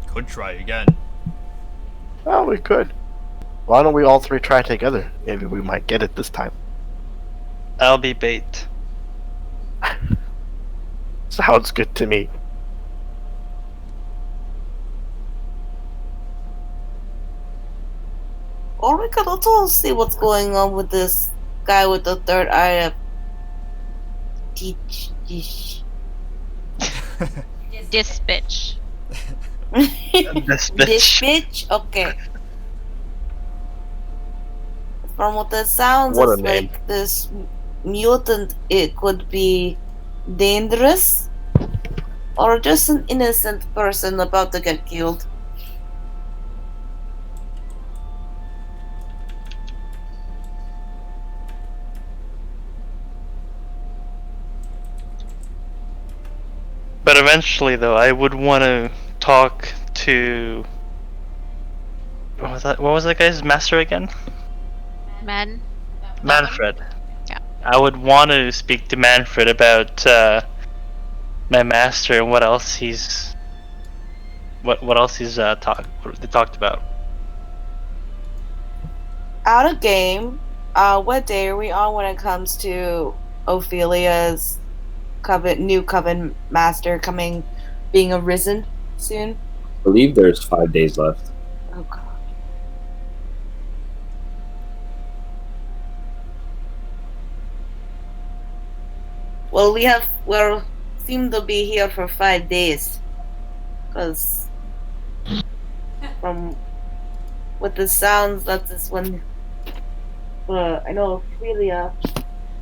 S1: Could try again.
S6: Oh, we could. Why don't we all three try together? Maybe we might get it this time.
S3: I'll be bait.
S6: Sounds good to me.
S11: Or we could also see what's going on with this guy with the third eye.
S5: this bitch.
S3: This
S11: This bitch? Okay. From what it sounds,
S6: What a
S11: it's
S6: name.
S11: like this mutant, it could be dangerous, or just an innocent person about to get killed.
S3: But eventually, though, I would want to talk to. What was that? What was that guy's master again? Manfred.
S5: Yeah.
S3: I would want to speak to Manfred about my master and what else he's. What else he's what they talked about.
S11: Out of game, what day are we on when it comes to Ophelia's new coven master being arisen soon?
S4: I believe there's 5 days left.
S11: Oh god. Well, we seem to be here for 5 days, because from what this sounds, that is when I know Ophelia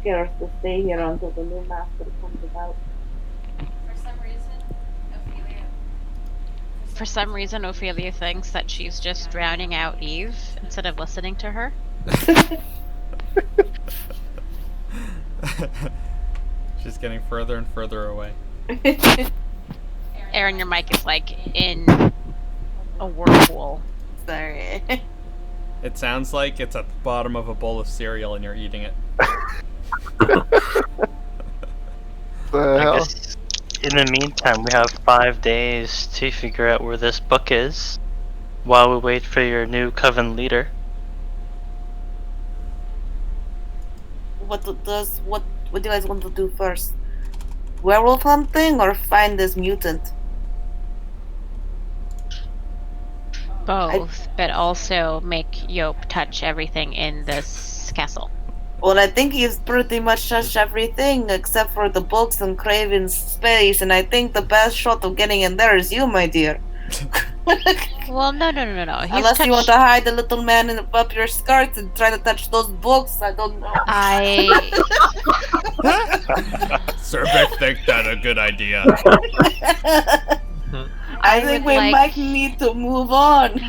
S11: cares to stay here until the new master comes about.
S5: For some reason, Ophelia thinks that she's just drowning out Eve instead of listening to her.
S1: She's getting further and further away.
S5: Aaron, your mic is like in a whirlpool.
S11: Sorry.
S1: It sounds like it's at the bottom of a bowl of cereal and you're eating it.
S6: The
S3: I
S6: hell?
S3: guess in the meantime, we have 5 days to figure out where this book is, while we wait for your new coven leader.
S11: What do you guys want to do first? Werewolf hunting or find this mutant?
S5: Both, but also make Yope touch everything in this castle.
S11: Well, I think he's pretty much touched everything except for the books and Craven's space, and I think the best shot of getting in there is you, my dear.
S5: Well, no. He's
S11: Unless you want to hide the little man up your skirt and try to touch those books, I don't know.
S1: Zerbeck think that a good idea.
S11: I think we might need to move on.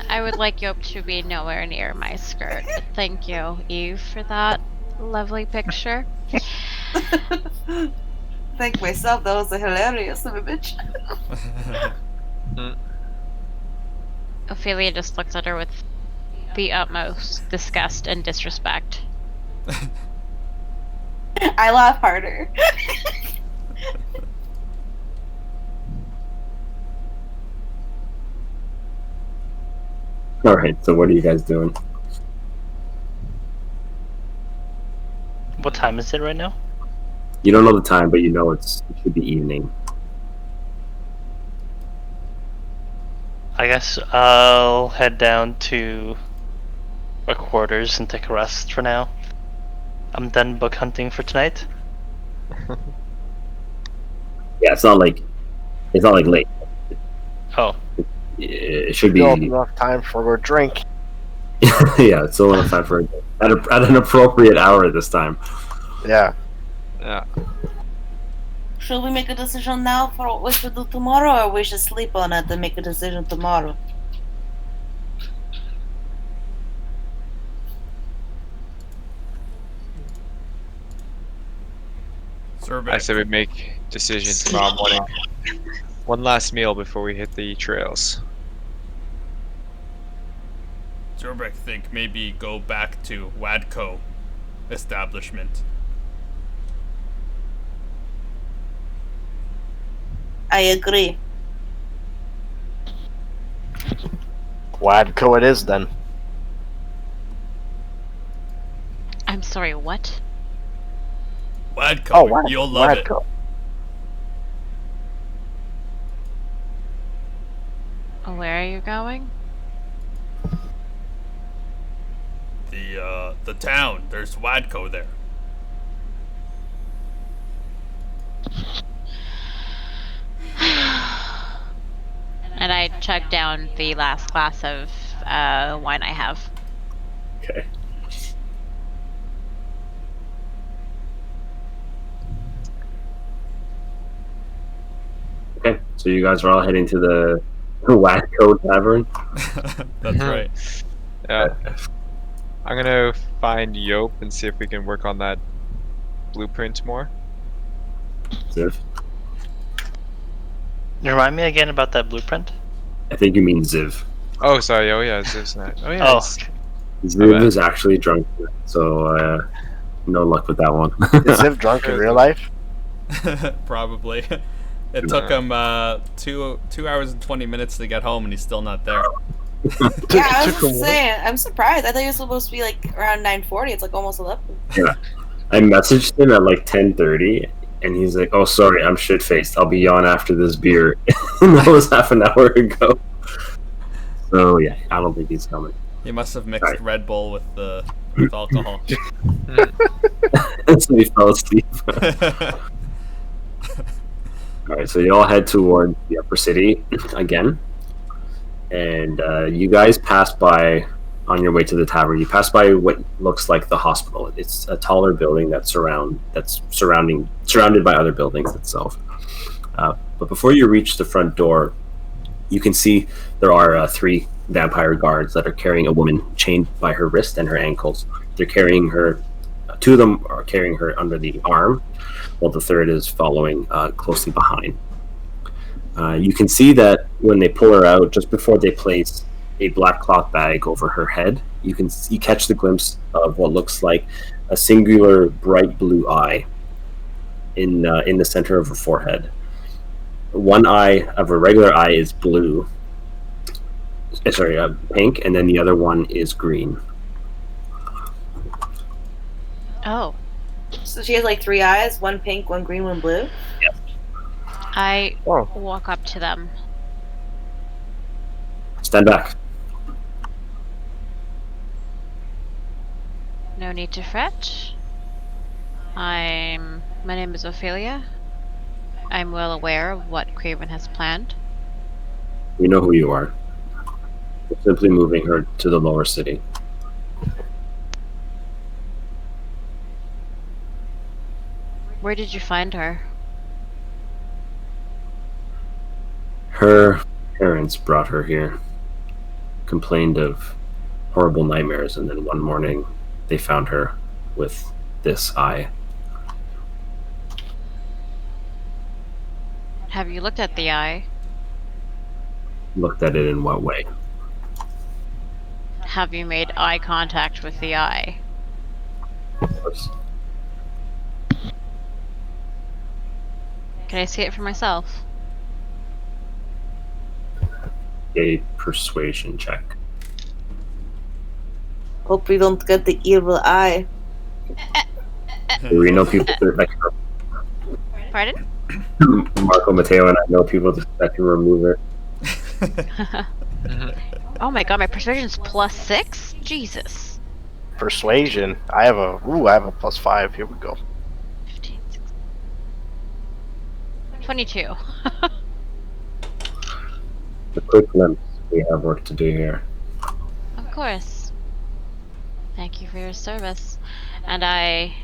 S5: I would like Yope to be nowhere near my skirt. Thank you, Eve, for that lovely picture.
S11: Thank myself, that was a hilarious image.
S5: Ophelia just looks at her with the utmost disgust and disrespect.
S11: I laugh harder.
S4: All right. So what are you guys doing?
S3: What time is it right now?
S4: You don't know the time, but you know it should be evening.
S3: I guess I'll head down to our quarters and take a rest for now. I'm done book hunting for tonight.
S4: Yeah, it's not like late.
S3: Oh,
S4: It should
S6: Still
S4: be.
S6: enough time for a drink.
S4: Yeah, it's still enough time for at an appropriate hour this time.
S6: Yeah.
S8: Yeah.
S11: Should we make a decision now for what we should do tomorrow, or we should sleep on it and make a decision tomorrow?
S8: I say we make decision tomorrow morning. One last meal before we hit the trails.
S1: Zurbeck think maybe go back to Wadko establishment.
S11: I agree.
S6: Wadco it is then.
S5: I'm sorry, what?
S1: Wadko,
S6: Oh,
S1: you'll love it.
S6: Wadco.
S5: Where are you going?
S1: The town. There's Wadko there.
S5: And I chug down the last glass of wine I have.
S4: Okay. Okay, so you guys are all heading to the Wadco Tavern.
S1: That's right.
S8: Yeah. I'm gonna find Yope and see if we can work on that blueprint more.
S4: Ziv?
S3: remind me again about that blueprint.
S4: I think you mean Ziv.
S8: Oh, sorry. Oh yeah, Ziv's not. Oh yeah.
S3: Oh,
S8: it's-
S4: Ziv is actually drunk, so no luck with that one.
S6: Is Ziv drunk in real life?
S1: Probably. It took him 2 hours and 20 minutes to get home, and he's still not there.
S11: Yeah, I was
S6: took a
S11: just saying. I'm surprised. I thought he was supposed to be like around 9:40. It's like almost 11.
S4: Yeah. I messaged him at like 10:30, and he's like, "Oh, sorry, I'm shit faced. I'll be on after this beer." And that was half an hour ago. So yeah, I don't think he's coming.
S1: He must have mixed
S4: Right.
S1: Red Bull with alcohol.
S4: So he fell asleep. All right, so you all head toward the upper city again, and you guys pass by on your way to the tavern. You pass by what looks like the hospital. It's a taller building that's surrounded by other buildings itself. But before you reach the front door, you can see there are 3 vampire guards that are carrying a woman chained by her wrist and her ankles. They're carrying her. 2 of them are carrying her under the arm, while the third is following closely behind. You can see that when they pull her out, just before they place a black cloth bag over her head, you catch the glimpse of what looks like a singular bright blue eye in the center of her forehead. One eye of a regular eye is blue, pink, and then the other one is green.
S5: Oh.
S11: So she has like 3 eyes: one pink, one green, one blue.
S5: I
S6: Oh.
S5: walk up to them.
S4: Stand back.
S5: No need to fret. My name is Ophelia. I'm well aware of what Craven has planned.
S4: We know who you are. We're simply moving her to the lower city.
S5: Where did you find her?
S4: Her parents brought her here, complained of horrible nightmares, and then one morning they found her with this eye.
S5: Have you looked at the eye?
S4: Looked at it in what way?
S5: Have you made eye contact with the eye?
S4: Of course.
S5: Can I see it for myself?
S4: A persuasion check.
S11: Hope we don't get the evil eye.
S4: We know people that
S5: Pardon?
S4: Marco Matteo and I know people that can remove it.
S5: Oh my god, my persuasion's +6? Jesus.
S6: Persuasion. I have a +5. Here we go.
S5: 15, 16. 22.
S4: A quick glimpse. We have work to do here.
S5: Of course. Thank you for your service. And I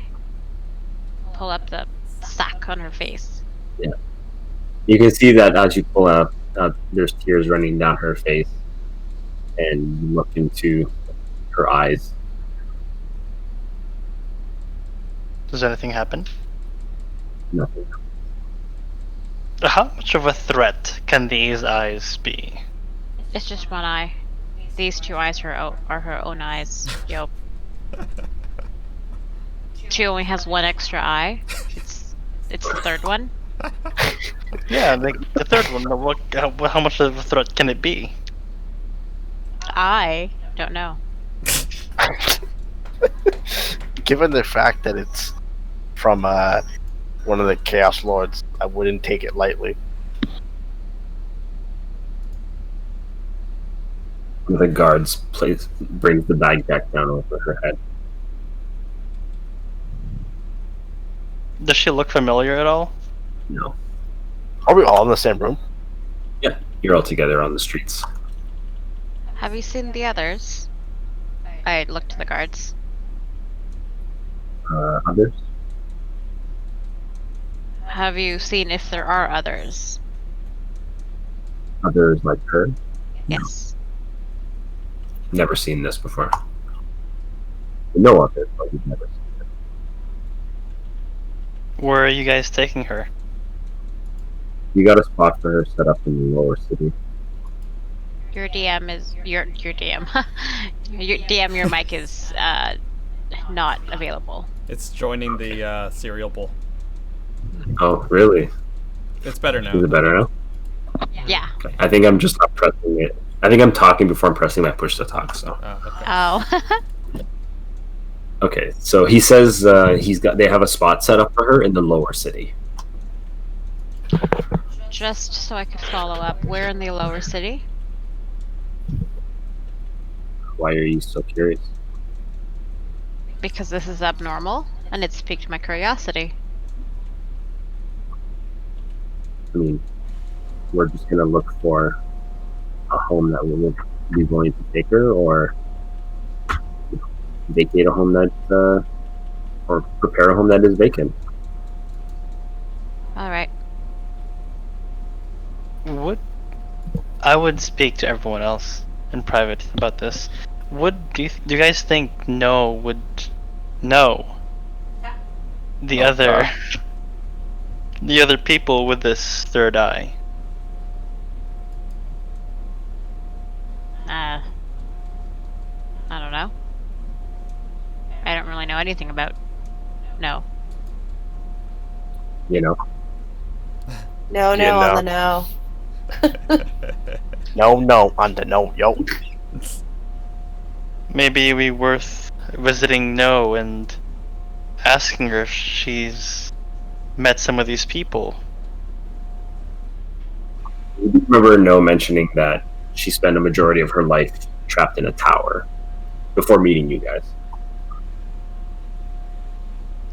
S5: pull up the sack on her face.
S4: Yeah. You can see that as you pull out, there's tears running down her face, and you look into her eyes.
S3: Does anything happen?
S4: Nothing.
S3: How much of a threat can these eyes be?
S5: It's just one eye. These 2 eyes are her own eyes. Yup. She only has 1 extra eye. It's the 3rd one.
S3: Yeah, the third one. How much of a threat can it be?
S5: I don't know.
S6: Given the fact that it's from one of the Chaos Lords, I wouldn't take it lightly.
S4: One of the guards brings the bag back down over her head.
S3: Does she look familiar at all?
S4: No.
S6: Are we all in the same room?
S4: Yeah, you're all together on the streets.
S5: Have you seen the others? I look to the guards.
S4: Others?
S5: Have you seen if there are others?
S4: Others like her?
S5: Yes.
S4: Never seen this before. We know of it, but we've never seen it.
S3: Where are you guys taking her?
S4: You got a spot for her set up in the lower city.
S5: Your DM is your DM. Your DM. Your mic is not available.
S1: It's joining the cereal bowl.
S4: Oh, really?
S1: It's better now.
S4: Is it better now?
S5: Yeah.
S4: Okay. I think I'm just not pressing it. I think I'm talking before I'm pressing my push to talk, so.
S1: Oh, okay.
S5: Oh.
S4: Okay, so he says they have a spot set up for her in the lower city.
S5: Just so I could follow up, where in the lower city?
S4: Why are you so curious?
S5: Because this is abnormal, and it's piqued my curiosity.
S4: I mean, we're just gonna look for a home that will be willing to take her, or vacate a home that, or prepare a home that is vacant.
S5: Alright.
S3: I would speak to everyone else in private about this. Do you guys think No would know the other people with this third eye?
S5: I don't know. I don't really know anything about No.
S4: You know?
S11: No,
S6: Yeah,
S11: on
S6: no.
S11: the no.
S6: No, on the no, yo.
S3: Maybe it'd be worth visiting No and asking her if she's met some of these people.
S4: I remember No mentioning that she spent a majority of her life trapped in a tower before meeting you guys.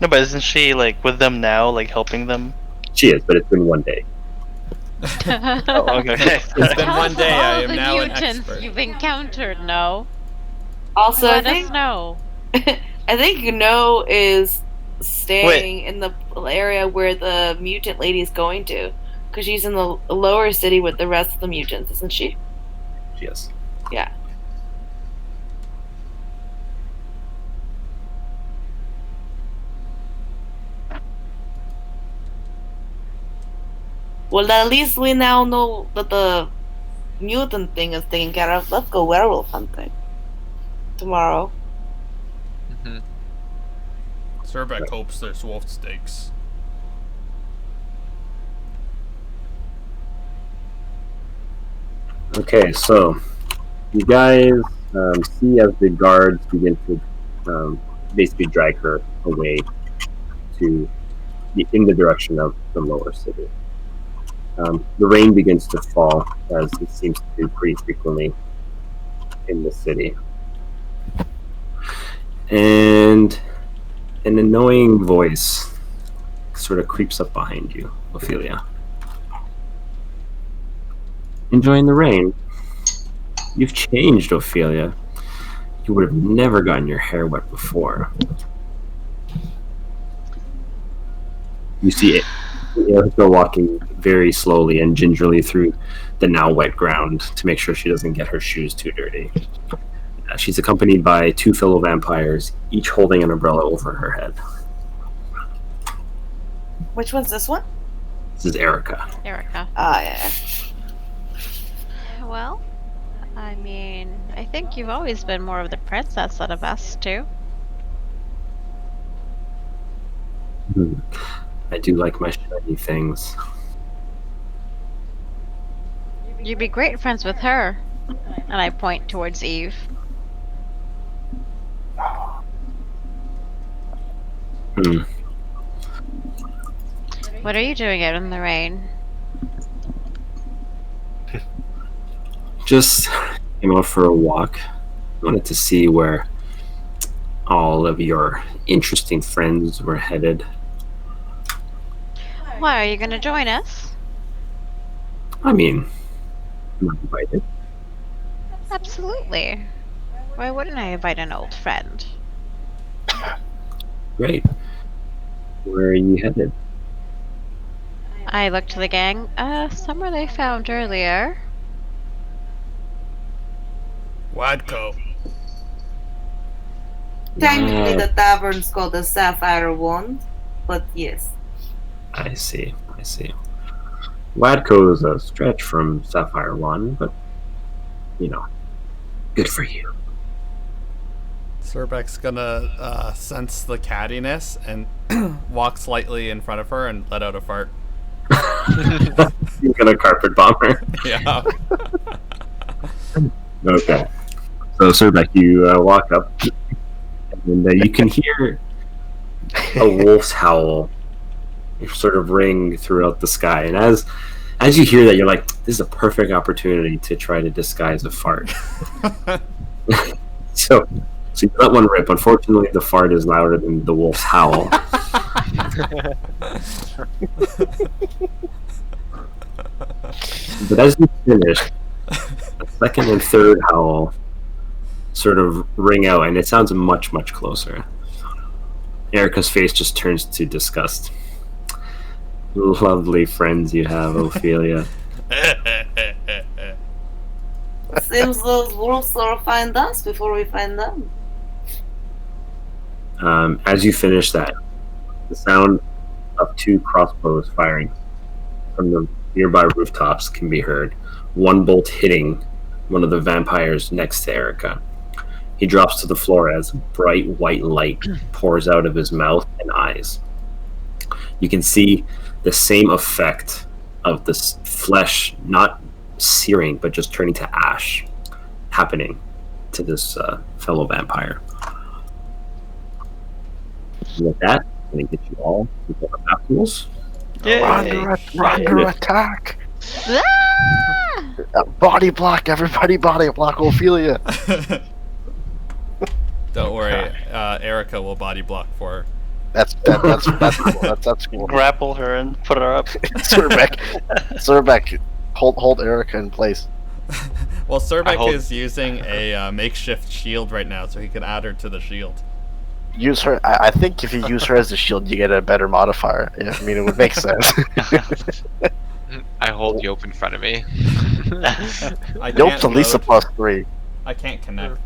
S3: No, but isn't she like with them now, like helping them?
S4: She is, but it's been one day.
S3: Oh, okay.
S1: It's been one day. I
S5: All
S1: am
S5: the
S1: now an
S5: mutants
S1: expert.
S5: you've encountered, No.
S11: Also,
S5: Let
S11: I
S5: us
S11: think
S5: know.
S11: I think No is staying in the area where the mutant lady is going to, because she's in the lower city with the rest of the mutants, isn't she?
S4: She is.
S11: Yeah. Well, at least we now know that the mutant thing is taken care of. Let's go werewolf hunting tomorrow.
S1: Surbeck hopes there's wolf steaks.
S4: Okay, so you guys see as the guards begin to basically drag her away in the direction of the lower city. The rain begins to fall, as it seems to do pretty frequently in the city. And an annoying voice sort of creeps up behind you, Ophelia. Enjoying the rain? You've changed, Ophelia. You would have never gotten your hair wet before. You see Erica walking very slowly and gingerly through the now wet ground to make sure she doesn't get her shoes too dirty. She's accompanied by 2 fellow vampires, each holding an umbrella over her head.
S11: Which one's this one?
S4: This is Erica.
S5: Erica.
S11: Ah, yeah.
S5: Well, I mean, I think you've always been more of the princess out of us two.
S4: I do like my shiny things.
S5: You'd be great friends with her. And I point towards Eve. What are you doing out in the rain?
S4: Just came out for a walk. Wanted to see where all of your interesting friends were headed.
S5: Why, are you going to join us?
S4: I mean, I'm not invited.
S5: Absolutely. Why wouldn't I invite an old friend?
S4: Great. Where are you headed?
S5: I looked to the gang. Somewhere they found earlier.
S1: Wadko.
S11: Technically, the tavern's called the Sapphire Wand, but yes.
S4: I see. Wadko is a stretch from Sapphire One, but, good for you.
S1: Surbeck's gonna sense the cattiness and walk slightly in front of her and let out a fart.
S4: You're gonna carpet bomb her?
S1: Yeah.
S4: Okay. So, Surbeck, you walk up, and you can hear a wolf's howl sort of ring throughout the sky. And as you hear that, you're like, this is a perfect opportunity to try to disguise a fart. So you let one rip. Unfortunately, the fart is louder than the wolf's howl. But as you finish, the second and third howl sort of ring out, and it sounds much, much closer. Erica's face just turns to disgust. Lovely friends you have, Ophelia.
S11: Seems those wolves will find us before we find them.
S4: As you finish that, the sound of 2 crossbows firing from the nearby rooftops can be heard. One bolt hitting one of the vampires next to Erica. He drops to the floor as bright white light pours out of his mouth and eyes. You can see the same effect of this flesh not searing but just turning to ash happening to this fellow vampire. And with that, I'm going to get you all to the battles.
S6: We're under attack. Body block, everybody! Body block, Ophelia.
S1: Don't worry, Erica will body block for her.
S6: That's cool. That's cool.
S3: Grapple her and put her up.
S6: Surbeck, hold Erica in place.
S1: Well, Surbeck is using a makeshift shield right now, so he can add her to the shield.
S6: Use her. I think if you use her as a shield, you get a better modifier. Yeah, I mean, it would make sense.
S8: I hold Yope in front of me.
S6: Yope's at least a +3.
S1: I can't connect.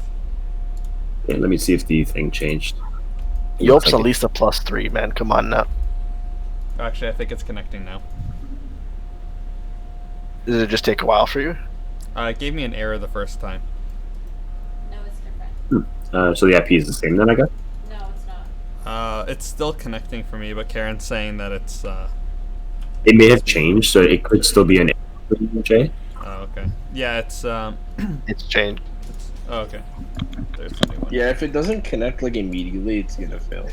S4: Okay, let me see if the thing changed.
S6: Yope's at least a +3, man. Come on now.
S1: Actually, I think it's connecting now.
S6: Did it just take a while for you?
S1: It gave me an error the first time.
S5: No, it's different.
S4: So the IP is the same then, I guess?
S5: No, it's not.
S1: It's still connecting for me, but Karen's saying that it's
S4: It may have changed, so it could still be an error, Jay.
S1: Oh, okay. Yeah, it's
S6: It's changed.
S1: oh, okay. There's the new one.
S7: Yeah, if it doesn't connect like immediately, it's gonna fail.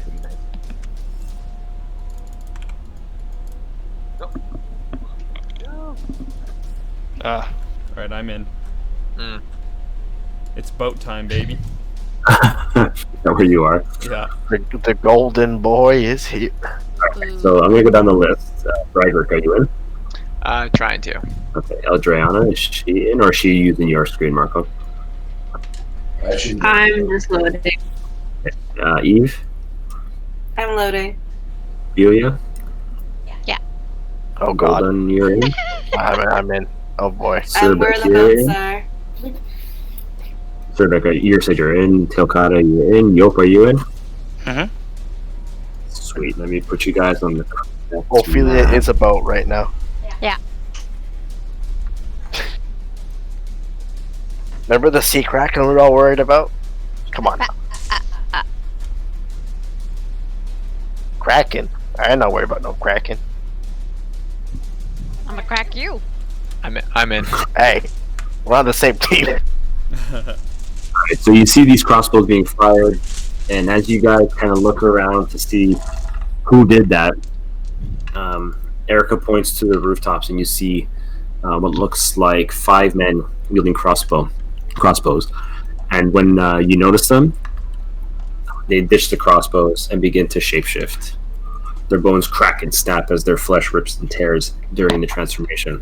S1: Alright, I'm in.
S8: Mm.
S1: It's boat time, baby.
S4: Is that where you are?
S1: Yeah.
S6: The golden boy is here.
S4: So I'm gonna go down the list. Broderick, are you in?
S8: Trying to.
S4: Okay. Eldriana, is she in, or is she using your screen, Marco?
S9: I'm just loading.
S4: Eve,
S11: I'm loading.
S4: Julia,
S6: Oh god,
S4: Golden, you're in.
S6: I'm in. Oh boy.
S11: I'm where the
S4: you're
S11: boats
S4: in.
S11: are.
S4: Cerbec, you said you're in. Tilkata, you're in. Yop, are you in?
S3: Mhm.
S4: Sweet. Let me put you guys on the.
S6: Ophelia is a boat right now.
S5: Yeah.
S6: Remember the sea kraken we were all worried about? Come on. Kraken? I'm not worried about no kraken.
S5: I'm gonna crack you.
S8: I'm in.
S6: Hey, we're on the same team.
S4: Alright, so you see these crossbows being fired, and as you guys kind of look around to see who did that, Erica points to the rooftops, and you see what looks like 5 men wielding crossbows. And when you notice them, they ditch the crossbows and begin to shapeshift. Their bones crack and snap as their flesh rips and tears during the transformation.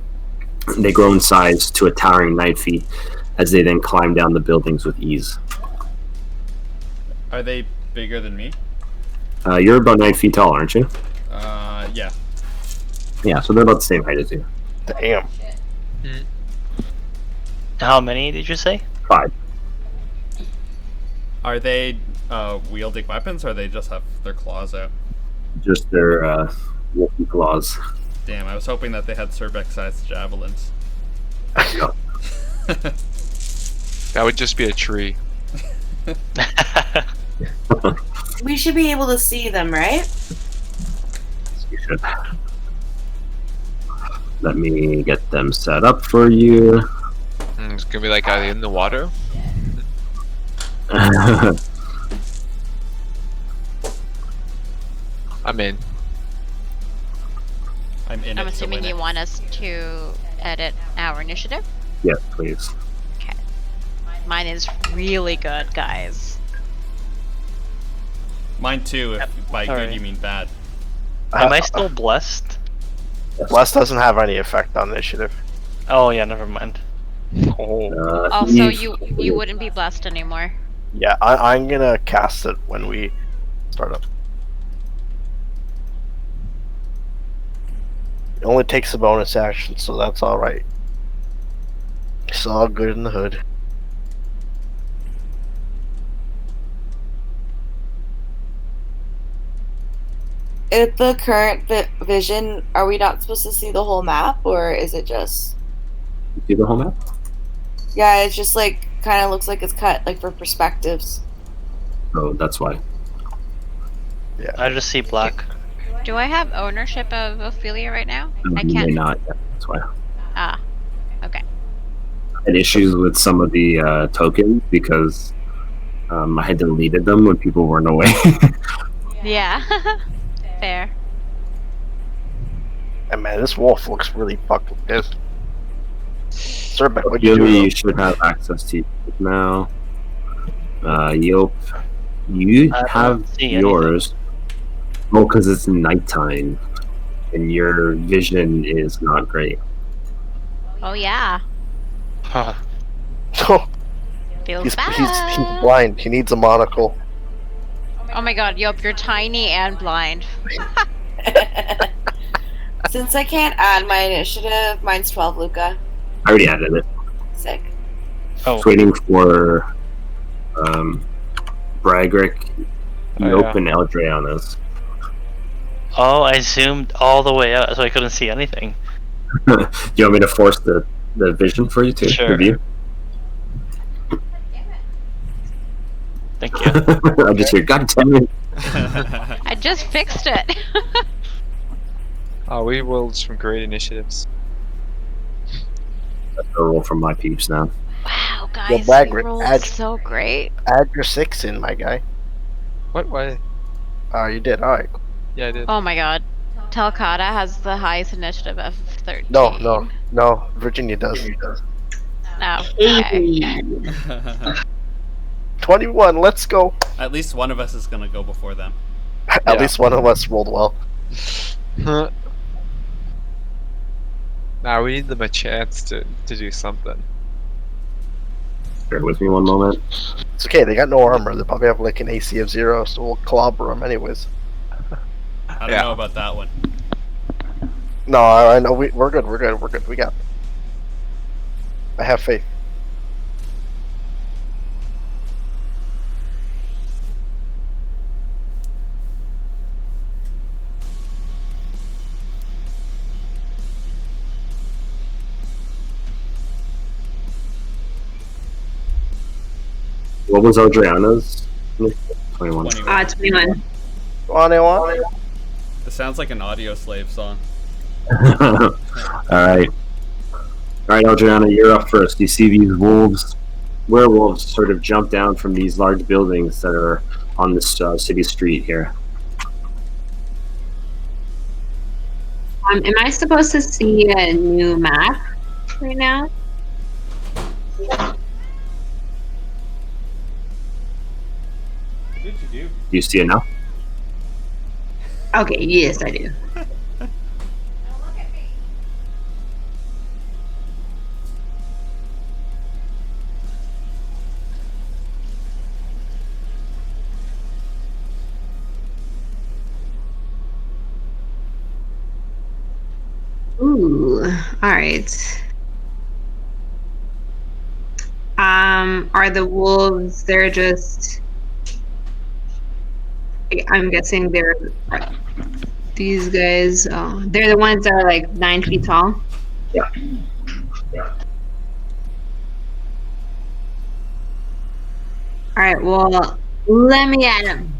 S4: They grow in size to a towering 9 feet as they then climb down the buildings with ease.
S1: Are they bigger than me?
S4: You're about 9 feet tall, aren't you?
S1: Yeah.
S4: Yeah, so they're about the same height as you.
S6: Damn.
S3: How many did you say?
S4: 5.
S1: Are they wielding weapons, or they just have their claws out?
S4: Just their wolfy claws.
S1: Damn, I was hoping that they had Cerbec-sized javelins.
S8: That would just be a tree.
S11: We should be able to see them, right?
S4: You should. Let me get them set up for you.
S8: It's gonna be like, are they in the water? I'm in.
S1: I'm in
S5: I'm
S1: it to
S5: assuming
S1: win
S5: you
S1: it.
S5: want us to edit our initiative.
S4: Yes, please.
S5: Okay. Mine is really good, guys.
S1: Mine too, if by good
S3: Alright.
S1: you mean bad.
S3: Am I still blessed?
S6: Bless doesn't have any effect on initiative.
S3: Oh yeah, never mind.
S6: Oh.
S5: Also,
S4: Eve,
S5: you wouldn't be blessed anymore.
S6: Yeah, I'm gonna cast it when we start up. It only takes a bonus action, so that's alright. It's all good in the hood.
S11: At the current vision, are we not supposed to see the whole map, or is it just?
S4: You see the whole map?
S11: Yeah, it's just like kind of looks like it's cut like for perspectives.
S4: Oh, that's why.
S6: Yeah.
S3: I just see black.
S5: Do I have ownership of Ophelia right now? I
S4: You may
S5: can't.
S4: not. Yeah, that's why.
S5: Ah, okay.
S4: I had issues with some of the tokens because I had deleted them when people weren't away.
S5: Yeah. Fair.
S6: And man, this wolf looks really fucking good. Serpent, what'd you
S4: Really,
S6: do?
S4: you should have access to now. Yelp, you
S3: I don't
S4: have
S3: see
S4: yours. Oh, because it's nighttime, and your vision is not great.
S5: Oh yeah.
S3: Huh.
S5: Feels
S6: he's
S5: bad.
S6: blind. He needs a monocle.
S5: Oh my god, Yop, you're tiny and blind.
S11: Since I can't add my initiative, mine's 12, Luca.
S4: I already added it.
S11: Sick.
S3: Oh,
S4: Just waiting for Broderick, Yelp, and Eldre on this.
S3: oh, I zoomed all the way out, so I couldn't see anything.
S4: Do you want me to force the the vision for you to
S3: Sure.
S4: review.
S3: Thank you.
S4: I just hear, God damn it.
S5: I just fixed it.
S8: Oh, we rolled some great initiatives.
S4: That's a roll from my peeps now.
S5: Wow,
S6: Well,
S5: guys,
S6: Bragg,
S5: you rolled
S6: add-
S5: so great.
S6: Add your 6 in, my guy.
S8: What? Why?
S6: Oh, you did. All right.
S8: Yeah, I did.
S5: Oh my god. Telcata has the highest initiative of 13.
S6: No. Virginia does.
S5: No. Okay.
S6: 21. Let's go.
S1: At least one of us is gonna go before them.
S6: At
S4: Yeah.
S6: least one of us rolled well.
S8: Now we need them a chance to do something.
S4: Bear with me one moment.
S6: It's okay. They got no armor. They probably have like an AC of 0, so we'll clobber them anyways.
S1: I don't
S8: Yeah.
S1: know about that one.
S6: No, I know. We're good. We're good. We got. I have faith.
S4: What was Adriana's? 21.
S9: 21.
S6: On.
S1: This sounds like an Audio Slave song.
S4: Alright. Alright, Adriana, you're up first. You see these werewolves sort of jump down from these large buildings that are on this city street here.
S9: Am I supposed to see a new map right now?
S1: What did you do?
S4: Do you see it now?
S9: Okay, yes, I do. Ooh, all right. Are the wolves? They're just. I'm guessing they're these guys. Oh, they're the ones that are like 9 feet tall.
S4: Yeah.
S9: All right. Well, let me at them.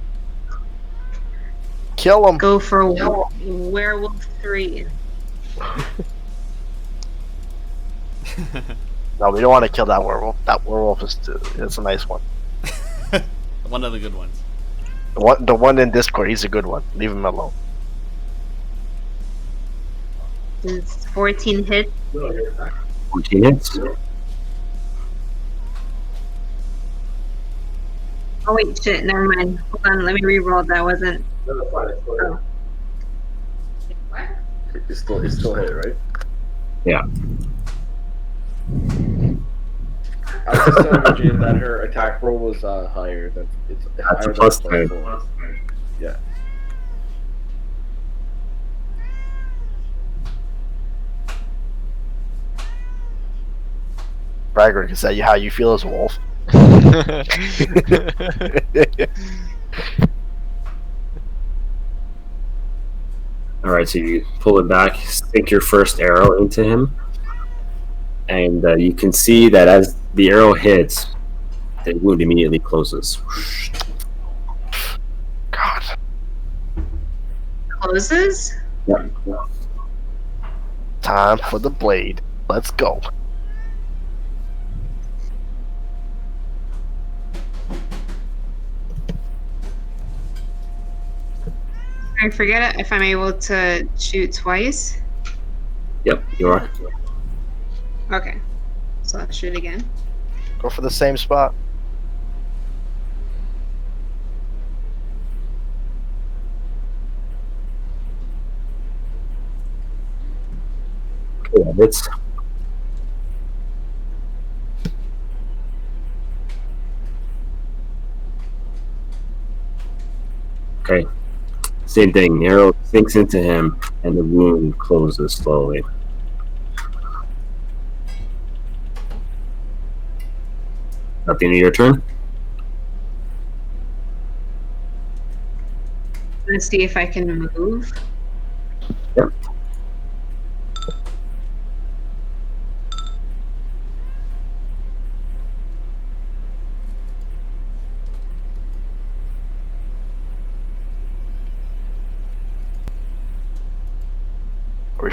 S6: Kill them.
S9: Go for werewolf 3.
S6: No, we don't want to kill that werewolf. That werewolf it's a nice one.
S1: One of the good ones.
S6: The one in Discord, he's a good one. Leave him alone.
S9: It's 14 hits.
S4: 14 hits.
S9: Oh wait, shit. Never mind. Hold on. Let me re-roll. That wasn't. Oh.
S7: It's still hit, right?
S4: Yeah.
S7: I was just telling Virginia that her attack roll was higher than it's
S4: That's
S7: higher
S4: a plus
S7: than
S4: 10.
S7: 4. Yeah.
S6: Bragger, is that how you feel as a wolf?
S4: Alright, so you pull it back, sink your first arrow into him, and you can see that as the arrow hits, the wound immediately closes.
S6: God.
S9: Closes?
S4: Yep.
S6: Time for the blade. Let's go.
S9: I forget if I'm able to shoot twice.
S4: Yep, you are.
S9: Okay. So I'll shoot again.
S6: Go for the same spot.
S4: Okay, that hits. Okay. Same thing. Arrow sinks into him, and the wound closes slowly. At the end of your turn?
S9: Let's see if I can move.
S4: Yep.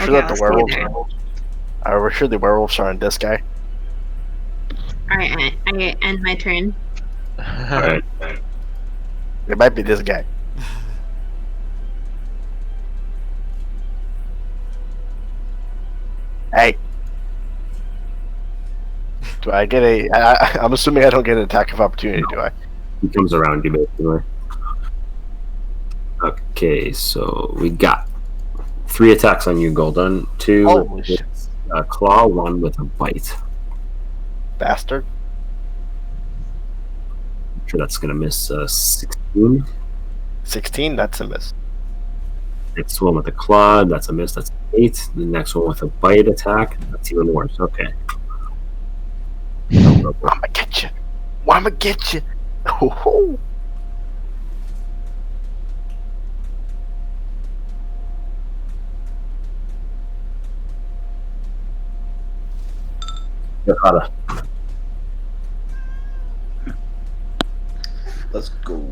S6: sure
S9: Okay,
S6: that
S9: I'll
S6: the
S9: stay
S6: werewolves
S9: there.
S6: we're sure the werewolves are on this guy.
S9: Alright, I end my turn.
S4: All right.
S6: It might be this guy. Hey. Do I get I'm assuming I don't get an attack of opportunity, do I?
S4: He comes around you basically. Okay, so we got 3 attacks on you, Golden. 2
S6: Holy
S4: with
S6: shit.
S4: a claw, 1 with a bite.
S6: Bastard.
S4: I'm sure that's gonna miss 16.
S6: 16, that's a miss.
S4: Next one with a claw, that's a miss. That's 8. The next one with a bite attack, that's even worse. Okay.
S6: I'ma get you. I'ma get you. Oh,
S4: Yakata.
S7: Let's go.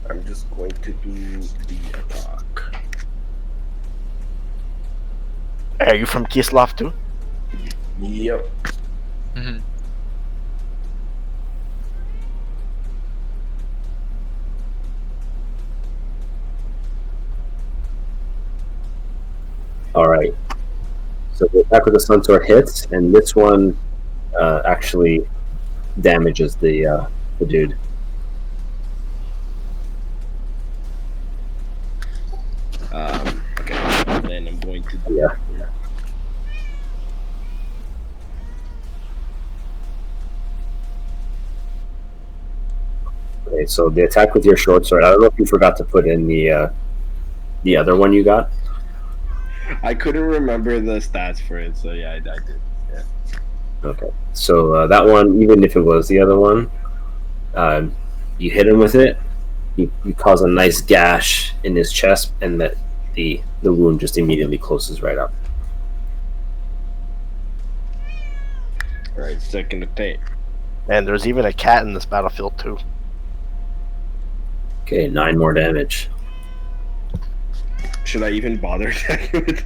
S7: I'm just going to do the attack.
S6: are you from Kislev too?
S7: Yep.
S8: Mhm.
S4: All right. So the attack with the Sun Sword hits, and this one actually damages the dude.
S7: Okay. Then I'm going to do
S4: Yeah. Okay, so the attack with your short sword. I don't know if you forgot to put in the other one you got.
S7: I couldn't remember the stats for it, so yeah, I did. Yeah.
S4: Okay. So that one, even if it was the other one, you hit him with it. You cause a nice gash in his chest, and the wound just immediately closes right up.
S7: Alright, second attack.
S6: And there's even a cat in this battlefield too.
S4: Okay, 9 more damage.
S7: Should I even bother attacking with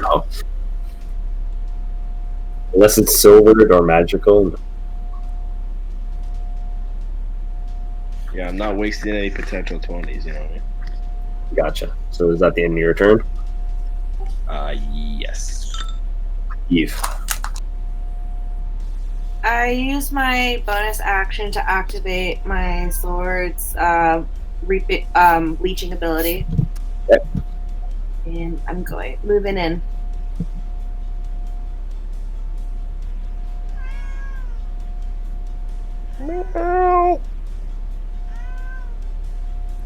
S4: No. Unless it's silvered or magical.
S7: Yeah, I'm not wasting any potential 20s, you know what I mean?
S4: Gotcha. So is that the end of your turn?
S7: Yes.
S4: Eve.
S11: I use my bonus action to activate my sword's leeching ability.
S4: Yep.
S11: And I'm moving in.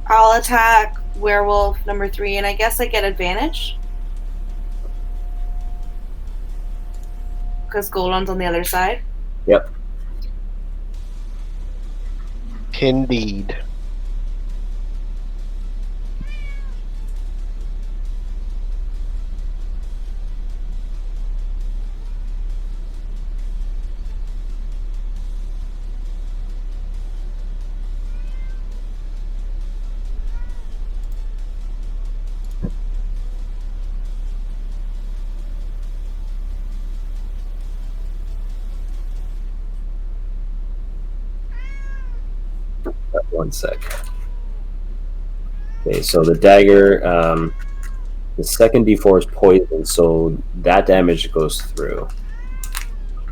S11: I'll attack werewolf number 3, and I guess I get advantage. Because Golem's on the other side.
S4: Yep.
S6: Indeed.
S4: One sec. Okay, so the dagger, the second D4 is poison, so that damage goes through.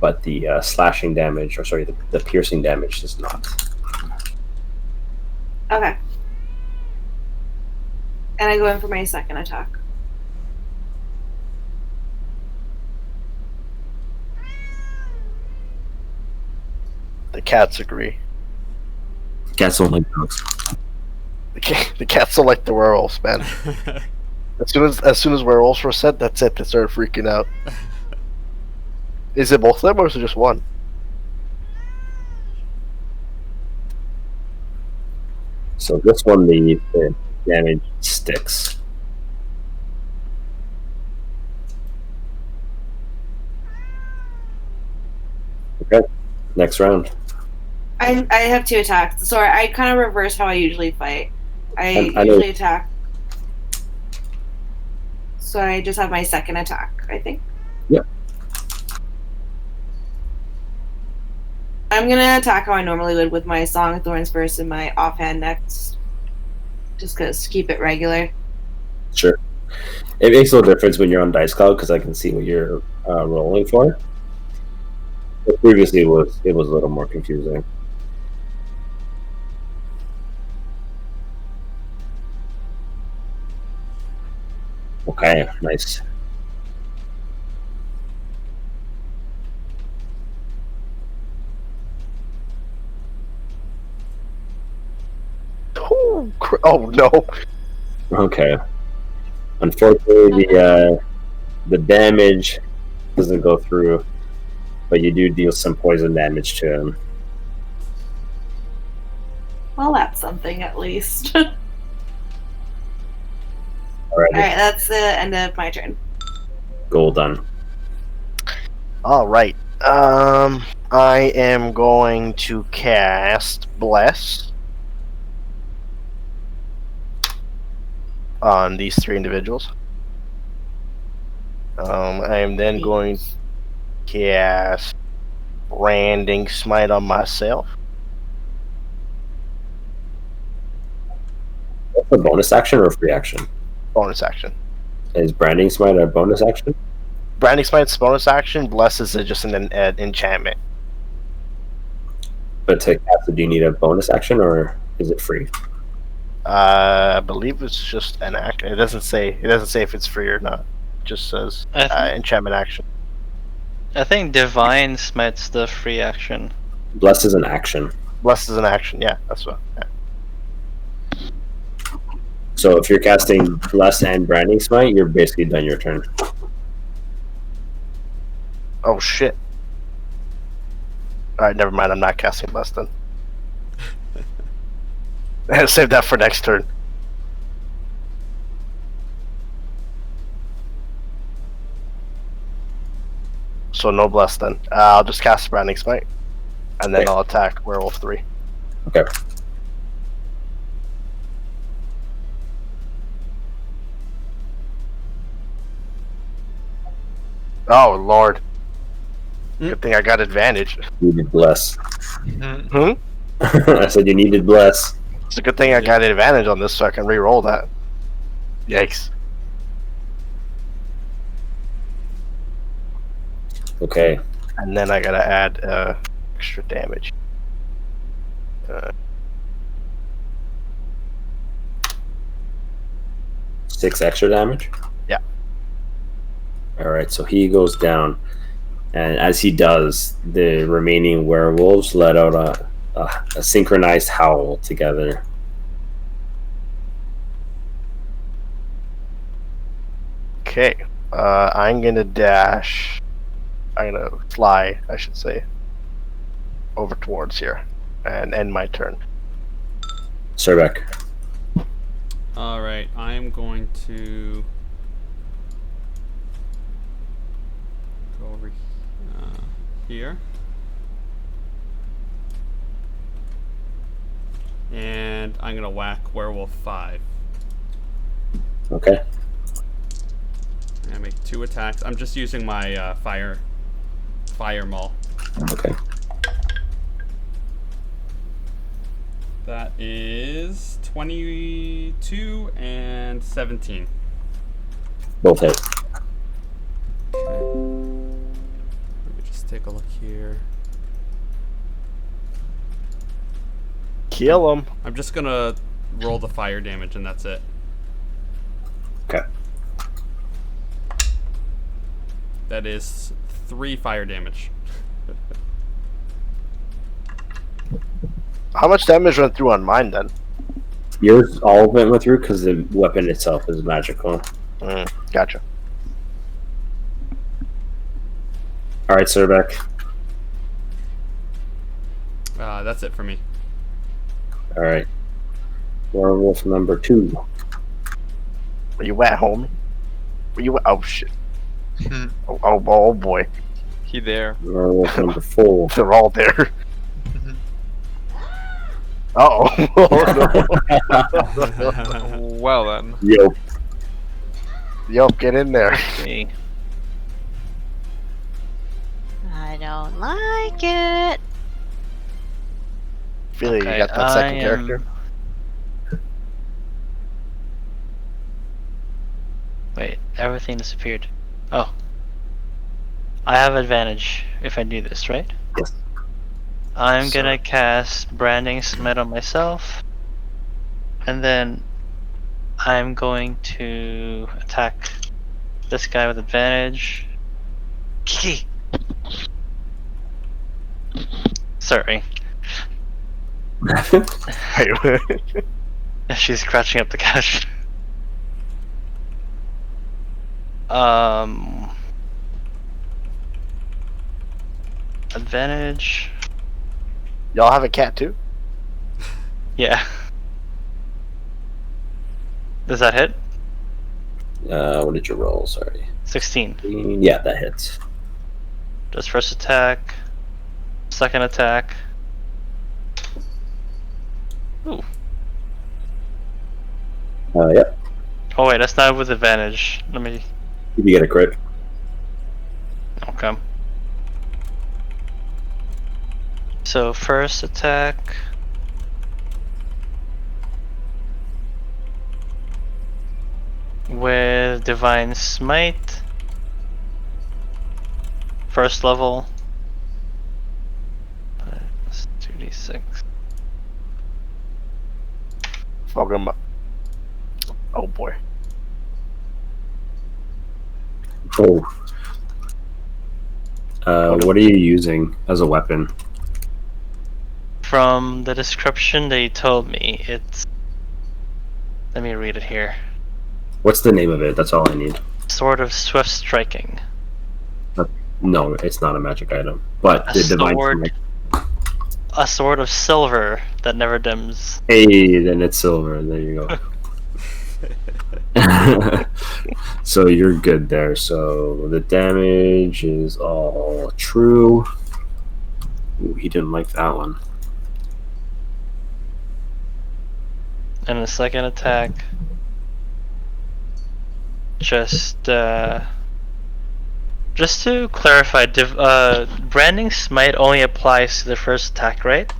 S4: But the slashing damage, or sorry, the piercing damage does not.
S11: Okay. And I go in for my second attack.
S6: The cats agree.
S4: Cats don't like dogs.
S6: The cats don't like the werewolves, man. As soon as werewolves were said, that's it. They started freaking out. Is it both of them or is it just one?
S4: So this one, the damage sticks. Okay, next round.
S11: I have 2 attacks. Sorry, I kind of reverse how I usually fight. I
S4: I know.
S11: usually attack. So I just have my second attack, I think.
S4: Yep.
S11: I'm gonna attack how I normally would with my Song of Thorns first and my offhand next. Just because, keep it regular.
S4: Sure. It makes a little difference when you're on Dice Cloud because I can see what you're rolling for. But previously, it was a little more confusing. Okay, nice.
S6: Oh no.
S4: Okay. Unfortunately, the damage doesn't go through, but you do deal some poison damage to him.
S11: Well, that's something at least.
S4: Alrighty.
S11: Alright, that's the end of my turn.
S4: Goal done.
S6: All right. I am going to cast Bless on these 3 individuals. I am then going to cast Branding Smite on myself.
S4: That's a bonus action or a free action?
S6: Bonus action.
S4: Is Branding Smite a bonus action?
S6: Branding Smite's bonus action. Bless is just an enchantment.
S4: But to cast it, do you need a bonus action or is it free?
S6: I believe it's just an act. It doesn't say. It doesn't say if it's free or not. It just says enchantment action.
S3: I think Divine Smite's the free action.
S4: Bless is an action.
S6: Bless is an action. Yeah, that's what. Yeah.
S4: So if you're casting Bless and Branding Smite, you're basically done your turn.
S6: Oh shit. Alright, never mind. I'm not casting Bless then. Save that for next turn. So no Bless then. I'll just cast Branding Smite. And then
S4: Okay.
S6: I'll attack Werewolf 3.
S4: Okay.
S6: Oh lord. Good thing I got advantage.
S4: You needed Bless.
S6: Hmm?
S4: I said you needed Bless.
S6: It's a good thing I got advantage on this so I can re-roll that. Yikes.
S4: Okay.
S6: And then I gotta add extra damage.
S4: 6 extra damage?
S6: Yeah.
S4: Alright, so he goes down. And as he does, the remaining werewolves let out a synchronized howl together.
S6: Okay. I'm gonna dash. I'm gonna fly, I should say, over towards here and end my turn.
S4: Surbeck.
S1: Alright, I am going to go over here. And I'm going to whack Werewolf 5.
S4: Okay.
S1: I'm going to make 2 attacks. I'm just using my fire maul.
S4: Okay.
S1: That is 22 and 17.
S4: Both hit.
S1: Okay. Let me just take a look here.
S6: Kill him.
S1: I'm just gonna roll the fire damage and that's it.
S4: Okay.
S1: That is 3 fire damage.
S6: How much damage went through on mine then?
S4: Yours, all of it went through because the weapon itself is magical.
S6: Gotcha.
S4: All right, Surbeck.
S1: That's it for me.
S4: All right. Werewolf number 2.
S6: Where you at, homie? Where you at? Oh shit. Oh boy.
S8: He there.
S4: Werewolf number 4.
S6: They're all there. Uh-oh.
S8: Well then.
S4: Yo.
S6: Yo, get in there.
S3: Okay.
S5: I don't like it.
S6: Ophelia,
S3: Okay,
S6: you got that second
S3: I
S6: character?
S3: am- Wait, everything disappeared. Oh. I have advantage if I do this, right?
S4: Yes.
S3: I'm gonna cast Branding Smite on myself. And then I'm going to attack this guy with advantage. Kiki! Sorry. She's scratching up the cash. Advantage.
S6: Y'all have a cat too?
S3: Yeah. Does that hit?
S4: What did you roll? Sorry.
S3: 16.
S4: Yeah, that hits.
S3: Does first attack, second attack. Ooh.
S4: Yep.
S3: Oh wait, that's not with advantage. Let me.
S4: You get a crit.
S3: Okay. So first attack. With Divine Smite. First level. That's 2d6.
S6: Fuck him up. Oh boy.
S4: Oh. What are you using as a weapon?
S3: From the description they told me, it's. Let me read it here.
S4: What's the name of it? That's all I need.
S3: Sword of Swift Striking.
S4: No, it's not a magic item. But
S3: A
S4: the divine
S3: sword. A sword of silver that never dims.
S4: Hey, then it's silver. There you go. So you're good there. So the damage is all true. Ooh, he didn't like that one.
S3: And the second attack. Just to clarify, Branding Smite only applies to the first attack, right?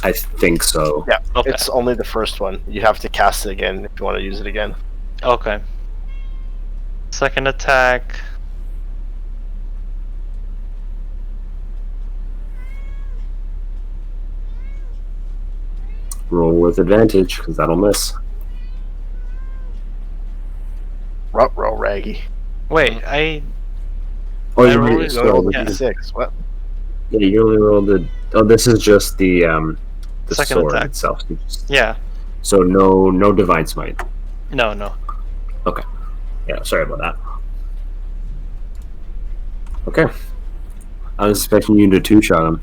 S4: I think so.
S6: Yeah,
S3: Okay.
S6: it's only the first one. You have to cast it again if you want to use it again.
S3: Okay. Second attack.
S4: Roll with advantage, because that'll miss.
S6: Ruh-roh, Raggy.
S3: Wait, I
S4: Oh,
S3: I
S4: you
S3: rolled
S4: rolled
S3: it.
S6: You only rolled
S3: Yeah.
S6: a d6. What?
S4: Yeah, you only rolled the. Oh, this is just the
S3: Second
S4: sword
S3: attack.
S4: itself.
S3: Yeah.
S4: So no divine smite.
S3: No.
S4: Okay. Yeah, sorry about that. Okay. I was expecting you to two-shot him.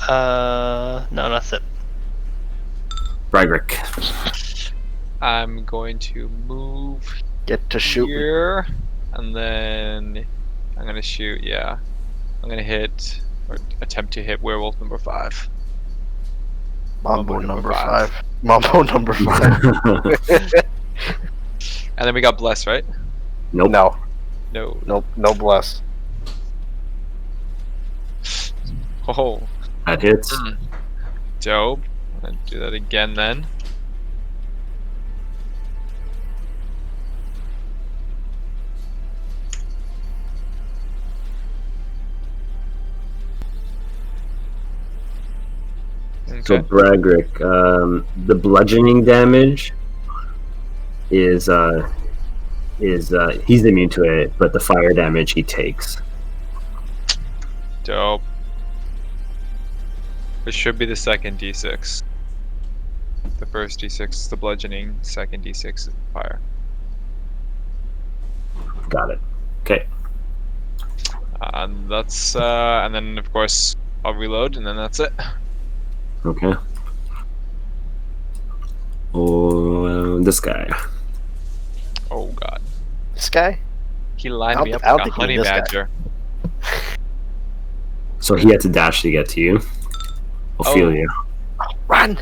S3: No, that's it.
S4: Bragrick.
S8: I'm going to move
S6: Get to shoot.
S8: here, and then I'm gonna shoot. Yeah, I'm gonna hit or attempt to hit werewolf number 5.
S6: Mambo number 5. Mambo number 5.
S8: And then we got bless, right?
S4: Nope.
S6: No bless.
S8: Oh,
S4: That hits.
S8: dope. I'll do that again then.
S4: So
S8: Okay.
S4: Bragrick, the bludgeoning damage is he's immune to it, but the fire damage he takes.
S8: Dope. It should be the second d6. The first d6 is the bludgeoning, second d6 is the fire.
S4: Got it. Okay.
S8: And then of course I'll reload, and then that's it.
S4: Okay. Oh, this guy.
S8: Oh god,
S6: This guy?
S8: he lined
S6: I
S8: me
S6: don't-
S8: up
S6: I don't
S8: like a
S6: think you
S8: honey
S6: need this guy.
S8: badger.
S4: So he had to dash to get to you. Ophelia.
S6: Run!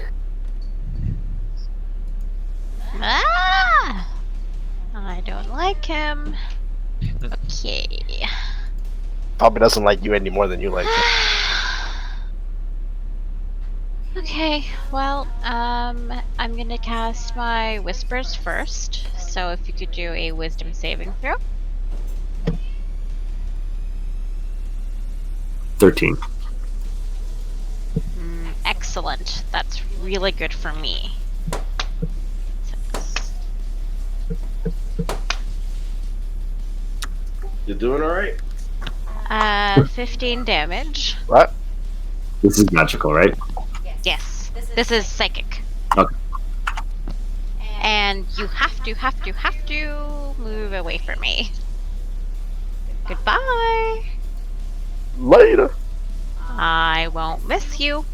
S5: Ah! I don't like him. Okay.
S6: Probably doesn't like you any more than you like him.
S5: Okay, well, I'm gonna cast my whispers first. So if you could do a wisdom saving throw.
S4: 13.
S5: Excellent. That's really good for me. 6.
S7: You're doing all right.
S5: 15 damage.
S6: What?
S4: This is magical, right?
S5: Yes. This is psychic.
S4: Okay.
S5: And you have to move away from me. Goodbye.
S6: Later.
S5: I won't miss you.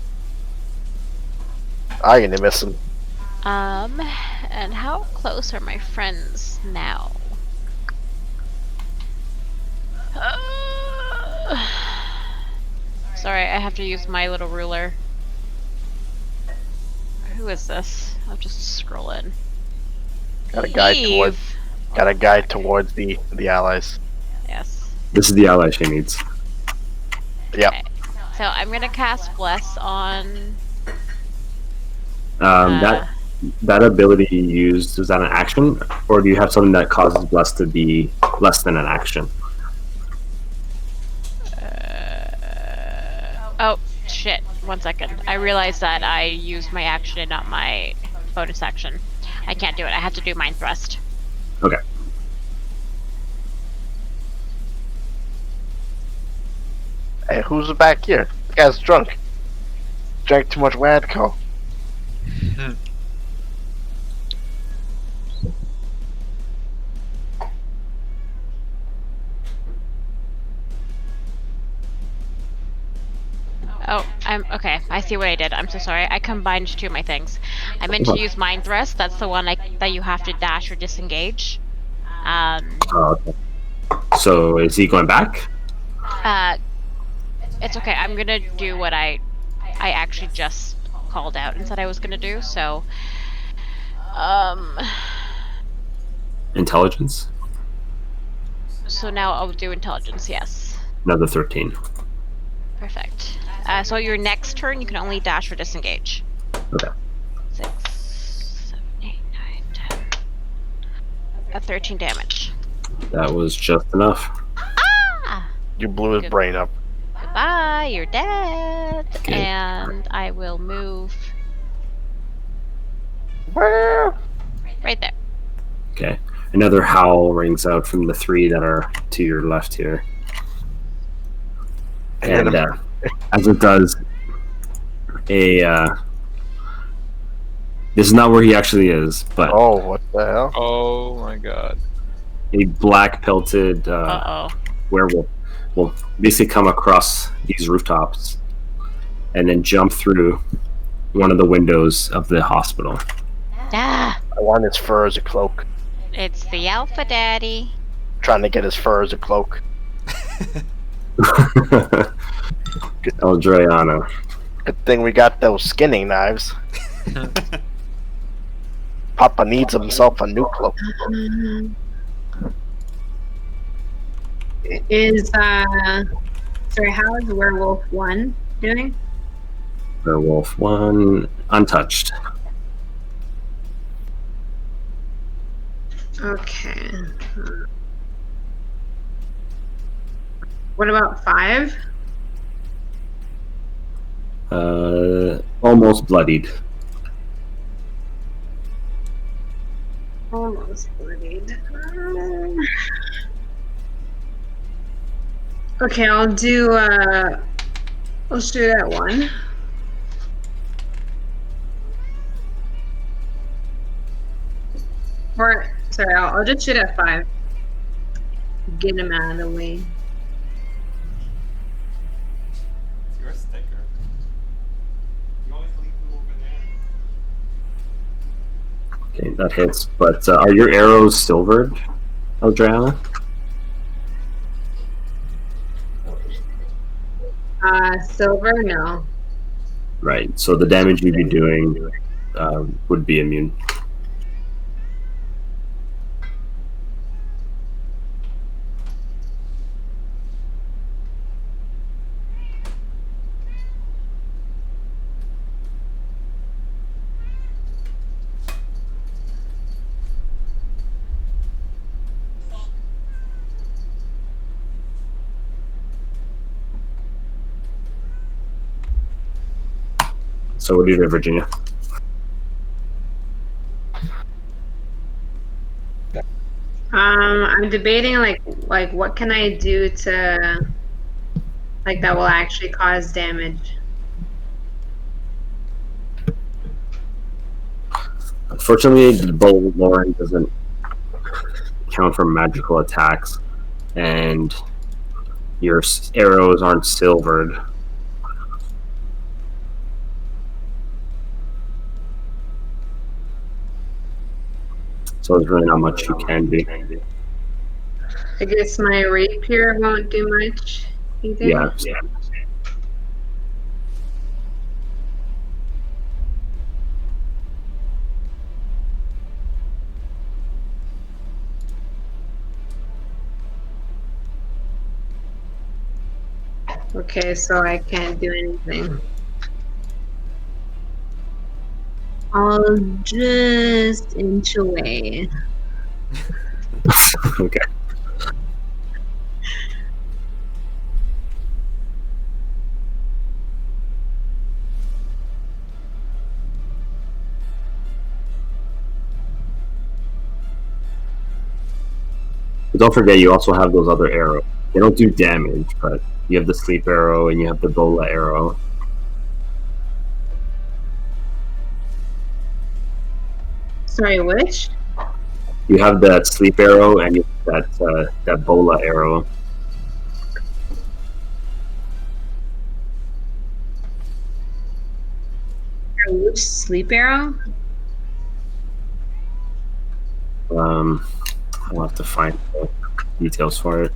S6: I'm gonna miss him.
S5: And how close are my friends now? Sorry, I have to use my little ruler. Who is this? I'm just scrolling.
S6: Got a guy
S5: Eve.
S6: towards. Got a guy towards the allies.
S5: Yes.
S4: This is the ally she needs.
S6: Yep.
S5: Okay. So I'm gonna cast Bless on.
S4: That ability you used, is that an action? Or do you have something that causes Bless to be less than an action?
S5: Oh, shit. 1 second. I realized that I used my action and not my bonus action. I can't do it. I have to do Mind Thrust.
S4: Okay.
S6: Hey, who's back here? The guy's drunk. Drank too much wadko.
S5: Oh, I'm okay. I see what I did. I'm so sorry. I combined two of my things. I meant to use Mind Thrust. That's the one that you have to dash or disengage.
S4: Okay. So is he going back?
S5: It's okay. I'm gonna do what I actually just called out and said I was gonna do. So,
S4: Intelligence?
S5: so now I'll do intelligence. Yes.
S4: Another 13.
S5: Perfect. So your next turn, you can only dash or disengage.
S4: Okay.
S5: 6, 7, 8, 9, 10. 13 damage.
S4: That was just enough.
S5: Ah!
S6: You blew his brain up.
S5: Goodbye, you're dead.
S4: Okay.
S5: And I will move
S6: Where?
S5: right there.
S4: Okay. Another howl rings out from the 3 that are to your left here. And as it does, this is not where he actually is, but
S6: Oh, what the hell?
S8: Oh my god.
S4: a black pelted werewolf will basically come across these rooftops and then jump through one of the windows of the hospital.
S5: Ah,
S6: I want his fur as a cloak.
S5: it's the Alpha Daddy.
S6: Trying to get his fur as a cloak.
S4: El Droiano.
S6: Good thing we got those skinning knives. Papa needs himself a new cloak.
S9: Sorry, how is Werewolf 1 doing?
S4: Werewolf 1, untouched.
S9: Okay. What about 5?
S4: Almost bloodied.
S9: Almost bloodied. Okay, I'll do, I'll shoot at 1. Or, sorry, I'll just shoot at 5. Get him out of the way.
S4: Okay, that hits. But are your arrows silvered, Eldriana?
S9: Silver? No.
S4: Right. So the damage you'd be doing would be immune. So what do you do, Virginia?
S9: I'm debating like what can I do to like that will actually cause damage.
S4: Unfortunately, the bow of Lauren doesn't count for magical attacks, and your arrows aren't silvered. So there's really not much you can do.
S9: I guess my rapier won't do much either.
S4: Yeah.
S9: Okay, so I can't do anything. I'll just inch away.
S4: Okay. But don't forget, you also have those other arrows. They don't do damage, but you have the sleep arrow and you have the bola arrow.
S9: Sorry, which?
S4: You have that sleep arrow and you have that bola arrow.
S9: Which sleep arrow?
S4: I'll have to find the details for it.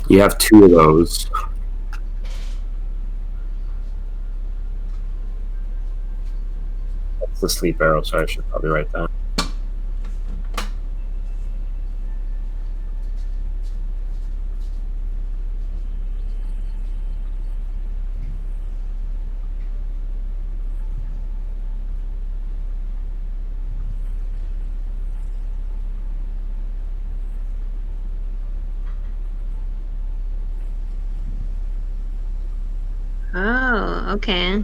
S4: You have two of those. That's the sleep arrow, so I should probably write that.
S9: Oh, okay.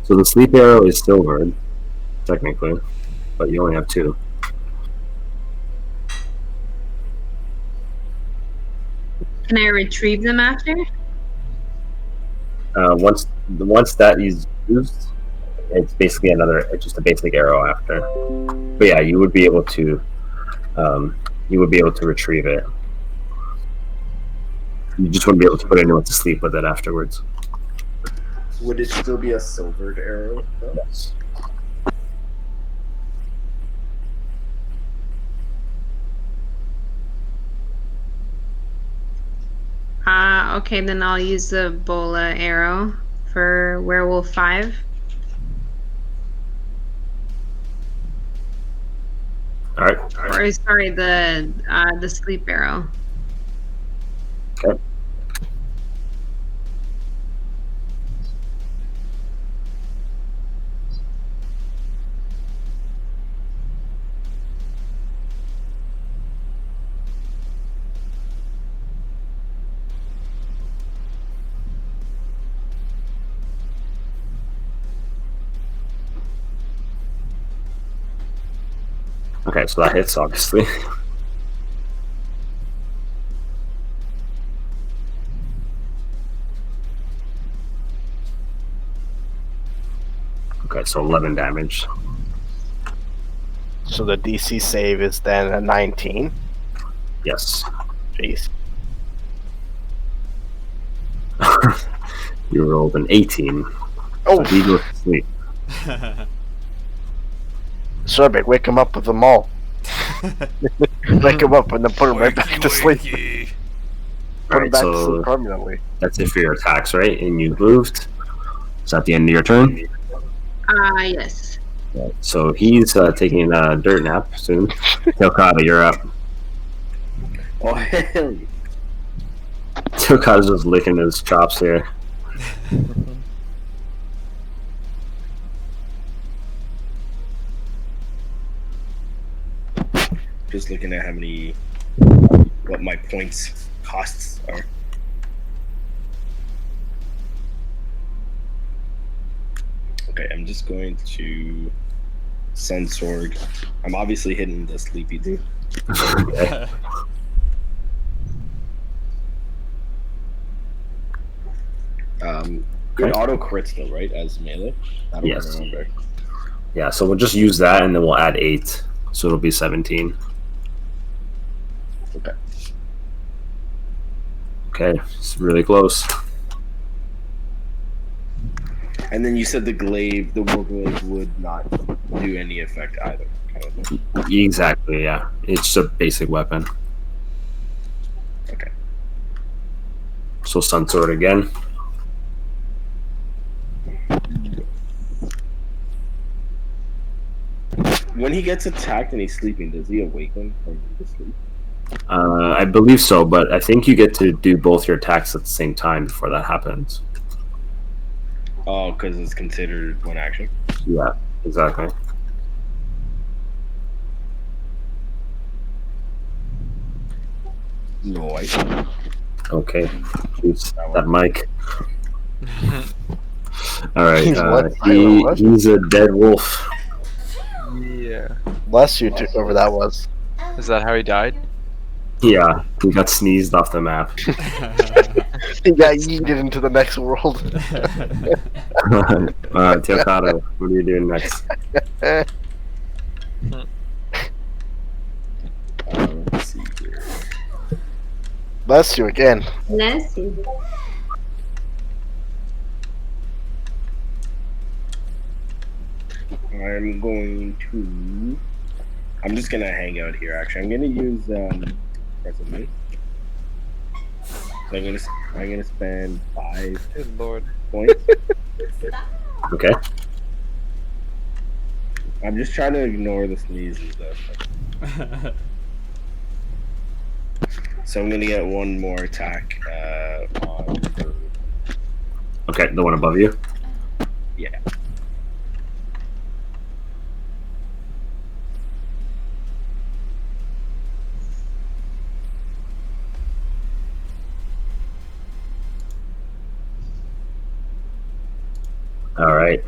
S4: So the sleep arrow is silvered, technically, but you only have two.
S9: Can I retrieve them after?
S4: Once that is used, it's basically it's just a basic arrow after. But yeah, you would be able to retrieve it. You just wouldn't be able to put anyone to sleep with it afterwards.
S7: Would it still be a silvered arrow, though?
S4: Yes.
S9: Okay, then I'll use the bola arrow for werewolf 5.
S4: All right.
S9: Or sorry, the sleep arrow.
S4: Okay. Okay, so that hits, obviously. Okay, so 11 damage.
S6: So the DC save is then a 19.
S4: Yes.
S6: Jeez.
S4: You rolled an 18.
S6: Oh,
S4: So he goes to sleep.
S6: Sorbet, wake him up with them all. Wake him up and then put him right back to sleep. Put him
S4: Alright,
S6: back to
S4: so
S6: sleep permanently.
S4: that's it for your attacks, right? And you moved. Is that the end of your turn?
S9: Yes.
S4: Yeah. So he's taking a dirt nap soon. Tokata, you're up.
S7: Oh, hell yeah.
S4: Tokata's just licking his chops here.
S7: Just looking at what my points costs are. Okay, I'm just going to Sun Sword. I'm obviously hitting the sleepy dude.
S4: Okay.
S7: It auto crits though, right? As melee? I don't
S4: Yes.
S7: remember.
S4: Yeah, so we'll just use that and then we'll add 8. So it'll be 17.
S7: Okay.
S4: Okay, it's really close.
S7: And then you said the war glaive would not do any effect either. Kind of thing.
S4: Exactly, yeah. It's a basic weapon.
S7: Okay.
S4: So Sun Sword again.
S7: When he gets attacked and he's sleeping, does he awaken from the sleep?
S4: I believe so, but I think you get to do both your attacks at the same time before that happens.
S7: Oh, because it's considered one action.
S4: Yeah, exactly.
S7: No,
S4: Okay, use that mic. All right,
S6: He's what?
S4: he's a dead wolf.
S8: Yeah.
S6: Bless you took over that was.
S8: Is that how he died?
S4: Yeah, he got sneezed off the map.
S6: He got yeeted into the next world.
S4: Teokado, what are you doing next?
S7: let's see here.
S6: Bless you again.
S9: Bless you.
S7: I'm going to. I'm just gonna hang out here. Actually, I'm gonna use presently. So I'm gonna spend 5
S8: Good lord.
S7: points.
S4: Okay.
S7: I'm just trying to ignore the sneezes though. So I'm gonna get one more attack on.
S4: Okay, the one above you.
S7: Yeah.
S4: All right.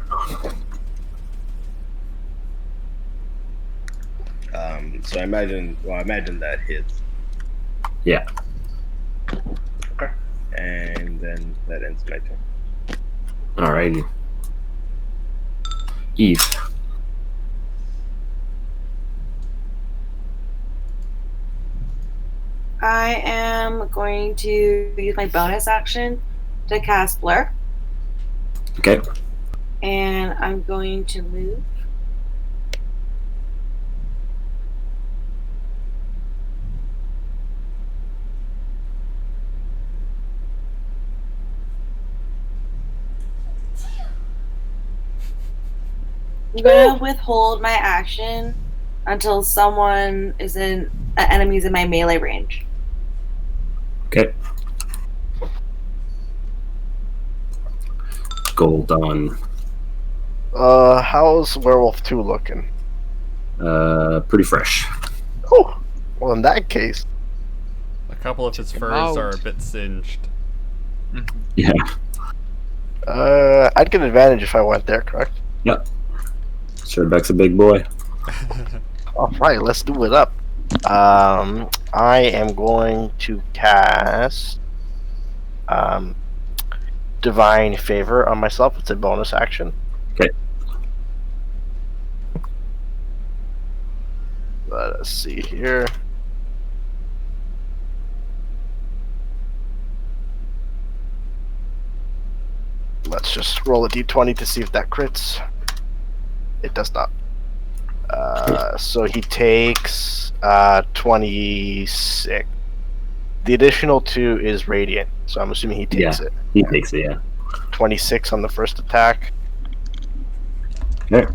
S7: So I imagine that hits.
S4: Yeah.
S7: Okay. And then that ends my turn.
S4: All righty. Eve.
S11: I am going to use my bonus action to cast Blur,
S4: Okay.
S11: and I'm going to move. I'm gonna withhold my action until someone is an enemy's in my melee range.
S4: Okay. Gold on.
S6: How's Werewolf 2 looking?
S4: Pretty fresh.
S6: Oh, well, in that case,
S1: A couple of his
S8: Check him
S1: furs
S8: out.
S1: are a bit singed.
S4: Yeah.
S6: I'd get advantage if I went there, correct?
S4: Yep. Sherdbeck's a big boy.
S6: All right, let's do it up. I am going to cast Divine Favor on myself. It's a bonus action.
S4: Okay.
S6: Let us see here. Let's just roll a d20 to see if that crits. It does not. So he takes 26. The additional 2 is radiant, so I'm assuming he takes it.
S4: He takes it, yeah.
S6: 26 on the first attack.
S4: Okay.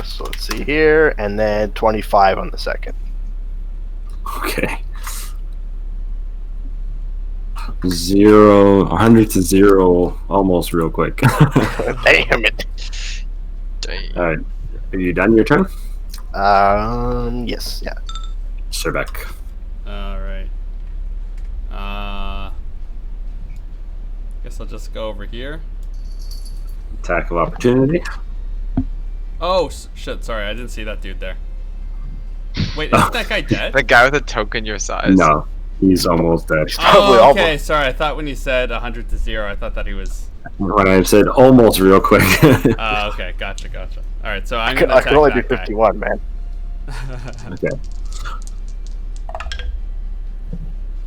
S6: So let's see here, and then 25 on the second.
S4: Okay. 100 to 0, almost real quick.
S6: Damn it.
S8: Dang.
S4: All right. Are you done your turn?
S6: Yes, yeah.
S4: Serbec.
S1: All right. Guess I'll just go over here.
S4: Attack of opportunity.
S1: Oh shit! Sorry, I didn't see that dude there. Wait, isn't that guy dead?
S8: The guy with a token your size.
S4: No, he's almost dead.
S6: Probably
S1: Oh, okay.
S6: almost.
S1: Sorry, I thought when you said 100 to 0, I thought that he was.
S4: When I said almost real quick.
S1: Okay, gotcha. All right, so I'm
S6: I
S1: gonna
S6: could
S1: attack
S6: only do
S1: that guy.
S6: 51, man.
S4: Okay.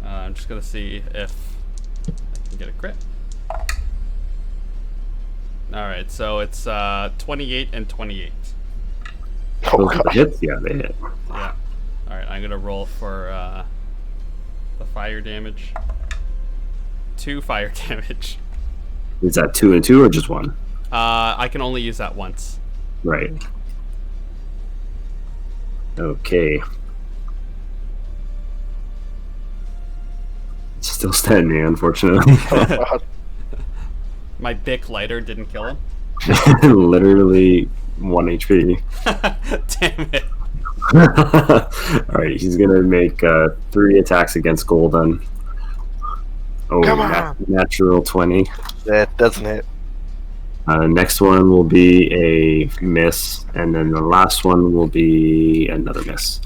S1: I'm just gonna see if I can get a crit. All right, so it's 28 and 28.
S6: Oh,
S4: Those are the
S6: gosh.
S4: hits? Yeah, they hit.
S1: Yeah. All right, I'm gonna roll for the fire damage. 2 fire damage.
S4: Is that 2 and 2 or just 1?
S1: I can only use that once.
S4: Right. Okay. Still standing, unfortunately.
S1: My Bic lighter didn't kill him.
S4: Literally 1 HP.
S1: Damn it.
S4: Alright, he's gonna make 3 attacks against Golden. Oh,
S6: Come on.
S4: natural 20.
S6: That doesn't hit.
S4: Next one will be a miss, and then the last one will be another miss.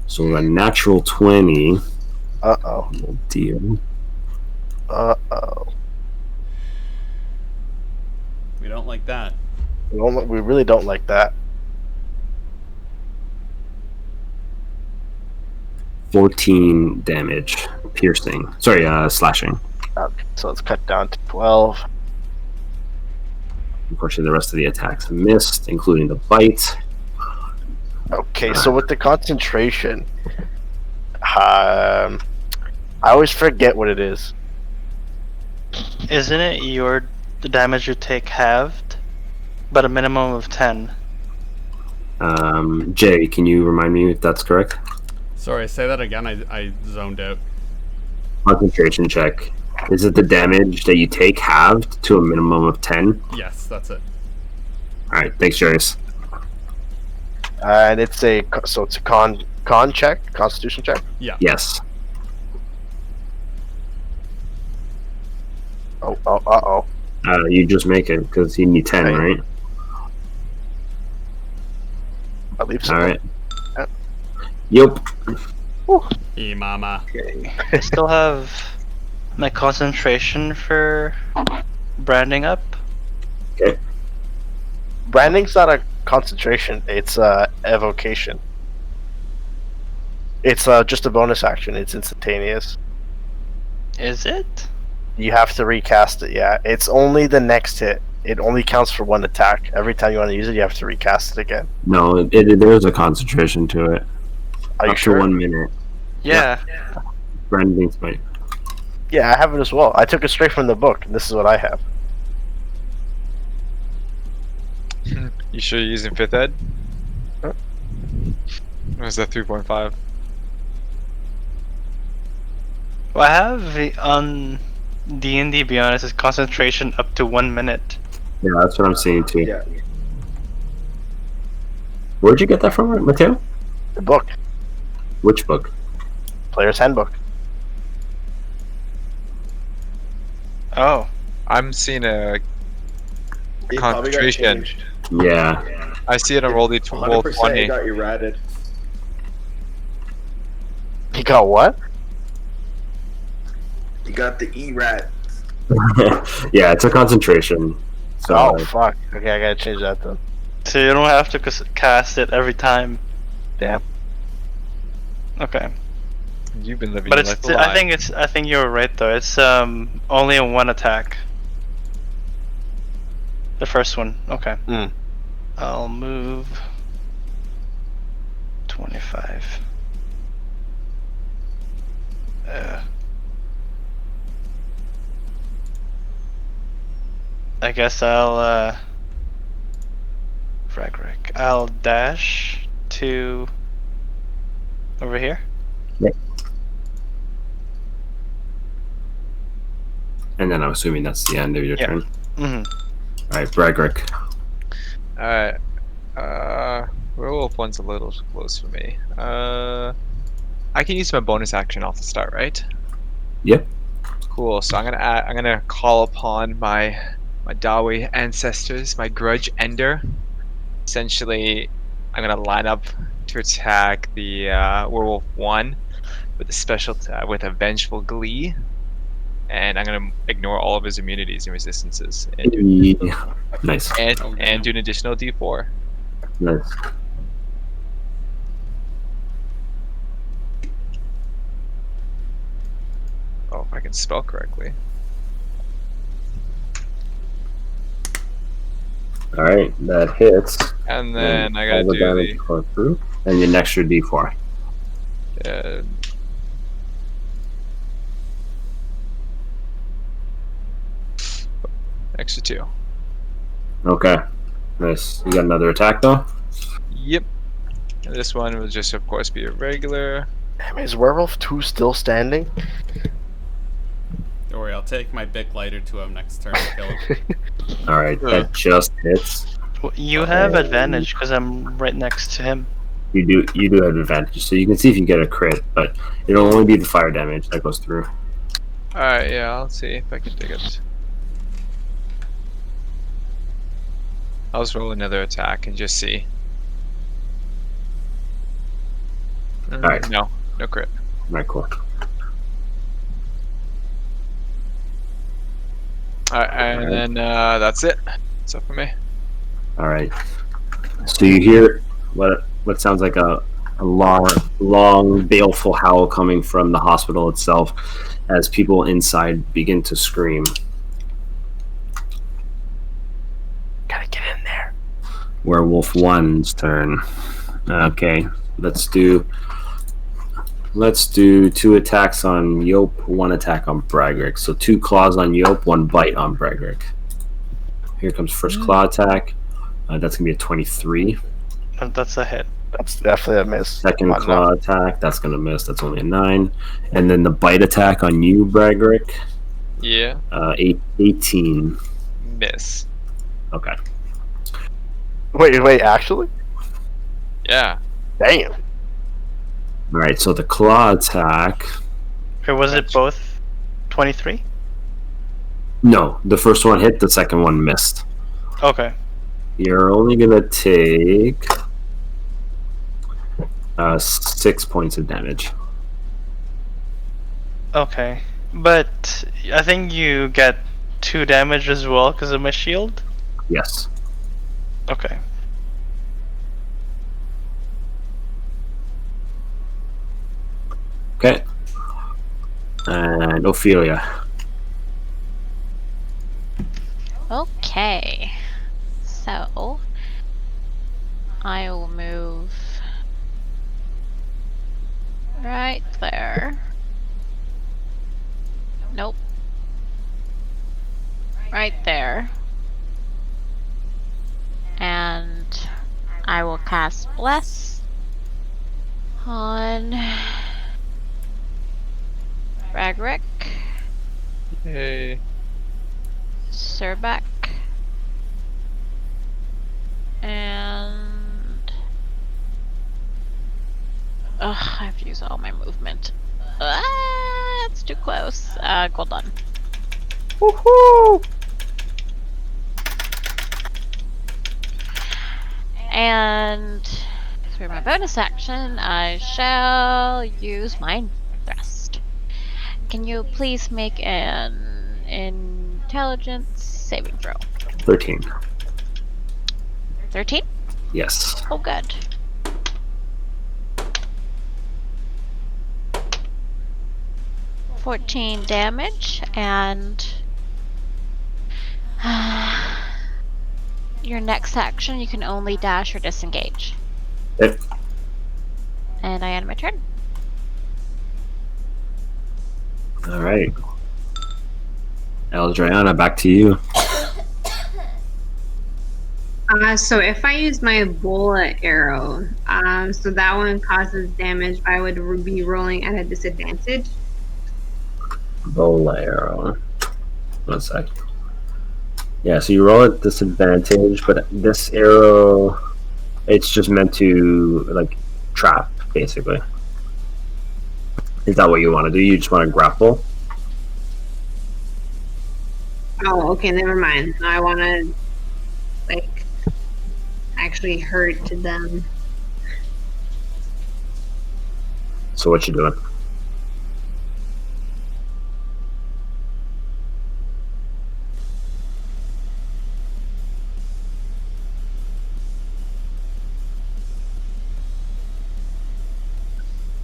S4: So a natural 20
S6: Uh-oh.
S4: will deal.
S6: Uh-oh.
S1: We don't like that.
S6: We really don't like that.
S4: 14 damage, piercing. Sorry, slashing.
S6: Okay, so let's cut down to 12.
S4: Unfortunately, the rest of the attacks missed, including the bite.
S6: Okay, so with the concentration, I always forget what it is.
S3: Isn't it the damage you take halved, but a minimum of 10?
S4: Jay, can you remind me if that's correct?
S1: Sorry, say that again. I zoned out.
S4: Concentration check. Is it the damage that you take halved to a minimum of 10?
S1: Yes, that's it.
S4: Alright, thanks, Jarius.
S6: And it's a con check, constitution check.
S1: Yeah.
S4: Yes.
S6: Uh-oh.
S4: You just make it, because you need 10, right?
S6: I believe so.
S4: Alright. Yep.
S1: Hey, mama.
S3: Okay. I still have my concentration for branding up.
S4: Okay.
S6: Branding's not a concentration, it's evocation. It's just a bonus action, it's instantaneous.
S3: Is it?
S6: You have to recast it, yeah. It's only the next hit. It only counts for 1 attack. Every time you want to use it, you have to recast it again.
S4: No, there's a concentration to it.
S6: Are you
S4: Up to
S6: sure?
S4: 1 minute.
S3: Yeah.
S4: Branding smite.
S6: Yeah, I have it as well. I took it straight from the book, and this is what I have.
S8: You sure you're using 5th ed?
S6: Huh?
S8: Or is that 3.5?
S3: Well, I have on D&D Beyond, it says concentration up to 1 minute.
S4: Yeah, that's what I'm seeing too.
S7: Yeah.
S4: Where'd you get that from, Mateo?
S6: The book.
S4: Which book?
S6: Player's Handbook.
S3: Oh.
S8: I'm seeing a
S7: It probably got
S8: concentration.
S7: changed.
S4: Yeah.
S8: I see it on roll D roll
S7: 100%
S8: 20.
S7: it got errated.
S6: He got what?
S7: You got the E-rat.
S4: Yeah, it's a concentration. So
S6: Oh fuck. Okay, I gotta change that then.
S3: So you don't have to cast it every time.
S6: Damn.
S3: Okay.
S8: You've been living
S3: But
S8: your
S3: it's
S8: life a lie.
S3: I think you're right though. It's only in one attack. The first one. Okay.
S6: Mm.
S3: I'll move 25. I guess I'll Fragrick. I'll dash to over here.
S4: And then I'm assuming that's the end of your
S3: Yeah.
S4: turn.
S3: Mm-hmm.
S4: Alright, Bregrick.
S8: Alright. Werewolf one's a little close for me. I can use my bonus action off the start, right?
S4: Yep.
S8: Cool. So I'm gonna call upon my Dawi ancestors, my Grudge Ender. Essentially, I'm gonna line up to attack the Werewolf 1 with a special with a Vengeful Glee, and I'm gonna ignore all of his immunities and resistances, and
S4: Nice.
S8: and do an additional D4.
S4: Nice.
S8: Oh, if I can spell correctly.
S4: Alright, that hits.
S8: And then I gotta
S4: all the
S8: do
S4: damage go through. And an extra D4.
S8: the extra 2.
S4: Okay. Nice. You got another attack though?
S8: Yep. And this one will just, of course, be a regular.
S6: Damn, is Werewolf 2 still standing?
S1: Don't worry, I'll take my big lighter to him next turn and kill him.
S4: Alright, that just hits.
S3: You have advantage because I'm right next to him.
S4: You do have advantage, so you can see if you get a crit, but it'll only be the fire damage that goes through.
S8: Alright, yeah, I'll see if I can dig it. I'll just roll another attack and just see.
S4: Alright.
S8: No crit.
S4: Alright, cool.
S8: Alright, and then that's it. That's it for me.
S4: Alright. So you hear what sounds like a long, baleful howl coming from the hospital itself as people inside begin to scream.
S6: Gotta get in there.
S4: Werewolf 1's turn. Okay, let's do 2 attacks on Yope, 1 attack on Bregrick. So 2 claws on Yope, 1 bite on Bregrick. Here comes first claw attack. That's gonna be a 23.
S3: That's a hit.
S6: That's definitely a miss.
S4: Second claw attack, that's gonna miss. That's only a 9. And then the bite attack on you, Bregrick.
S8: Yeah.
S4: 18.
S8: Miss.
S4: Okay.
S6: Wait, actually?
S8: Yeah.
S6: Damn.
S4: All right. So the claw attack.
S3: Or was it both 23?
S4: No, the first one hit. The second one missed.
S3: Okay.
S4: You're only gonna take 6 points of damage.
S3: Okay. But I think you get 2 damage as well because of my shield?
S4: Yes.
S3: Okay.
S4: Okay. And Ophelia.
S5: Okay. So I will move right there. Nope. Right there. And I will cast Bless on Ragrick,
S8: Hey.
S5: Surback, and I have to use all my movement. It's too close. Hold on.
S6: Woohoo!
S5: And for my bonus action, I shall use Mind Thrust. Can you please make an intelligence saving throw?
S4: 13.
S5: 13?
S4: Yes.
S5: Oh, good. $14 damage, and your next action, you can only dash or disengage.
S4: Okay.
S5: And I end my turn.
S4: All right. Eldriana, back to you.
S9: So if I use my bullet arrow, so that one causes damage, I would be rolling at a disadvantage.
S4: Bola arrow. 1 sec. Yeah, so you roll at disadvantage, but this arrow, it's just meant to, like, trap, basically. Is that what you want to do? You just want to grapple?
S9: Oh, okay, never mind. I want to, like, actually hurt them.
S4: So what you doing?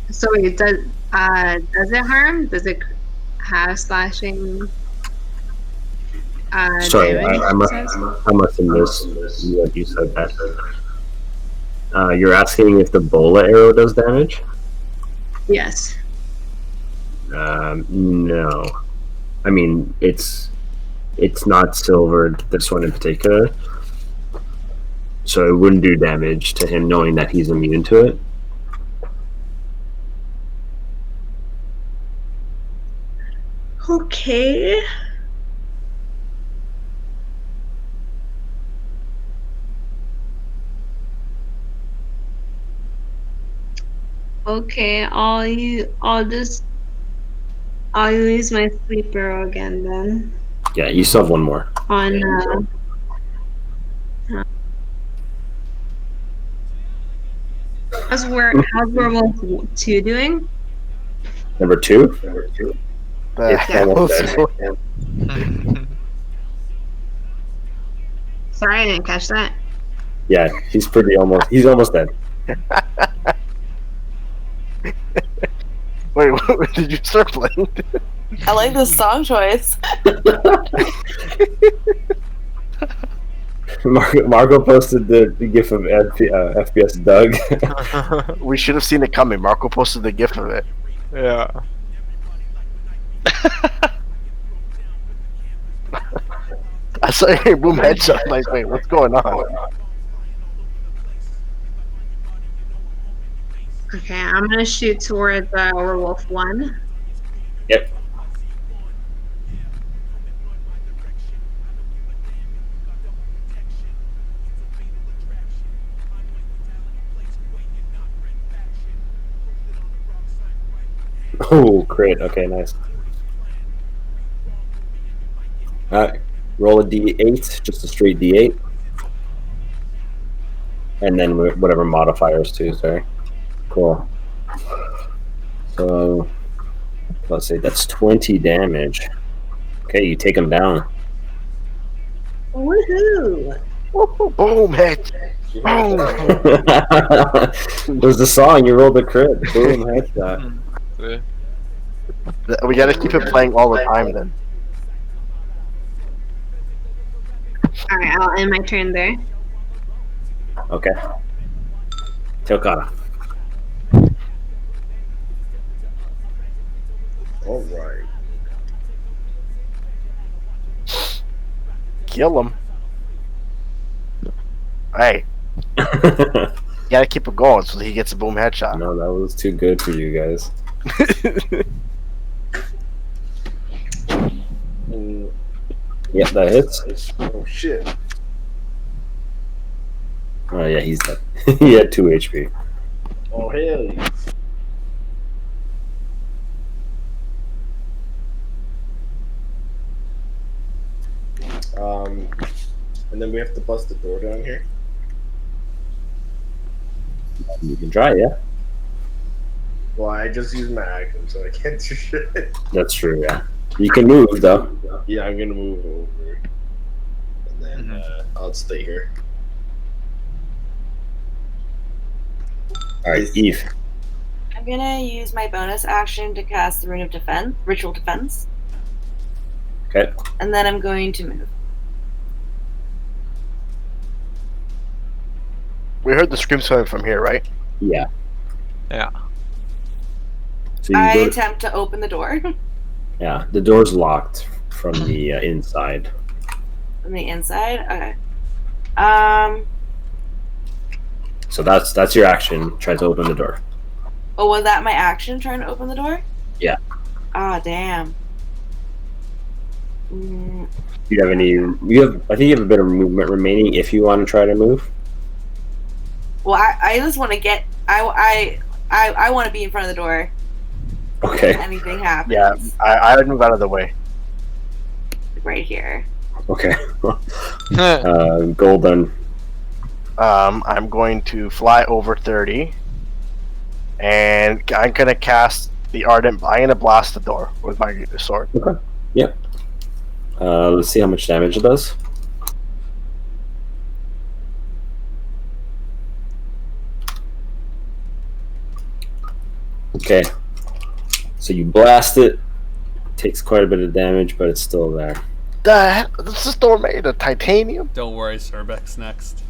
S9: So it does it harm? Does it have slashing
S4: Sorry,
S9: damage?
S4: I must have missed what you said that. You're asking if the bola arrow does damage?
S9: Yes.
S4: No. I mean, it's not silvered, this one in particular. So it wouldn't do damage to him knowing that he's immune to it.
S9: Okay. Okay, I'll use my sleep arrow again then.
S4: Yeah, you still have one more.
S9: On how's werewolf 2 doing?
S4: Number 2?
S6: The
S4: It's almost
S6: hell?
S4: dead.
S9: Sorry, I didn't catch that.
S4: Yeah, he's almost dead.
S6: Wait, what, did you start playing?
S11: I like this song choice.
S4: Marco posted the gif of FPS Doug.
S6: We should have seen it coming. Marco posted the gif of it.
S8: Yeah.
S6: I saw your boom headshot. I'm like, wait, what's going on?
S9: Okay, I'm gonna shoot towards werewolf 1.
S4: Yep. Oh, great. Okay, nice. Alright, roll a d8, just a straight d8. And then whatever modifiers too, sorry. Cool. So, let's say that's 20 damage. Okay, you take him down.
S9: Woohoo!
S6: Boom head. Boom.
S4: It was the song, you rolled the crit. Boom, headshot.
S8: Yeah.
S6: We gotta keep it playing all the time then.
S9: Alright, I'll end my turn there.
S4: Okay. Teokara.
S7: All right.
S6: Kill him. Hey, gotta keep it going so he gets a boom headshot.
S4: No, that was too good for you guys. Yep, that hits.
S7: Oh shit.
S4: Oh yeah, he's dead. He had 2 HP.
S7: Oh hell yeah. And then we have to bust the door down here.
S4: You can try, yeah.
S7: Well, I just used my action, so I can't do shit.
S4: That's true, yeah. You can move, though.
S7: Yeah, I'm gonna move over. And then I'll stay here.
S4: Alright, Eve.
S11: I'm gonna use my bonus action to cast the Rune of Defense, Ritual Defense.
S4: Okay.
S11: And then I'm going to move.
S6: We heard the screams coming from here, right?
S4: Yeah.
S8: Yeah.
S4: So you
S11: I
S4: go to,
S11: attempt to open the door
S4: yeah, the door's locked from the inside.
S11: from the inside. Okay.
S4: So that's your action. Try to open the door.
S11: Oh, was that my action trying to open the door?
S4: Yeah.
S11: Ah, damn. Mm,
S4: Do you have any? I think you have a bit of movement remaining. If you want to try to move.
S11: well, I just want to get. I want to be in front of the door.
S4: Okay.
S11: If anything happens.
S6: Yeah, I would move out of the way.
S11: Right here.
S4: Okay. Golden.
S6: I'm going to fly over 30, and I'm gonna cast the Ardent. I'm gonna blast the door with my sword.
S4: Okay. Yep. Let's see how much damage it does. Okay. So you blast it. Takes quite a bit of damage, but it's still there.
S6: The hell? This is door made of titanium.
S1: Don't worry, Cerbek's next.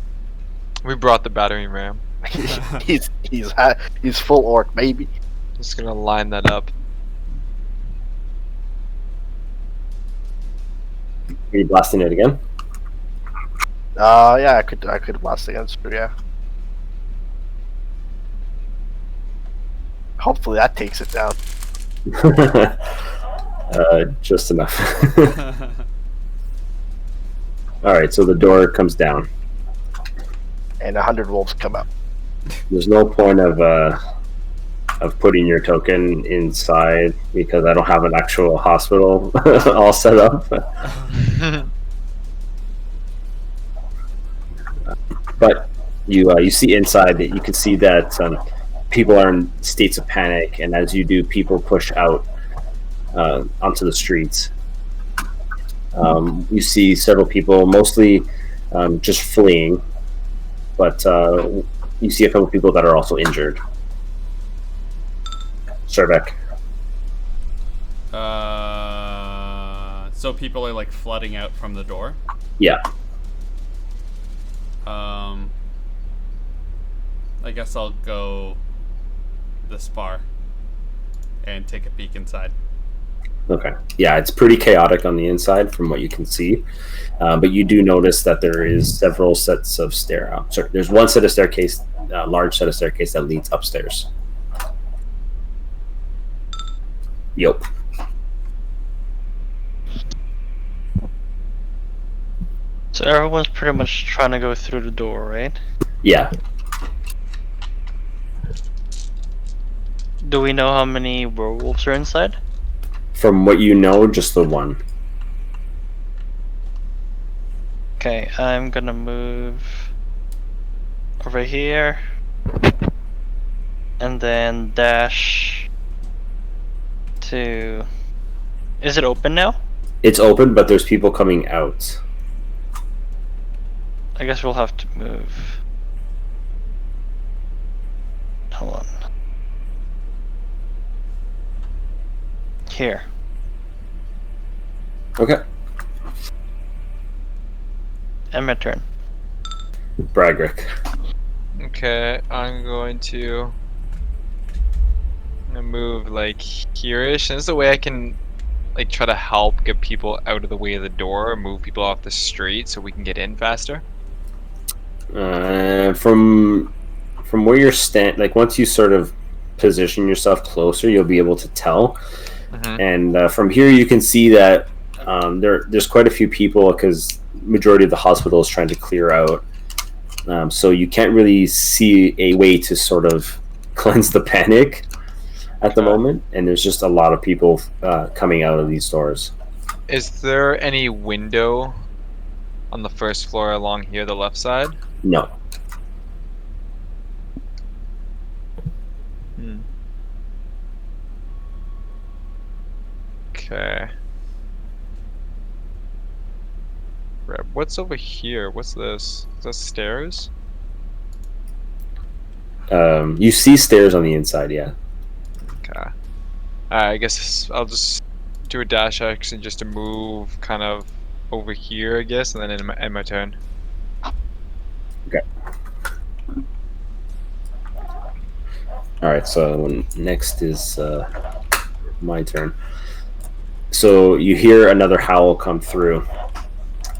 S8: We brought the battering ram.
S6: he's full orc, baby.
S8: Just gonna line that up.
S4: Are you blasting it again?
S6: Yeah, I could blast against her. Yeah. Hopefully that takes it down.
S4: Just enough. Alright, so the door comes down.
S6: And 100 wolves come up.
S4: There's no point of putting your token inside because I don't have an actual hospital all set up. But you see inside that you can see that people are in states of panic, and as you do, people push out onto the streets. You see several people, mostly just fleeing, but you see a couple people that are also injured. Cerbek.
S1: So people are like flooding out from the door.
S4: Yeah.
S1: I guess I'll go this far and take a peek inside.
S4: Okay. Yeah, it's pretty chaotic on the inside from what you can see, but you do notice that there is several sets of Sorry, there's one set of staircase, large set of staircase that leads upstairs. Yep.
S3: So everyone's pretty much trying to go through the door, right?
S4: Yeah.
S3: Do we know how many werewolves are inside?
S4: From what you know, just the one.
S3: Okay, I'm gonna move over here and then dash to... Is it open now?
S4: It's open, but there's people coming out.
S3: I guess we'll have to move. Hold on. Here.
S4: Okay.
S3: And my turn.
S4: Bragrick.
S8: Okay, I'm gonna move like here-ish. And this is a way I can like try to help get people out of the way of the door, or move people off the street so we can get in faster.
S4: From where you're like once you sort of position yourself closer, you'll be able to tell. And from here, you can see that there's quite a few people because majority of the hospital is trying to clear out. So you can't really see a way to sort of cleanse the panic at the moment, and there's just a lot of people coming out of these doors.
S8: Is there any window on the first floor along here, the left side?
S4: No.
S8: Okay. Right, what's over here? What's this? Is that stairs?
S4: You see stairs on the inside, yeah.
S8: Okay. I guess I'll just do a dash action just to move kind of over here, I guess, and then end my turn.
S4: Alright, so next is my turn. So you hear another howl come through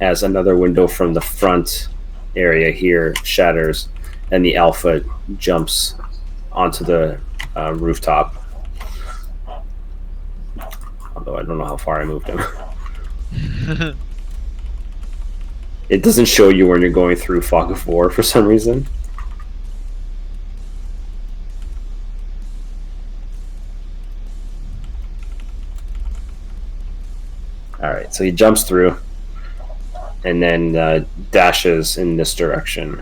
S4: as another window from the front area here shatters, and the alpha jumps onto the rooftop. Although I don't know how far I moved him. It doesn't show you when you're going through Fog of War for some reason. Alright, so he jumps through and then dashes in this direction.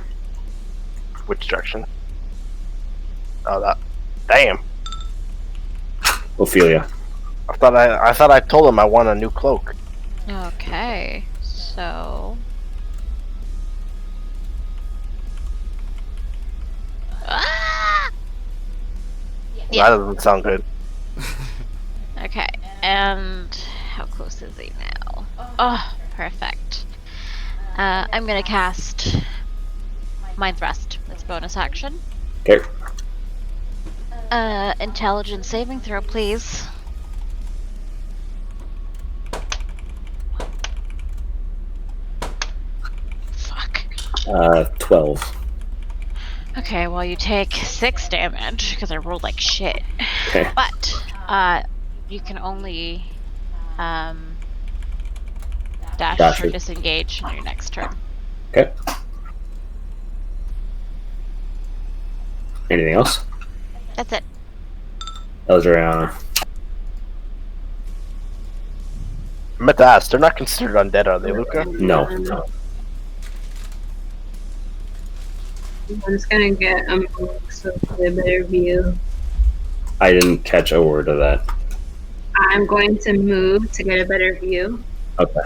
S6: Which direction? Oh, that. Damn.
S4: Ophelia.
S6: I thought I told him I want a new cloak.
S5: Okay, so. Ah!
S6: That doesn't sound good.
S5: Okay, and how close is he now? Oh, perfect. I'm gonna cast Mind Thrust. It's bonus action.
S4: Okay.
S5: Intelligence saving throw, please. Fuck.
S4: 12.
S5: Okay, well you take 6 damage because I rolled like shit.
S4: Okay.
S5: But you can only dash
S4: Gotcha.
S5: or disengage on your next turn.
S4: Okay. Anything else?
S5: That's it.
S4: Eldriana.
S6: I meant to ask, they're not considered undead, are they, Luca?
S4: No.
S9: I'm just gonna get a move so I get a better view.
S4: I didn't catch a word of that.
S9: I'm going to move to get a better view.
S4: Okay.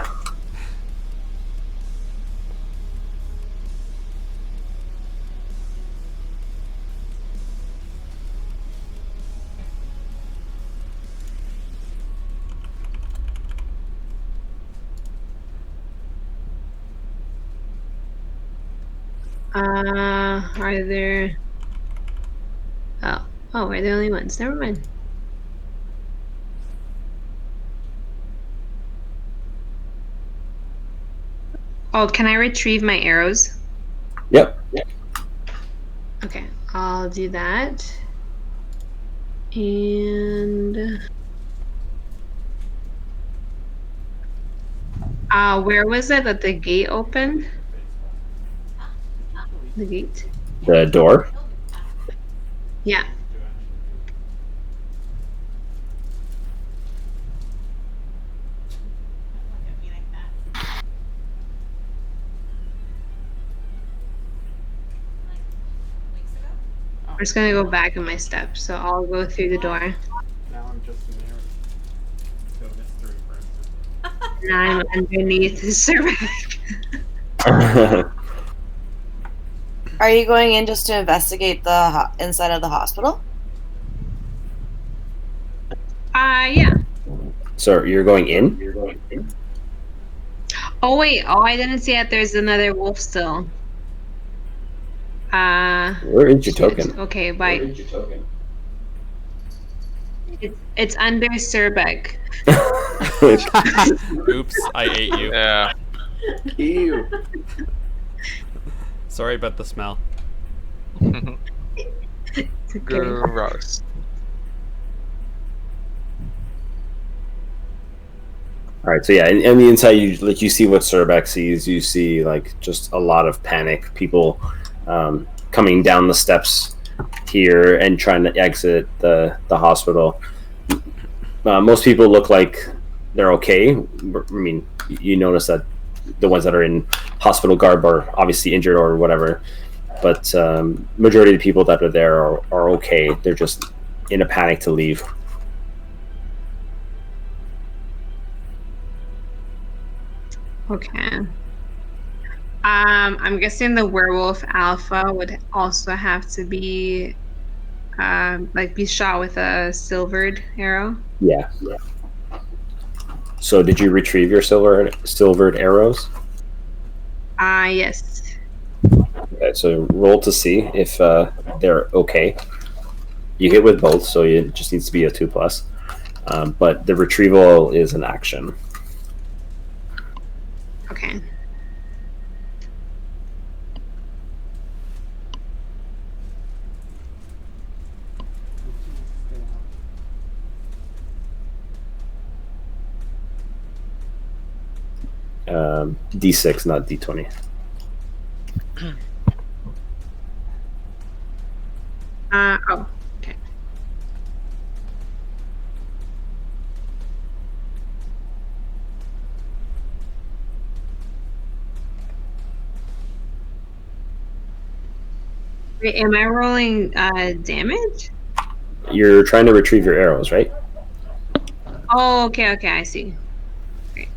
S9: Are there... Oh, we're the only ones. Never mind. Oh, can I retrieve my arrows?
S4: Yep.
S9: Okay, I'll do that. And... where was it that the gate opened? The gate?
S4: The door.
S9: Yeah. I'm just gonna go back in my steps, so I'll go through the door.
S1: Now I'm just married to a mystery person.
S9: And I'm underneath the cervix.
S11: Are you going in just to investigate the inside of the hospital?
S9: Yeah.
S4: So you're going in?
S9: Oh wait, I didn't see that there's another wolf still.
S4: Where is your token?
S9: Okay, bye. It's under Surbeck.
S1: Oops, I ate you.
S8: Yeah.
S4: Ew.
S1: Sorry about the smell.
S9: It's okay.
S8: Gross.
S4: All right, so yeah, on the inside, you see what Surbeck sees. You see just a lot of panic, people coming down the steps here and trying to exit the hospital. Most people look like they're okay. I mean, you notice that the ones that are in hospital garb are obviously injured or whatever, but majority of the people that are there are okay. They're just in a panic to leave.
S9: Okay. I'm guessing the werewolf alpha would also have to be like be shot with a silvered arrow.
S4: Yeah. So did you retrieve your silvered arrows?
S9: Yes.
S4: Okay, so roll to see if they're okay. You hit with both, so it just needs to be a 2+. But the retrieval is an action.
S9: Okay.
S4: D6, not D20.
S9: Oh. Okay. Wait, am I rolling damage?
S4: You're trying to retrieve your arrows, right?
S9: Oh, okay, okay, I see. Great.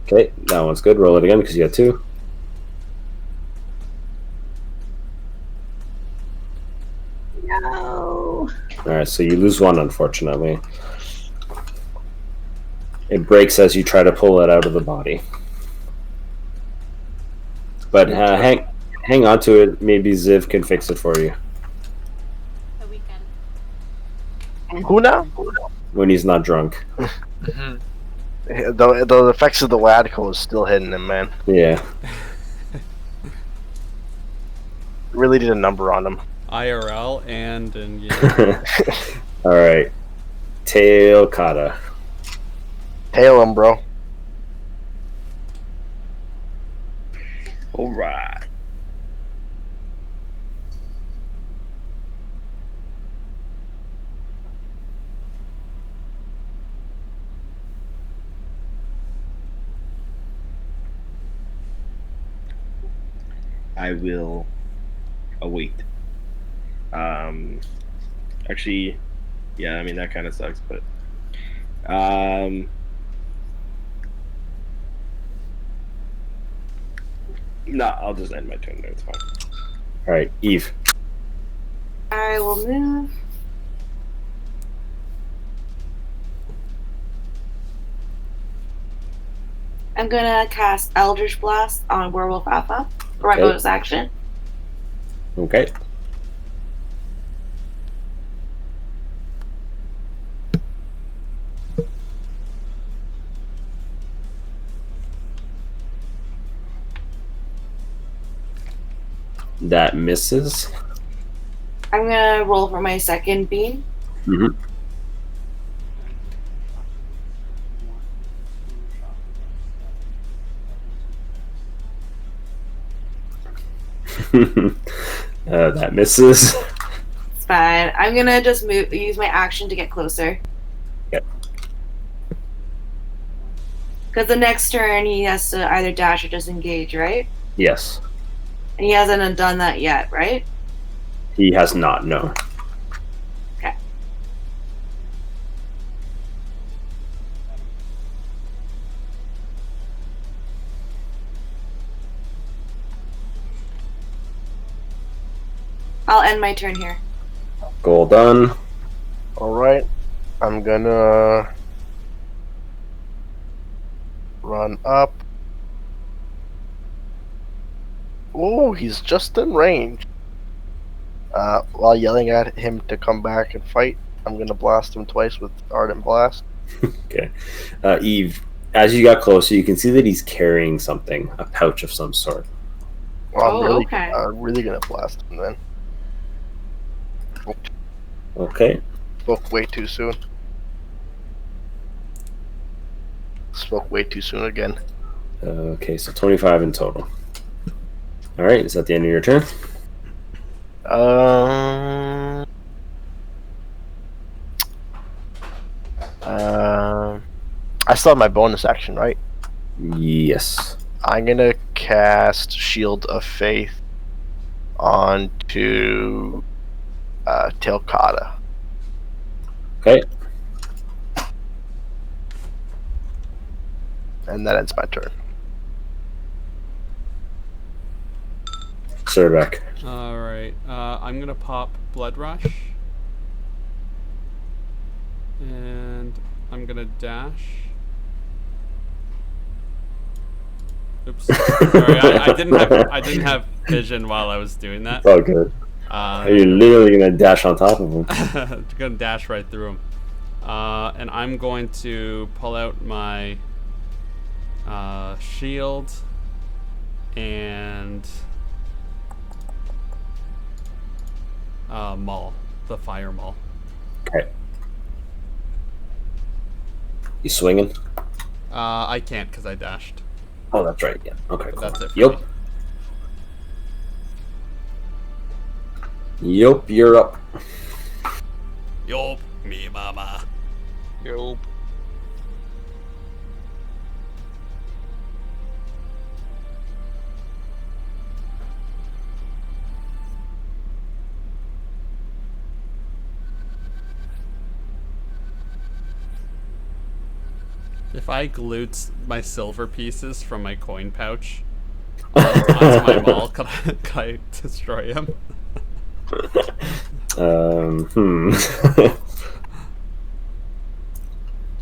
S4: Okay, that one's good. Roll it again because you had 2.
S9: No.
S4: Alright, so you lose 1, unfortunately. It breaks as you try to pull it out of the body. But hang on to it. Maybe Ziv can fix it for you
S5: The weekend.
S6: Who now?
S4: when he's not drunk.
S6: The effects of the wadko is still hitting him, man.
S4: Yeah.
S6: Really did a number on him.
S1: IRL and yeah.
S4: Alright. Tail kata.
S6: Tail him, bro.
S7: All right. I will await. Actually, yeah, I mean that kind of sucks, but no, I'll just end my turn there. It's fine.
S4: Alright, Eve.
S11: I will move. I'm gonna cast Eldritch Blast on Werewolf Alpha for my
S4: Okay.
S11: bonus action.
S4: Okay. That misses.
S11: I'm gonna roll for my second beam.
S4: Mm-hmm. That misses.
S11: It's fine. I'm gonna just use my action to get closer.
S4: Yep.
S11: Because the next turn he has to either dash or disengage, right?
S4: Yes.
S11: And he hasn't done that yet, right?
S4: He has not, no.
S11: Okay. I'll end my turn here.
S4: Goal done.
S6: Alright. I'm gonna run up. Oh, he's just in range. While yelling at him to come back and fight, I'm gonna blast him twice with Ardent Blast.
S4: Okay. Eve, as you got closer, you can see that he's carrying something, a pouch of some sort.
S6: Well,
S11: Oh, okay.
S6: I'm really gonna blast him then.
S4: Okay.
S6: Spoke way too soon. Spoke way too soon again.
S4: Okay, so 25 in total. Alright, is that the end of your turn?
S6: I still have my bonus action, right?
S4: Yes.
S6: I'm gonna cast Shield of Faith onto Telkata.
S4: Okay.
S6: and that ends my turn.
S4: Surbeck.
S1: Alright, I'm gonna pop Blood Rush. And I'm gonna dash. Oops. Sorry, I didn't have vision while I was doing that.
S4: It's all good. You're literally gonna dash on top of him.
S1: I'm gonna dash right through him. And I'm going to pull out my shield and maul, the fire maul.
S4: Okay. You swinging?
S1: I can't because I dashed.
S4: Oh, that's right. Yeah. Okay. Cool.
S1: That's it.
S4: Yup. Yup. You're up.
S1: Yup, me mama.
S8: Yup.
S1: If I glued my silver pieces from my coin pouch onto my maul, could I destroy him?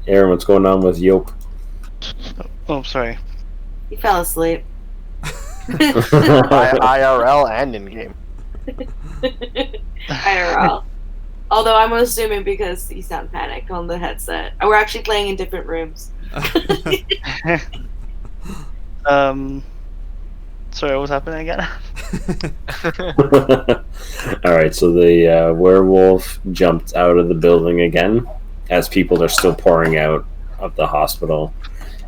S4: Aaron, what's going on with Yop?
S3: Oh, sorry.
S11: He fell asleep.
S6: IRL and in game.
S11: IRL. Although I'm assuming because he sounded panicked on the headset. We're actually playing in different rooms.
S3: Sorry, what was happening again?
S4: Alright, so the werewolf jumped out of the building again as people are still pouring out of the hospital.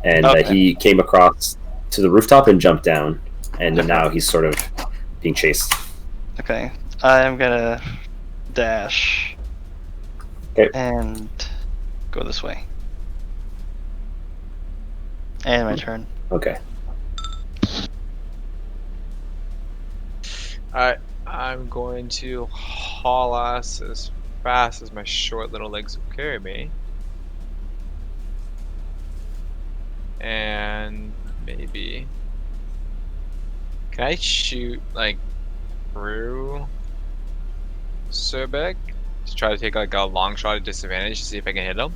S4: And he came across to the rooftop and jumped down. And now he's sort of being chased.
S3: Okay, I'm gonna dash and go this way. And my turn.
S4: Okay.
S8: I'm going to haul ass as fast as my short little legs will carry me. And maybe... Can I shoot, like, through Surbeck? To try to take, like, a long shot at disadvantage to see if I can hit him?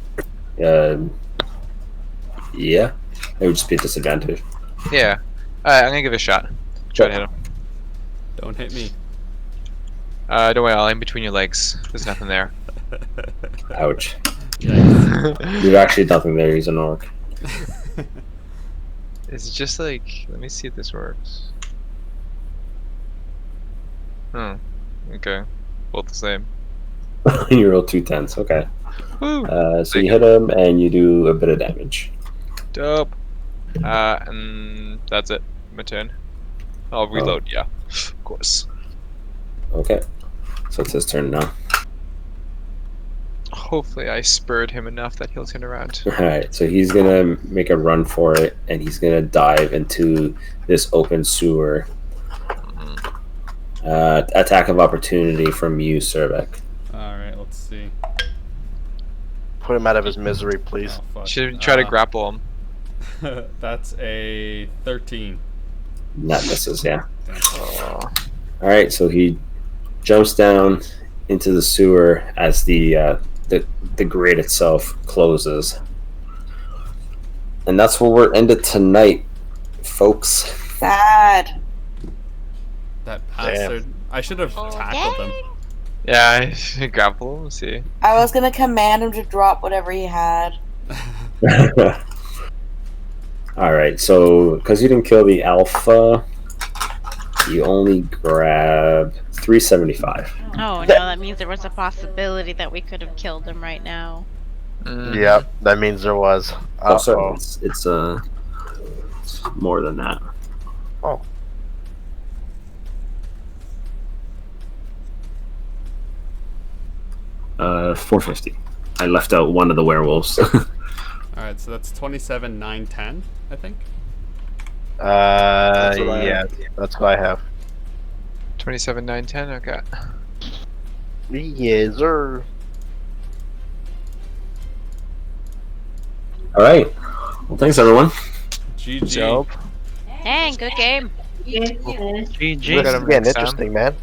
S4: Yeah. It would just be a disadvantage.
S8: Yeah. Alright, I'm gonna give it a shot. Try to hit him.
S1: Don't hit me.
S8: Don't worry, I'll aim between your legs. There's nothing there.
S4: Ouch. There's actually nothing there, he's an orc.
S8: It's just like, let me see if this works. Oh, okay. Both the same.
S4: You roll 2 10s, okay.
S8: Woo!
S4: So you hit him and you do a bit of damage.
S8: Dope. And that's it. My turn. I'll reload, yeah. Of course.
S4: Okay. So it's his turn now.
S8: Hopefully I spurred him enough that he'll turn around.
S4: Alright, so he's gonna make a run for it and he's gonna dive into this open sewer. Attack of opportunity from you, Surbeck.
S1: Alright, let's see.
S6: Put him out of his misery, please.
S1: Oh, fuck.
S8: Should try to grapple him.
S1: That's a 13.
S4: That misses, yeah.
S8: Oh.
S4: Alright, so he jumps down into the sewer as the grate itself closes. And that's where we're ended tonight, folks.
S11: Sad.
S1: That bastard. I should have tackled him.
S8: Yeah, I should grapple him, see.
S11: I was gonna command him to drop whatever he had.
S4: Alright, so because you didn't kill the alpha, you only grab 375.
S5: Oh no, that means there was a possibility that we could have killed him right now.
S6: Yep, that means there was.
S4: Oh, sorry, it's more than that.
S6: Oh.
S4: Uh, 450. I left out one of the werewolves.
S1: Alright, so that's 27, 9, 10, I think.
S6: Yeah, that's what I have.
S8: 27, 9, 10, okay.
S6: Yes, sir.
S4: Alright. Well, thanks, everyone.
S1: GG.
S8: Job.
S5: Dang, good game.
S9: Yes.
S3: GG.
S6: This
S8: Got
S6: is
S8: him
S6: getting
S8: next time.
S6: interesting, man.